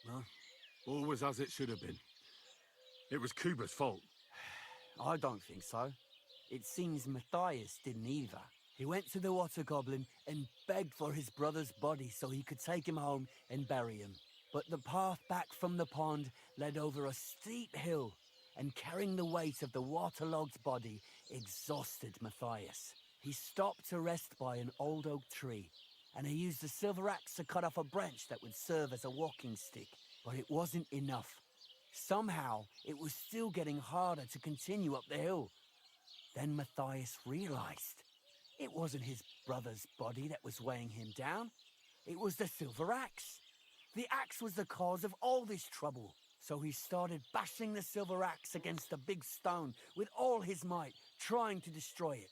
[SPEAKER 2] Well, all was as it should have been. It was Kuba's fault.
[SPEAKER 6] I don't think so. It seems Matthias didn't either. He went to the water goblin and begged for his brother's body so he could take him home and bury him. But the path back from the pond led over a steep hill, and carrying the weight of the waterlogged body exhausted Matthias. He stopped to rest by an old oak tree, and he used the silver axe to cut off a branch that would serve as a walking stick. But it wasn't enough. Somehow, it was still getting harder to continue up the hill. Then Matthias realized it wasn't his brother's body that was weighing him down. It was the silver axe. The axe was the cause of all this trouble. So he started bashing the silver axe against a big stone with all his might, trying to destroy it.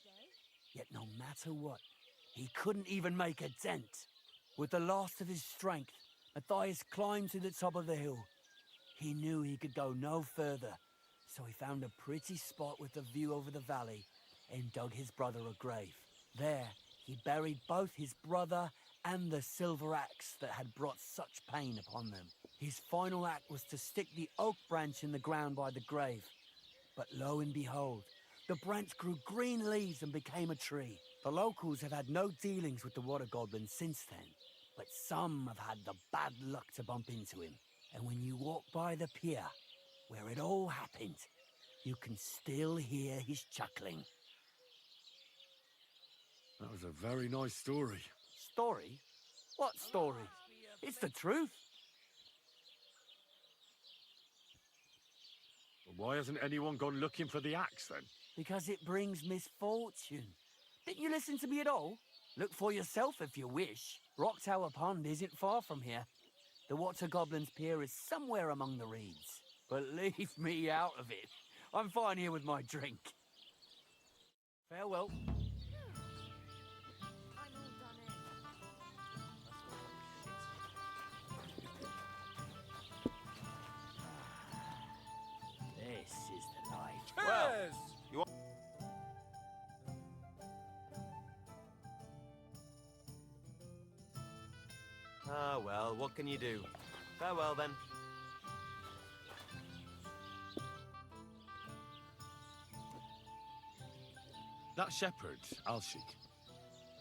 [SPEAKER 6] Yet no matter what, he couldn't even make a dent. With the last of his strength, Matthias climbed to the top of the hill. He knew he could go no further, so he found a pretty spot with a view over the valley and dug his brother a grave. There, he buried both his brother and the silver axe that had brought such pain upon them. His final act was to stick the oak branch in the ground by the grave. But lo and behold, the branch grew green leaves and became a tree. The locals have had no dealings with the water goblin since then, but some have had the bad luck to bump into him. And when you walk by the pier, where it all happened, you can still hear his chuckling.
[SPEAKER 2] That was a very nice story.
[SPEAKER 6] Story? What story? It's the truth.
[SPEAKER 2] Why hasn't anyone gone looking for the axe then?
[SPEAKER 6] Because it brings misfortune. Didn't you listen to me at all? Look for yourself if you wish. Rock Tower Pond isn't far from here. The Water Goblin's Pier is somewhere among the reeds. But leave me out of it. I'm fine here with my drink. Farewell. This is the life.
[SPEAKER 17] Well, you want... Ah, well, what can you do? Farewell, then.
[SPEAKER 2] That shepherd, Alshik,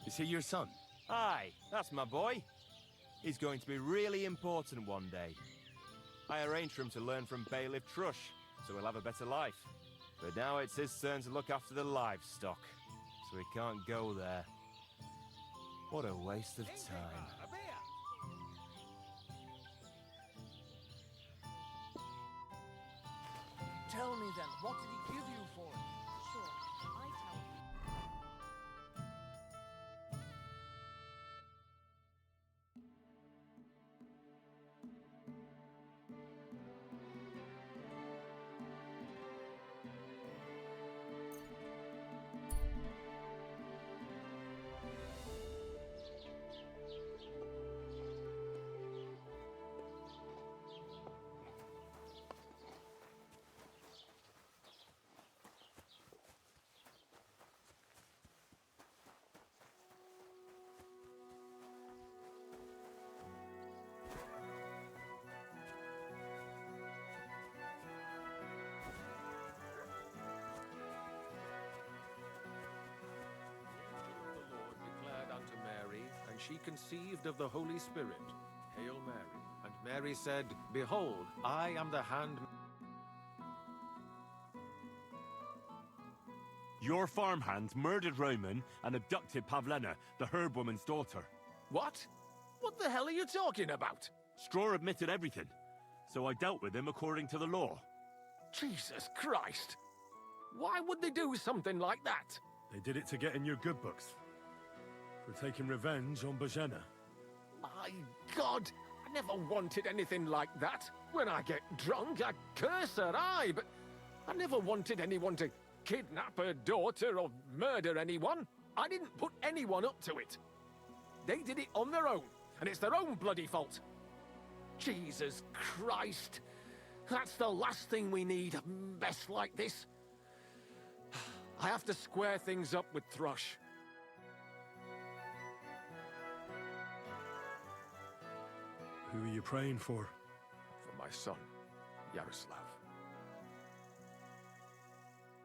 [SPEAKER 2] is he your son?
[SPEAKER 17] Aye, that's my boy. He's going to be really important one day. I arranged for him to learn from Bailiff Trush, so he'll have a better life. But now it's his turn to look after the livestock, so he can't go there. What a waste of time.
[SPEAKER 9] Tell me then, what did he give you for it?
[SPEAKER 18] Sure, I tell you.
[SPEAKER 19] And she conceived of the Holy Spirit. Hail Mary. And Mary said, Behold, I am the hand...
[SPEAKER 2] Your farmhands murdered Roman and abducted Pavlena, the herb woman's daughter.
[SPEAKER 19] What? What the hell are you talking about?
[SPEAKER 2] Straw admitted everything, so I dealt with him according to the law.
[SPEAKER 19] Jesus Christ! Why would they do something like that?
[SPEAKER 2] They did it to get in your good books. For taking revenge on Bojena.
[SPEAKER 19] My God! never wanted anything like that. When I get drunk, I curse her, aye, but I never wanted anyone to kidnap her daughter or murder anyone. I didn't put anyone up to it. They did it on their own, and it's their own bloody fault. Jesus Christ. That's the last thing we need, a mess like this. I have to square things up with Thrush.
[SPEAKER 2] Who are you praying for?
[SPEAKER 19] For my son, Yaroslav.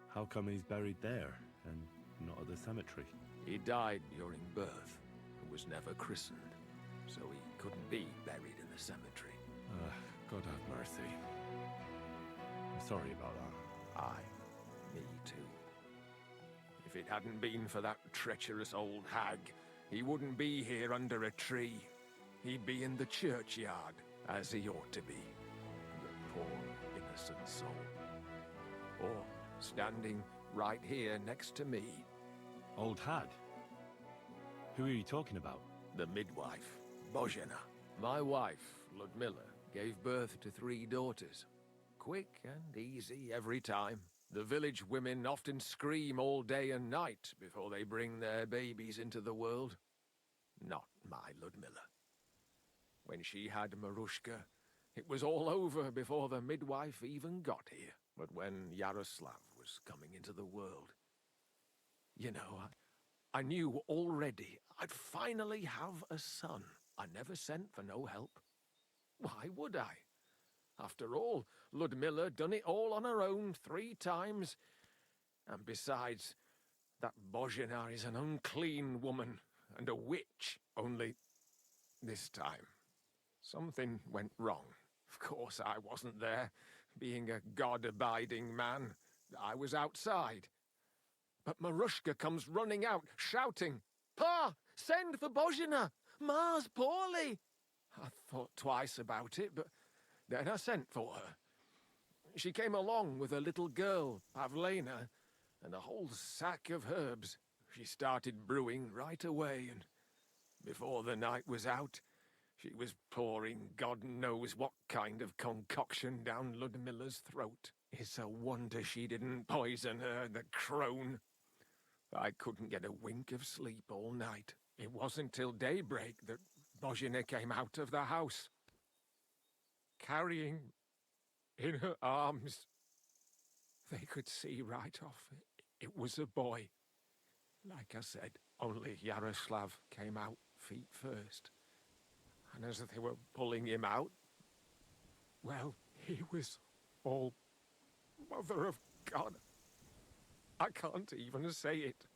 [SPEAKER 2] How come he's buried there and not at the cemetery?
[SPEAKER 19] He died during birth and was never christened, so he couldn't be buried in the cemetery.
[SPEAKER 2] God have mercy. I'm sorry about that.
[SPEAKER 19] Aye, me too. If it hadn't been for that treacherous old hag, he wouldn't be here under a tree. He'd be in the churchyard, as he ought to be. The poor, innocent soul. Or standing right here next to me.
[SPEAKER 2] Old hag? Who are you talking about?
[SPEAKER 19] The midwife, Bozhena. My wife, Ludmilla, gave birth to 3 daughters. Quick and easy every time. The village women often scream all day and night before they bring their babies into the world. Not my Ludmilla. When she had Marushka, it was all over before the midwife even got here. But when Yaroslav was coming into the world, you know, I knew already I'd finally have a son. I never sent for no help. Why would I? After all, Ludmilla done it all on her own 3 times. And besides, that Bozhena is an unclean woman and a witch. Only this time, something went wrong. Of course, I wasn't there. Being a God-abiding man, I was outside. But Marushka comes running out, shouting, "Pa, send for Bozhena! Ma's poorly!" I thought twice about it, but then I sent for her. She came along with a little girl, Pavlena, and a whole sack of herbs. She started brewing right away, and before the night was out, she was pouring God knows what kind of concoction down Ludmilla's throat. It's a wonder she didn't poison her, the crone. I couldn't get a wink of sleep all night. It wasn't till daybreak that Bozhena came out of the house, carrying in her arms. They could see right off it was a boy. Like I said, only Yaroslav came out feet first. And as they were pulling him out, well, he was all Mother of God. I can't even say it.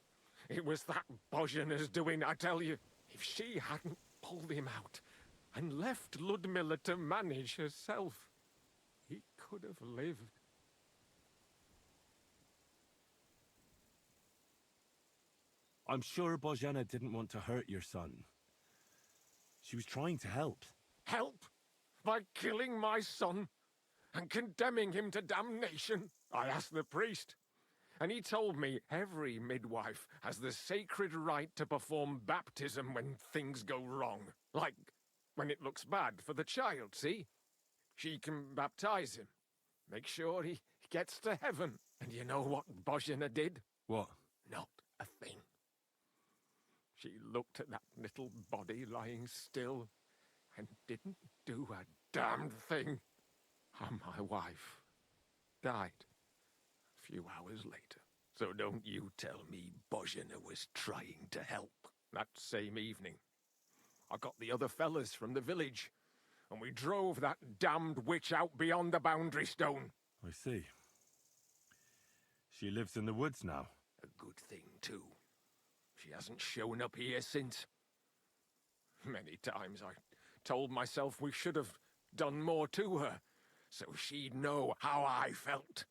[SPEAKER 19] It was that Bozhena's doing, I tell you. If she hadn't pulled him out and left Ludmilla to manage herself, he could have lived.
[SPEAKER 2] I'm sure Bozhena didn't want to hurt your son. She was trying to help.
[SPEAKER 19] Help? By killing my son and condemning him to damnation? I asked the priest, and he told me every midwife has the sacred right to perform baptism when things go wrong. Like when it looks bad for the child, see? She can baptize him, make sure he gets to heaven. And you know what Bozhena did?
[SPEAKER 2] What?
[SPEAKER 19] Not a thing. She looked at that little body lying still and didn't do a damned thing. And my wife died a few hours later. So don't you tell me Bozhena was trying to help. That same evening, I got the other fellas from the village, and we drove that damned witch out beyond the boundary stone.
[SPEAKER 2] I see. She lives in the woods now.
[SPEAKER 19] A good thing, too. She hasn't shown up here since. Many times I told myself we should have done more to her, so she'd know how I felt.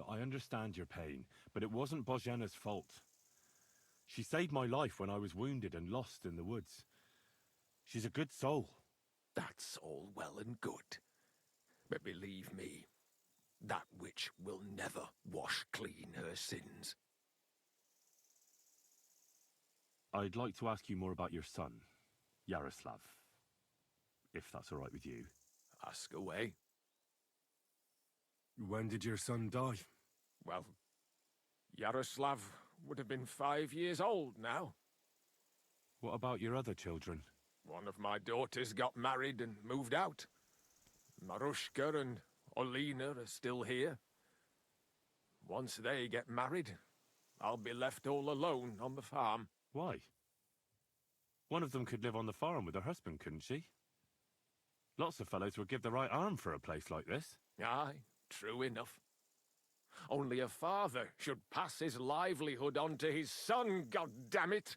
[SPEAKER 2] I understand your pain, but it wasn't Bozhena's fault. She saved my life when I was wounded and lost in the woods. She's a good soul.
[SPEAKER 19] That's all well and good. But believe me, that witch will never wash clean her sins.
[SPEAKER 15] I'd like to ask you more about your son, Yaroslav. If that's all right with you.
[SPEAKER 19] Ask away.
[SPEAKER 2] When did your son die?
[SPEAKER 19] Well, Yaroslav would have been 5 years old now.
[SPEAKER 15] What about your other children?
[SPEAKER 19] One of my daughters got married and moved out. Marushka and Olina are still here. Once they get married, I'll be left all alone on the farm.
[SPEAKER 15] Why? One of them could live on the farm with her husband, couldn't she? Lots of fellows would give the right arm for a place like this.
[SPEAKER 19] Aye, true enough. Only a father should pass his livelihood on to his son, goddammit!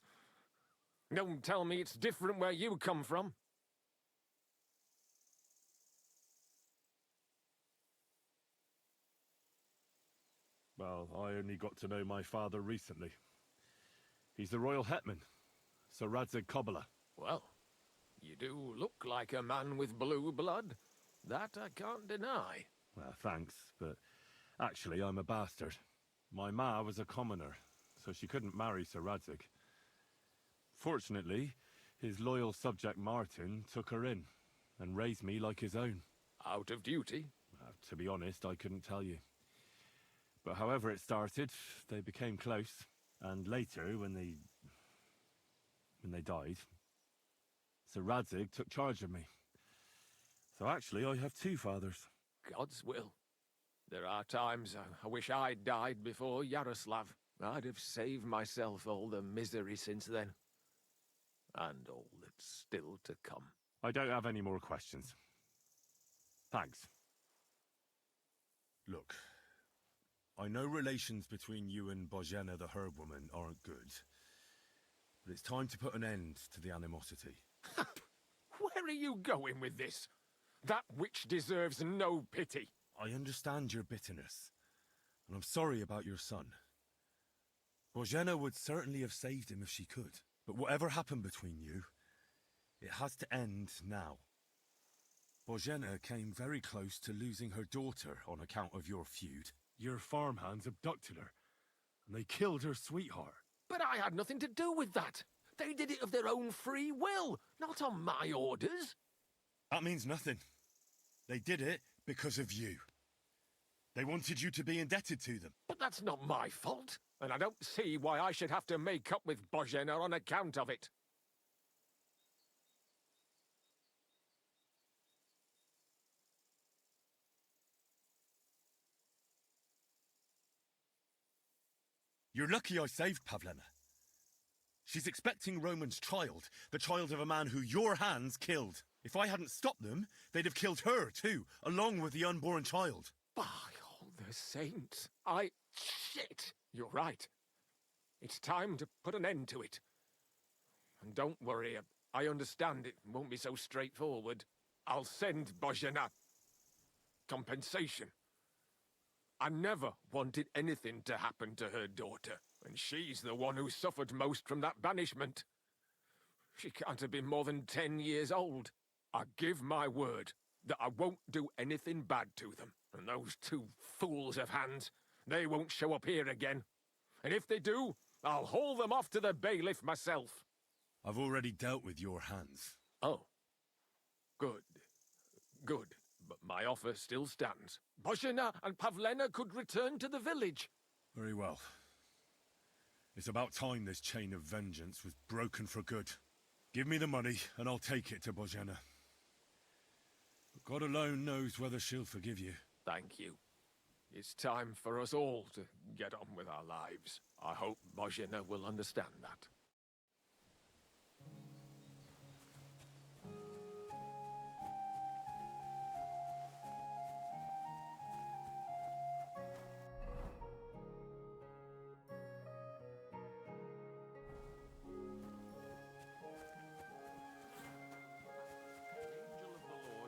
[SPEAKER 19] Don't tell me it's different where you come from.
[SPEAKER 15] Well, I only got to know my father recently. He's the royal hetman, Sir Radzig Kobyla.
[SPEAKER 19] Well, you do look like a man with blue blood. That I can't deny.
[SPEAKER 15] Well, thanks, but actually I'm a bastard. My ma was a commoner, so she couldn't marry Sir Radzig. Fortunately, his loyal subject Martin took her in and raised me like his own.
[SPEAKER 19] Out of duty?
[SPEAKER 15] To be honest, I couldn't tell you. But however it started, they became close, and later, when they died, Sir Radzig took charge of me. So actually, I have two fathers.
[SPEAKER 19] God's will. There are times I wish I'd died before Yaroslav. I'd have saved myself all the misery since then. And all that's still to come.
[SPEAKER 15] I don't have any more questions. Thanks.
[SPEAKER 20] Look, I know relations between you and Bozhena the herb woman aren't good, but it's time to put an end to the animosity.
[SPEAKER 19] Where are you going with this? That witch deserves no pity.
[SPEAKER 20] I understand your bitterness, and I'm sorry about your son. Bozhena would certainly have saved him if she could, but whatever happened between you, it has to end now. Bozhena came very close to losing her daughter on account of your feud.
[SPEAKER 2] Your farmhands abducted her, and they killed her sweetheart.
[SPEAKER 19] But I had nothing to do with that. They did it of their own free will, not on my orders.
[SPEAKER 20] That means nothing. They did it because of you. They wanted you to be indebted to them.
[SPEAKER 19] But that's not my fault, and I don't see why I should have to make up with Bozhena on account of it.
[SPEAKER 20] You're lucky I saved Pavlena. She's expecting Roman's child, the child of a man who your hands killed. If I hadn't stopped them, they'd have killed her too, along with the unborn child.
[SPEAKER 19] By all the saints, Shit! You're right. It's time to put an end to it. And don't worry, I understand it won't be so straightforward. I'll send Bozhena compensation. I never wanted anything to happen to her daughter, and she's the one who suffered most from that banishment. She can't have been more than 10 years old. I give my word that I won't do anything bad to them, and those two fools of hands, they won't show up here again. And if they do, I'll haul them off to the bailiff myself.
[SPEAKER 20] I've already dealt with your hands.
[SPEAKER 19] Oh. Good. Good. But my offer still stands. Bozhena and Pavlena could return to the village.
[SPEAKER 20] Very well. It's about time this chain of vengeance was broken for good. Give me the money, and I'll take it to Bozhena. But God alone knows whether she'll forgive you.
[SPEAKER 19] Thank you. It's time for us all to get on with our lives. I hope Bozhena will understand that.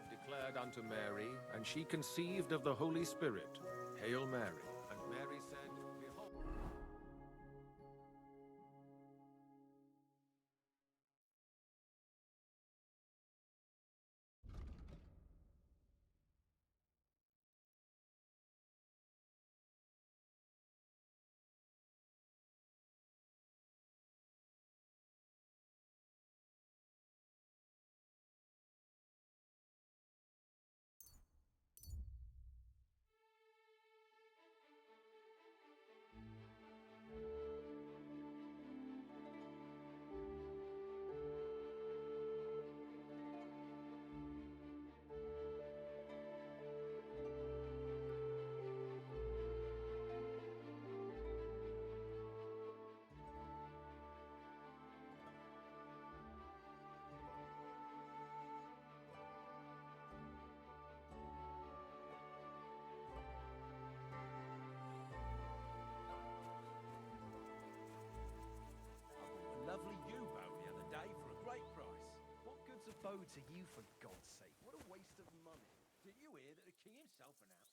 [SPEAKER 19] Declared unto Mary, and she conceived of the Holy Spirit. Hail Mary. And Mary said,
[SPEAKER 11] bow to you, for God's sake. What a waste of money.
[SPEAKER 7] Did you hear that the king himself announced?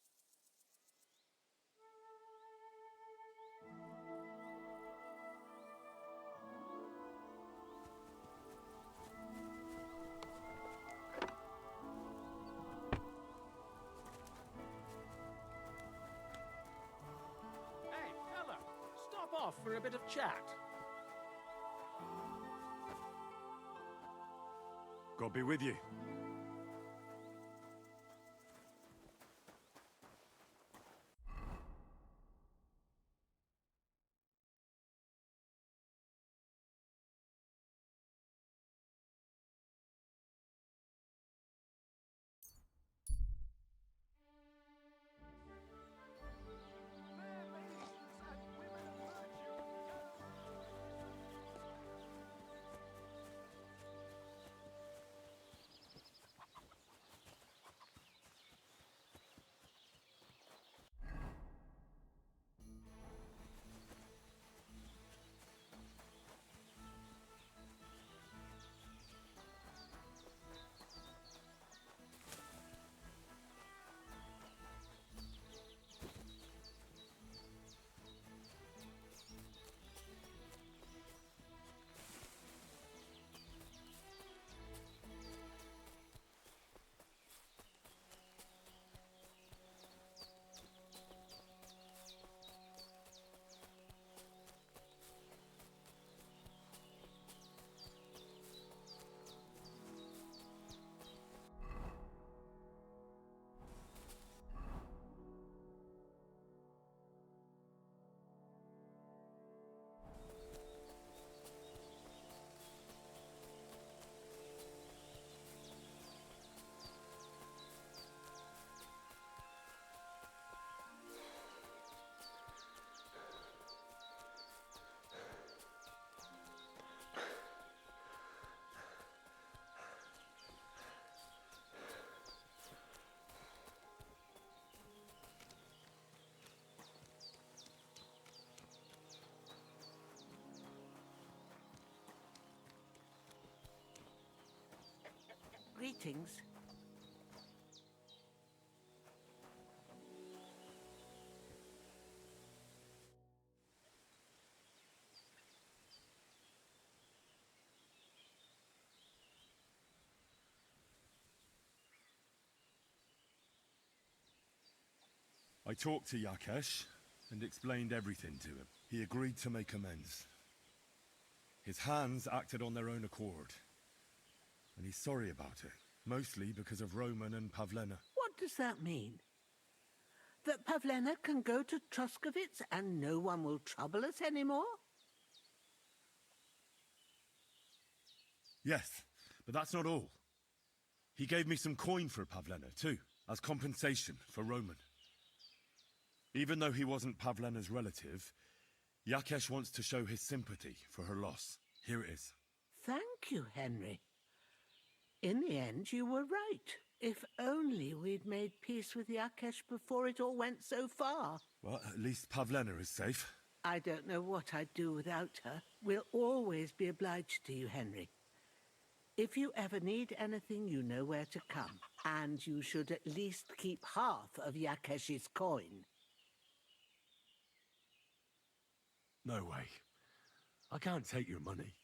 [SPEAKER 19] Hey, fella, stop off for a bit of chat.
[SPEAKER 15] God be with you.
[SPEAKER 21] Greetings.
[SPEAKER 20] I talked to Yakesh and explained everything to him. He agreed to make amends. His hands acted on their own accord, and he's sorry about it, mostly because of Roman and Pavlena.
[SPEAKER 21] What does that mean? That Pavlena can go to Truskovitz and no one will trouble us anymore?
[SPEAKER 20] Yes, but that's not all. He gave me some coin for Pavlena, too, as compensation for Roman. Even though he wasn't Pavlena's relative, Yakesh wants to show his sympathy for her loss. Here it is.
[SPEAKER 21] Thank you, Henry. In the end, you were right. If only we'd made peace with Yakesh before it all went so far.
[SPEAKER 20] Well, at least Pavlena is safe.
[SPEAKER 21] I don't know what I'd do without her. We'll always be obliged to you, Henry. If you ever need anything, you know where to come. And you should at least keep half of Yakesh's coin.
[SPEAKER 15] No way. I can't take your money.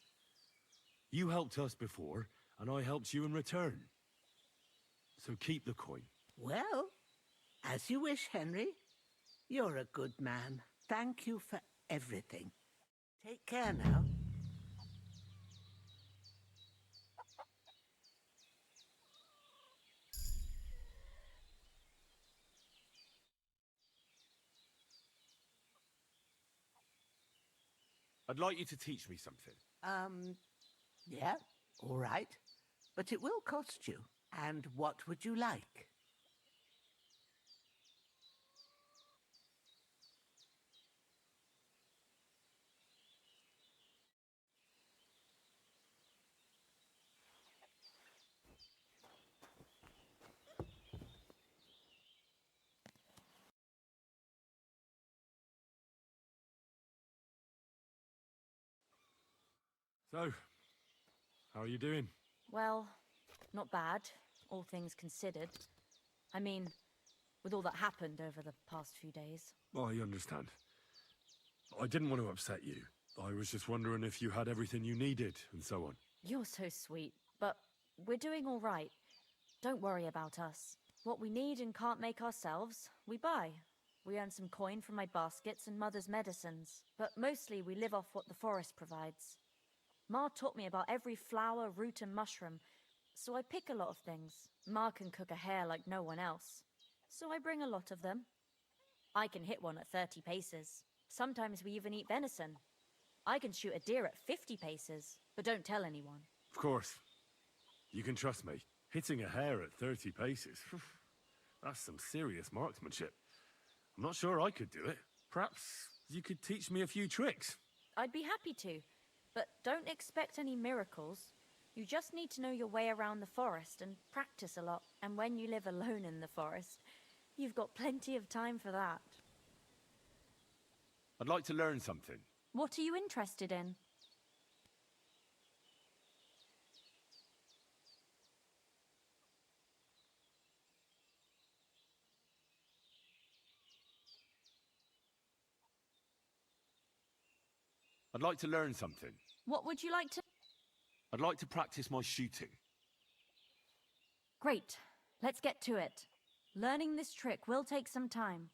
[SPEAKER 15] You helped us before, and I helped you in return. So keep the coin.
[SPEAKER 21] Well, as you wish, Henry. You're a good man. Thank you for everything. Take care now.
[SPEAKER 15] I'd like you to teach me something.
[SPEAKER 21] Yeah, all right. But it will cost you. And what would you like?
[SPEAKER 15] So, how are you doing?
[SPEAKER 16] Well,
[SPEAKER 5] Not bad, all things considered. I mean, with all that happened over the past few days.
[SPEAKER 2] I understand. I didn't want to upset you. I was just wondering if you had everything you needed, and so on.
[SPEAKER 5] You're so sweet, but we're doing all right. Don't worry about us. What we need and can't make ourselves, we buy. We earn some coin from my baskets and Mother's medicines, but mostly we live off what the forest provides. Ma taught me about every flower, root and mushroom, so I pick a lot of things. Ma can cook a hare like no one else, so I bring a lot of them. I can hit one at 30 paces. Sometimes we even eat venison. I can shoot a deer at 50 paces, but don't tell anyone.
[SPEAKER 2] Of course. You can trust me. Hitting a hare at 30 paces, that's some serious marksmanship. I'm not sure I could do it. Perhaps you could teach me a few tricks.
[SPEAKER 5] I'd be happy to, but don't expect any miracles. You just need to know your way around the forest and practice a lot. And when you live alone in the forest, you've got plenty of time for that.
[SPEAKER 2] I'd like to learn something.
[SPEAKER 5] What are you interested in?
[SPEAKER 2] I'd like to learn something.
[SPEAKER 5] What would you like to...
[SPEAKER 2] I'd like to practice my shooting.
[SPEAKER 5] Great. Let's get to it. Learning this trick will take some time.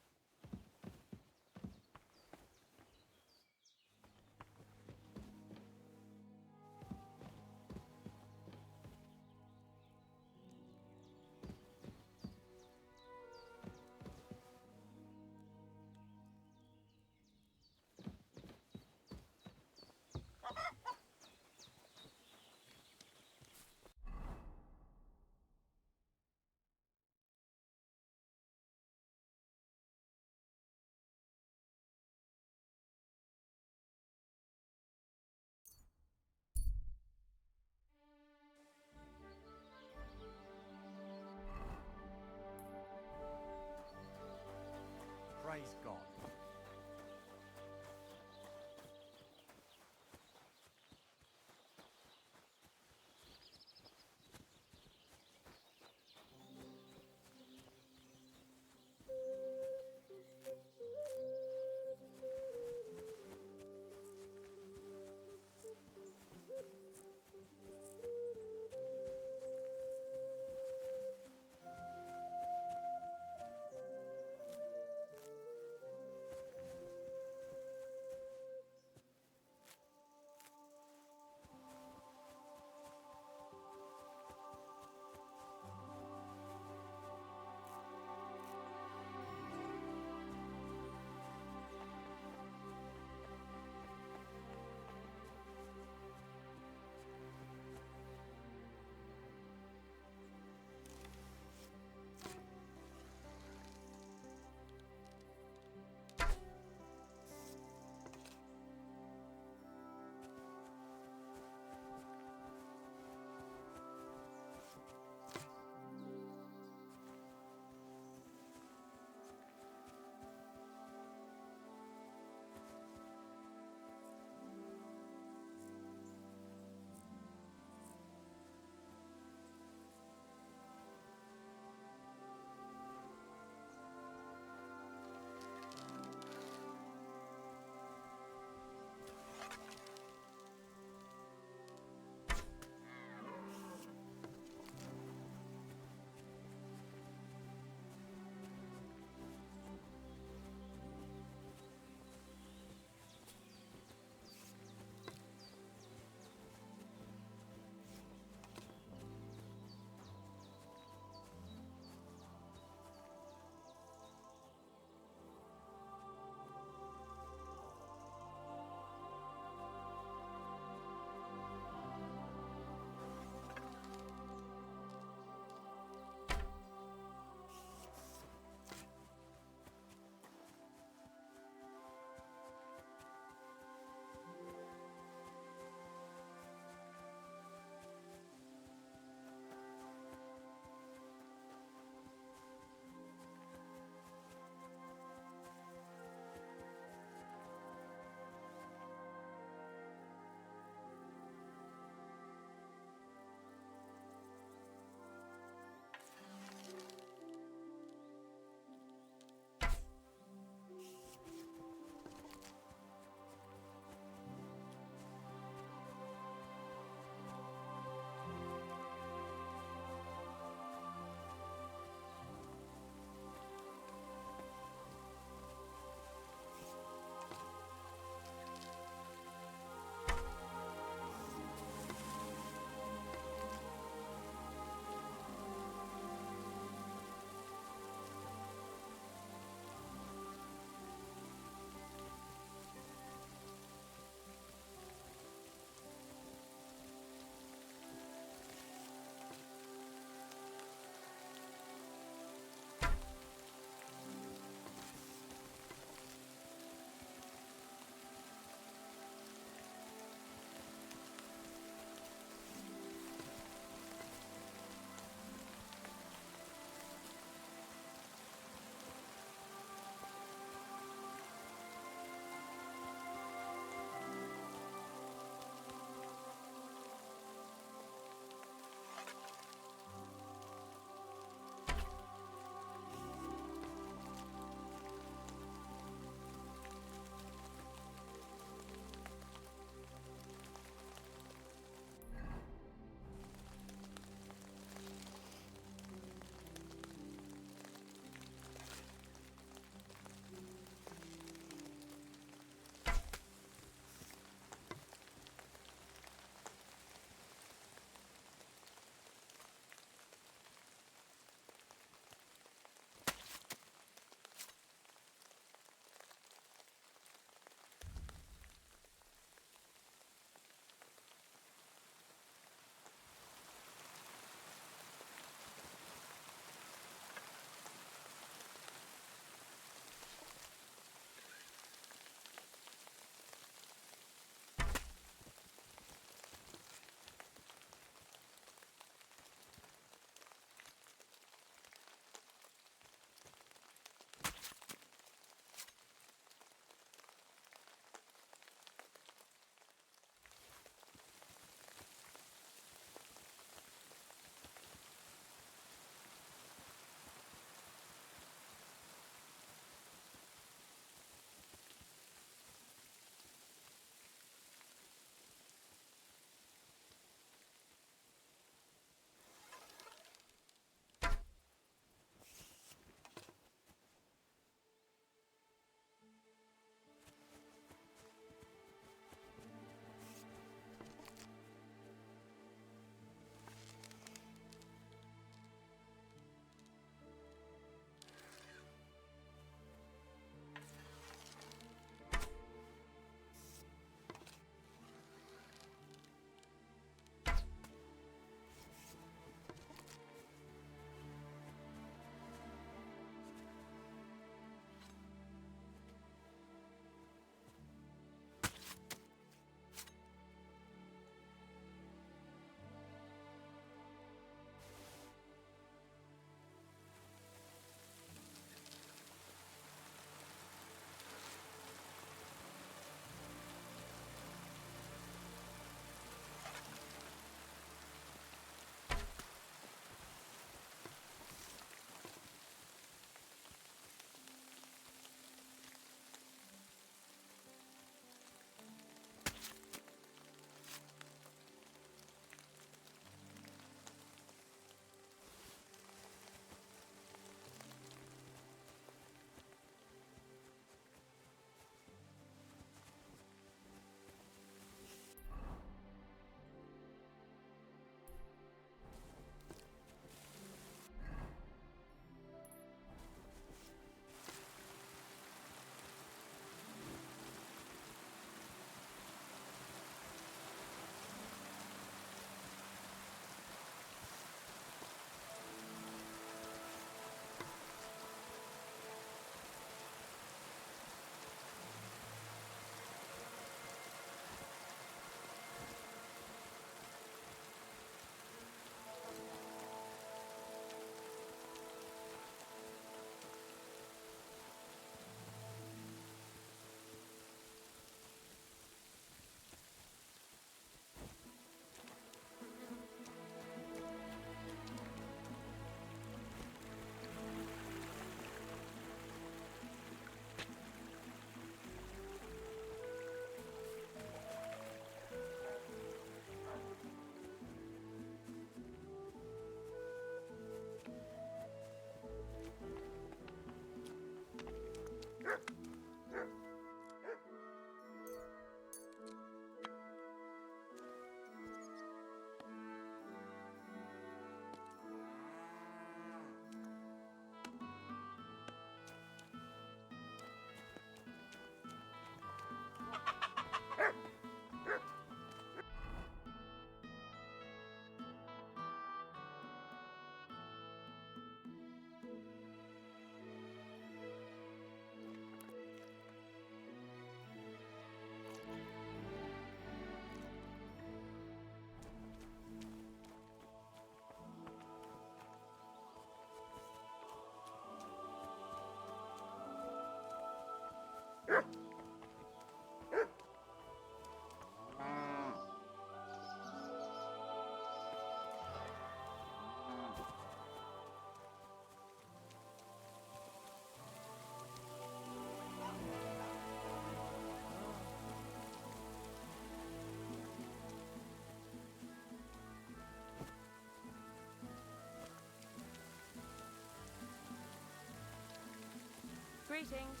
[SPEAKER 3] Greetings.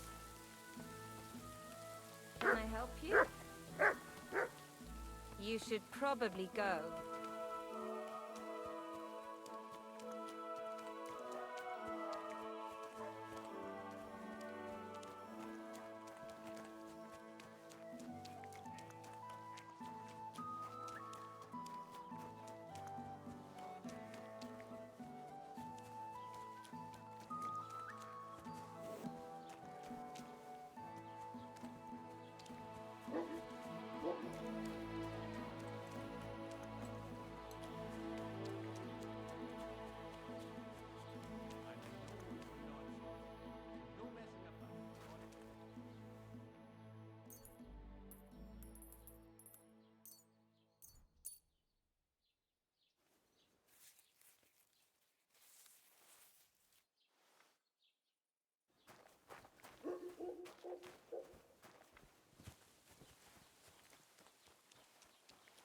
[SPEAKER 3] Can I help you? You should probably go.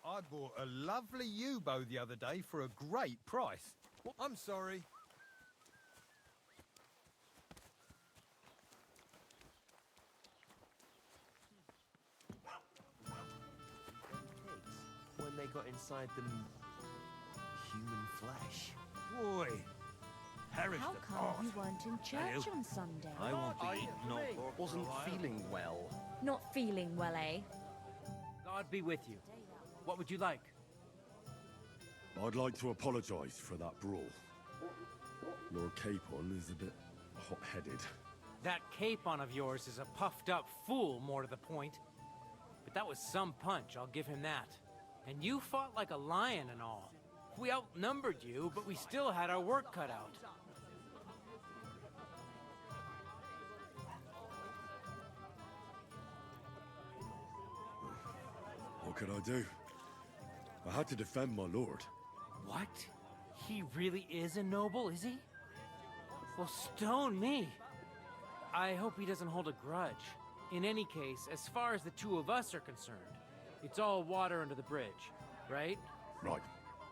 [SPEAKER 11] I bought a lovely U-bow the other day for a great price. I'm sorry.
[SPEAKER 17] When they got inside them human flesh.
[SPEAKER 9] Boy, perish
[SPEAKER 5] How
[SPEAKER 9] the
[SPEAKER 5] come
[SPEAKER 9] thought.
[SPEAKER 5] you weren't in church on Sunday?
[SPEAKER 9] I won't be eating no pork for a
[SPEAKER 12] Wasn't
[SPEAKER 9] while.
[SPEAKER 12] feeling well.
[SPEAKER 5] Not feeling well, eh?
[SPEAKER 6] God be with you. What would you like?
[SPEAKER 20] I'd like to apologise for that brawl. Lord Capon is a bit hot-headed.
[SPEAKER 6] That capon of yours is a puffed up fool, more to the point. But that was some punch, I'll give him that. And you fought like a lion and all. We outnumbered you, but we still had our work cut out.
[SPEAKER 20] What could I do? I had to defend my lord.
[SPEAKER 6] What? He really is a noble, is he? Well, stone me. I hope he doesn't hold a grudge. In any case, as far as the two of us are concerned, it's all water under the bridge, right?
[SPEAKER 20] Right.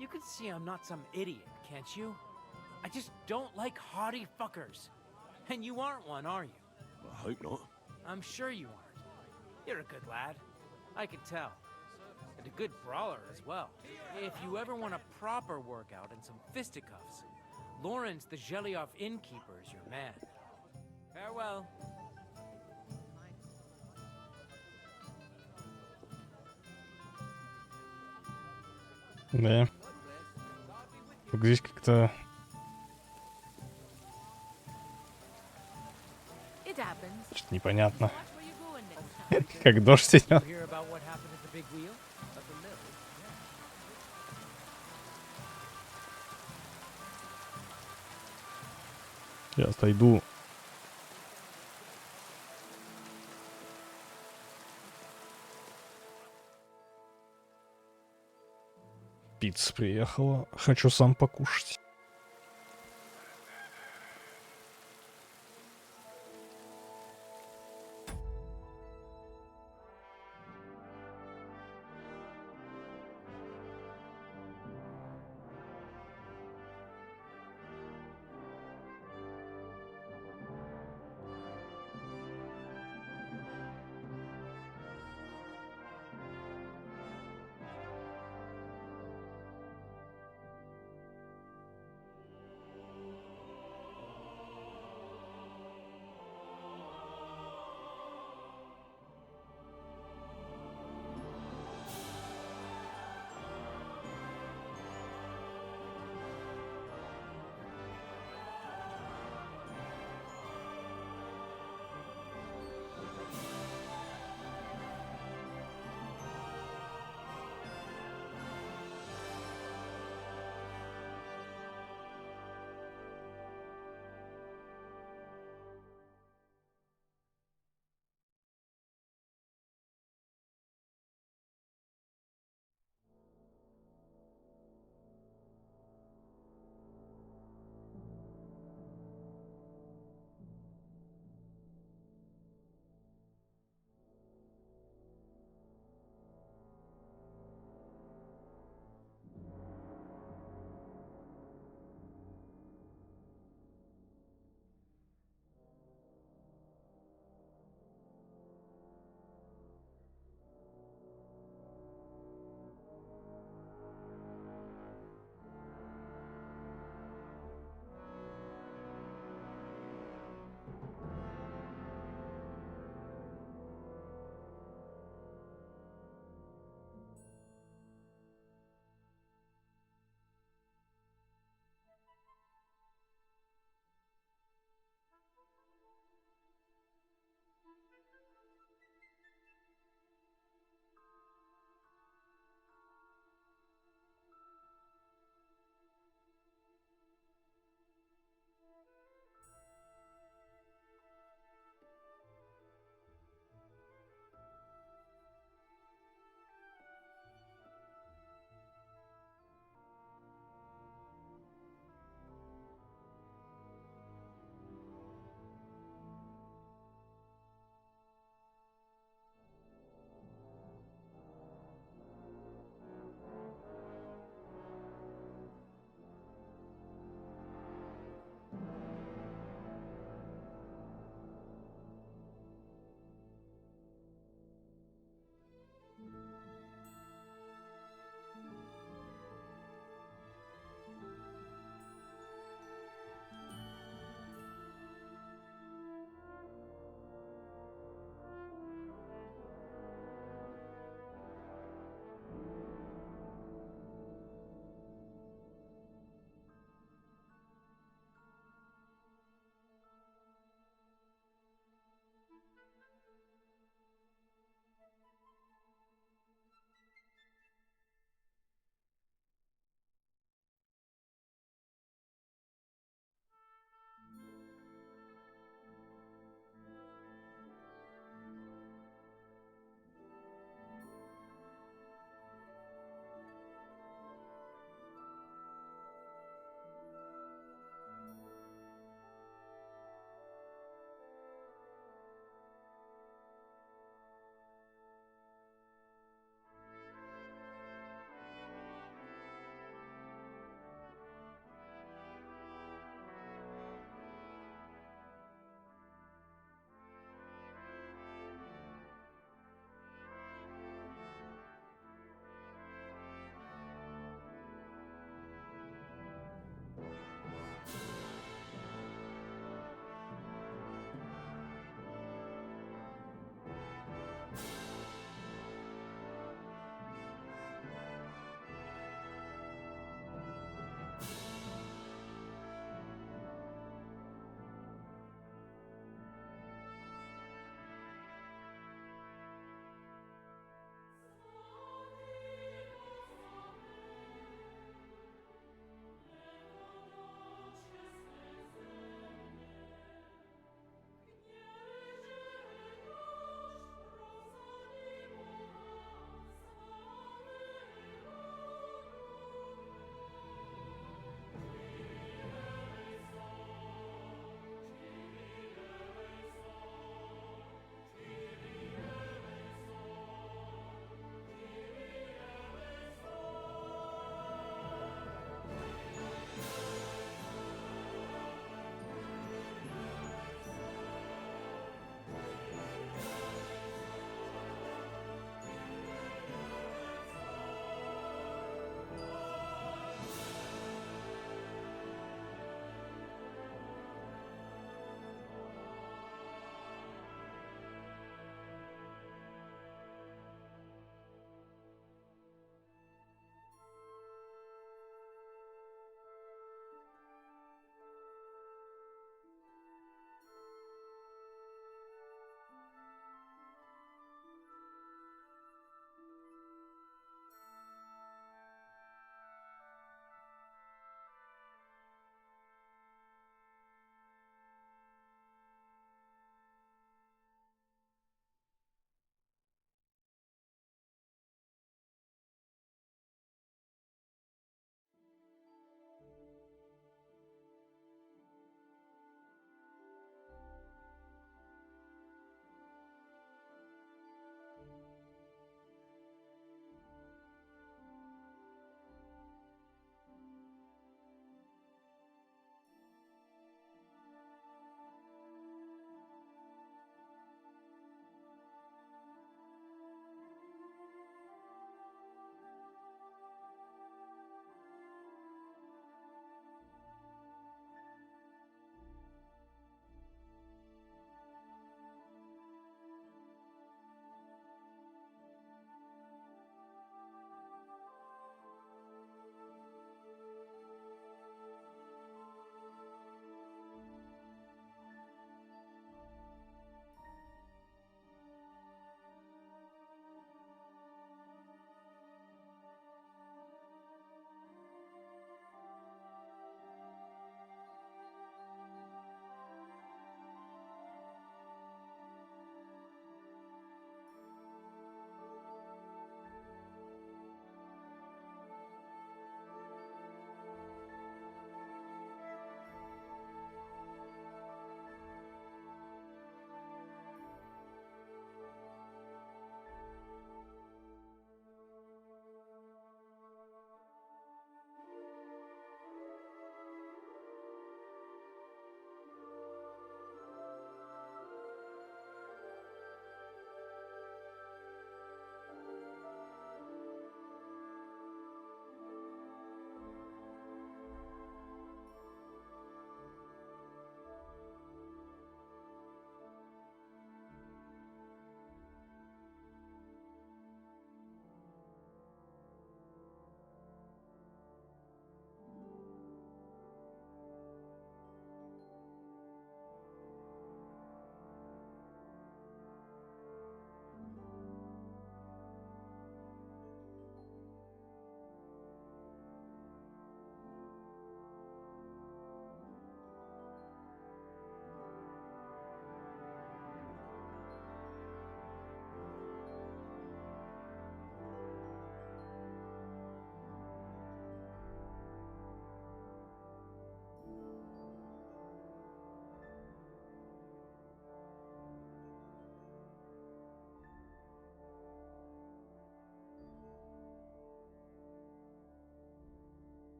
[SPEAKER 6] You can see I'm not some idiot, can't you? I just don't like haughty fuckers. And you aren't one, are you?
[SPEAKER 20] I hope not.
[SPEAKER 6] I'm sure you aren't. You're a good lad. I can tell. And a good brawler as well. If you ever want a proper workout and some fisticuffs, Lawrence the Gelioff innkeeper is your man. Farewell.
[SPEAKER 1] Да. Только здесь как-то...
[SPEAKER 13] It happens.
[SPEAKER 1] Что-то непонятно.
[SPEAKER 13] Watch where you're going next time.
[SPEAKER 1] Как дождь идет.
[SPEAKER 6] Hear about what happened at the big wheel? At the mill?
[SPEAKER 1] Сейчас дойду. Пицца приехала. Хочу сам покушать.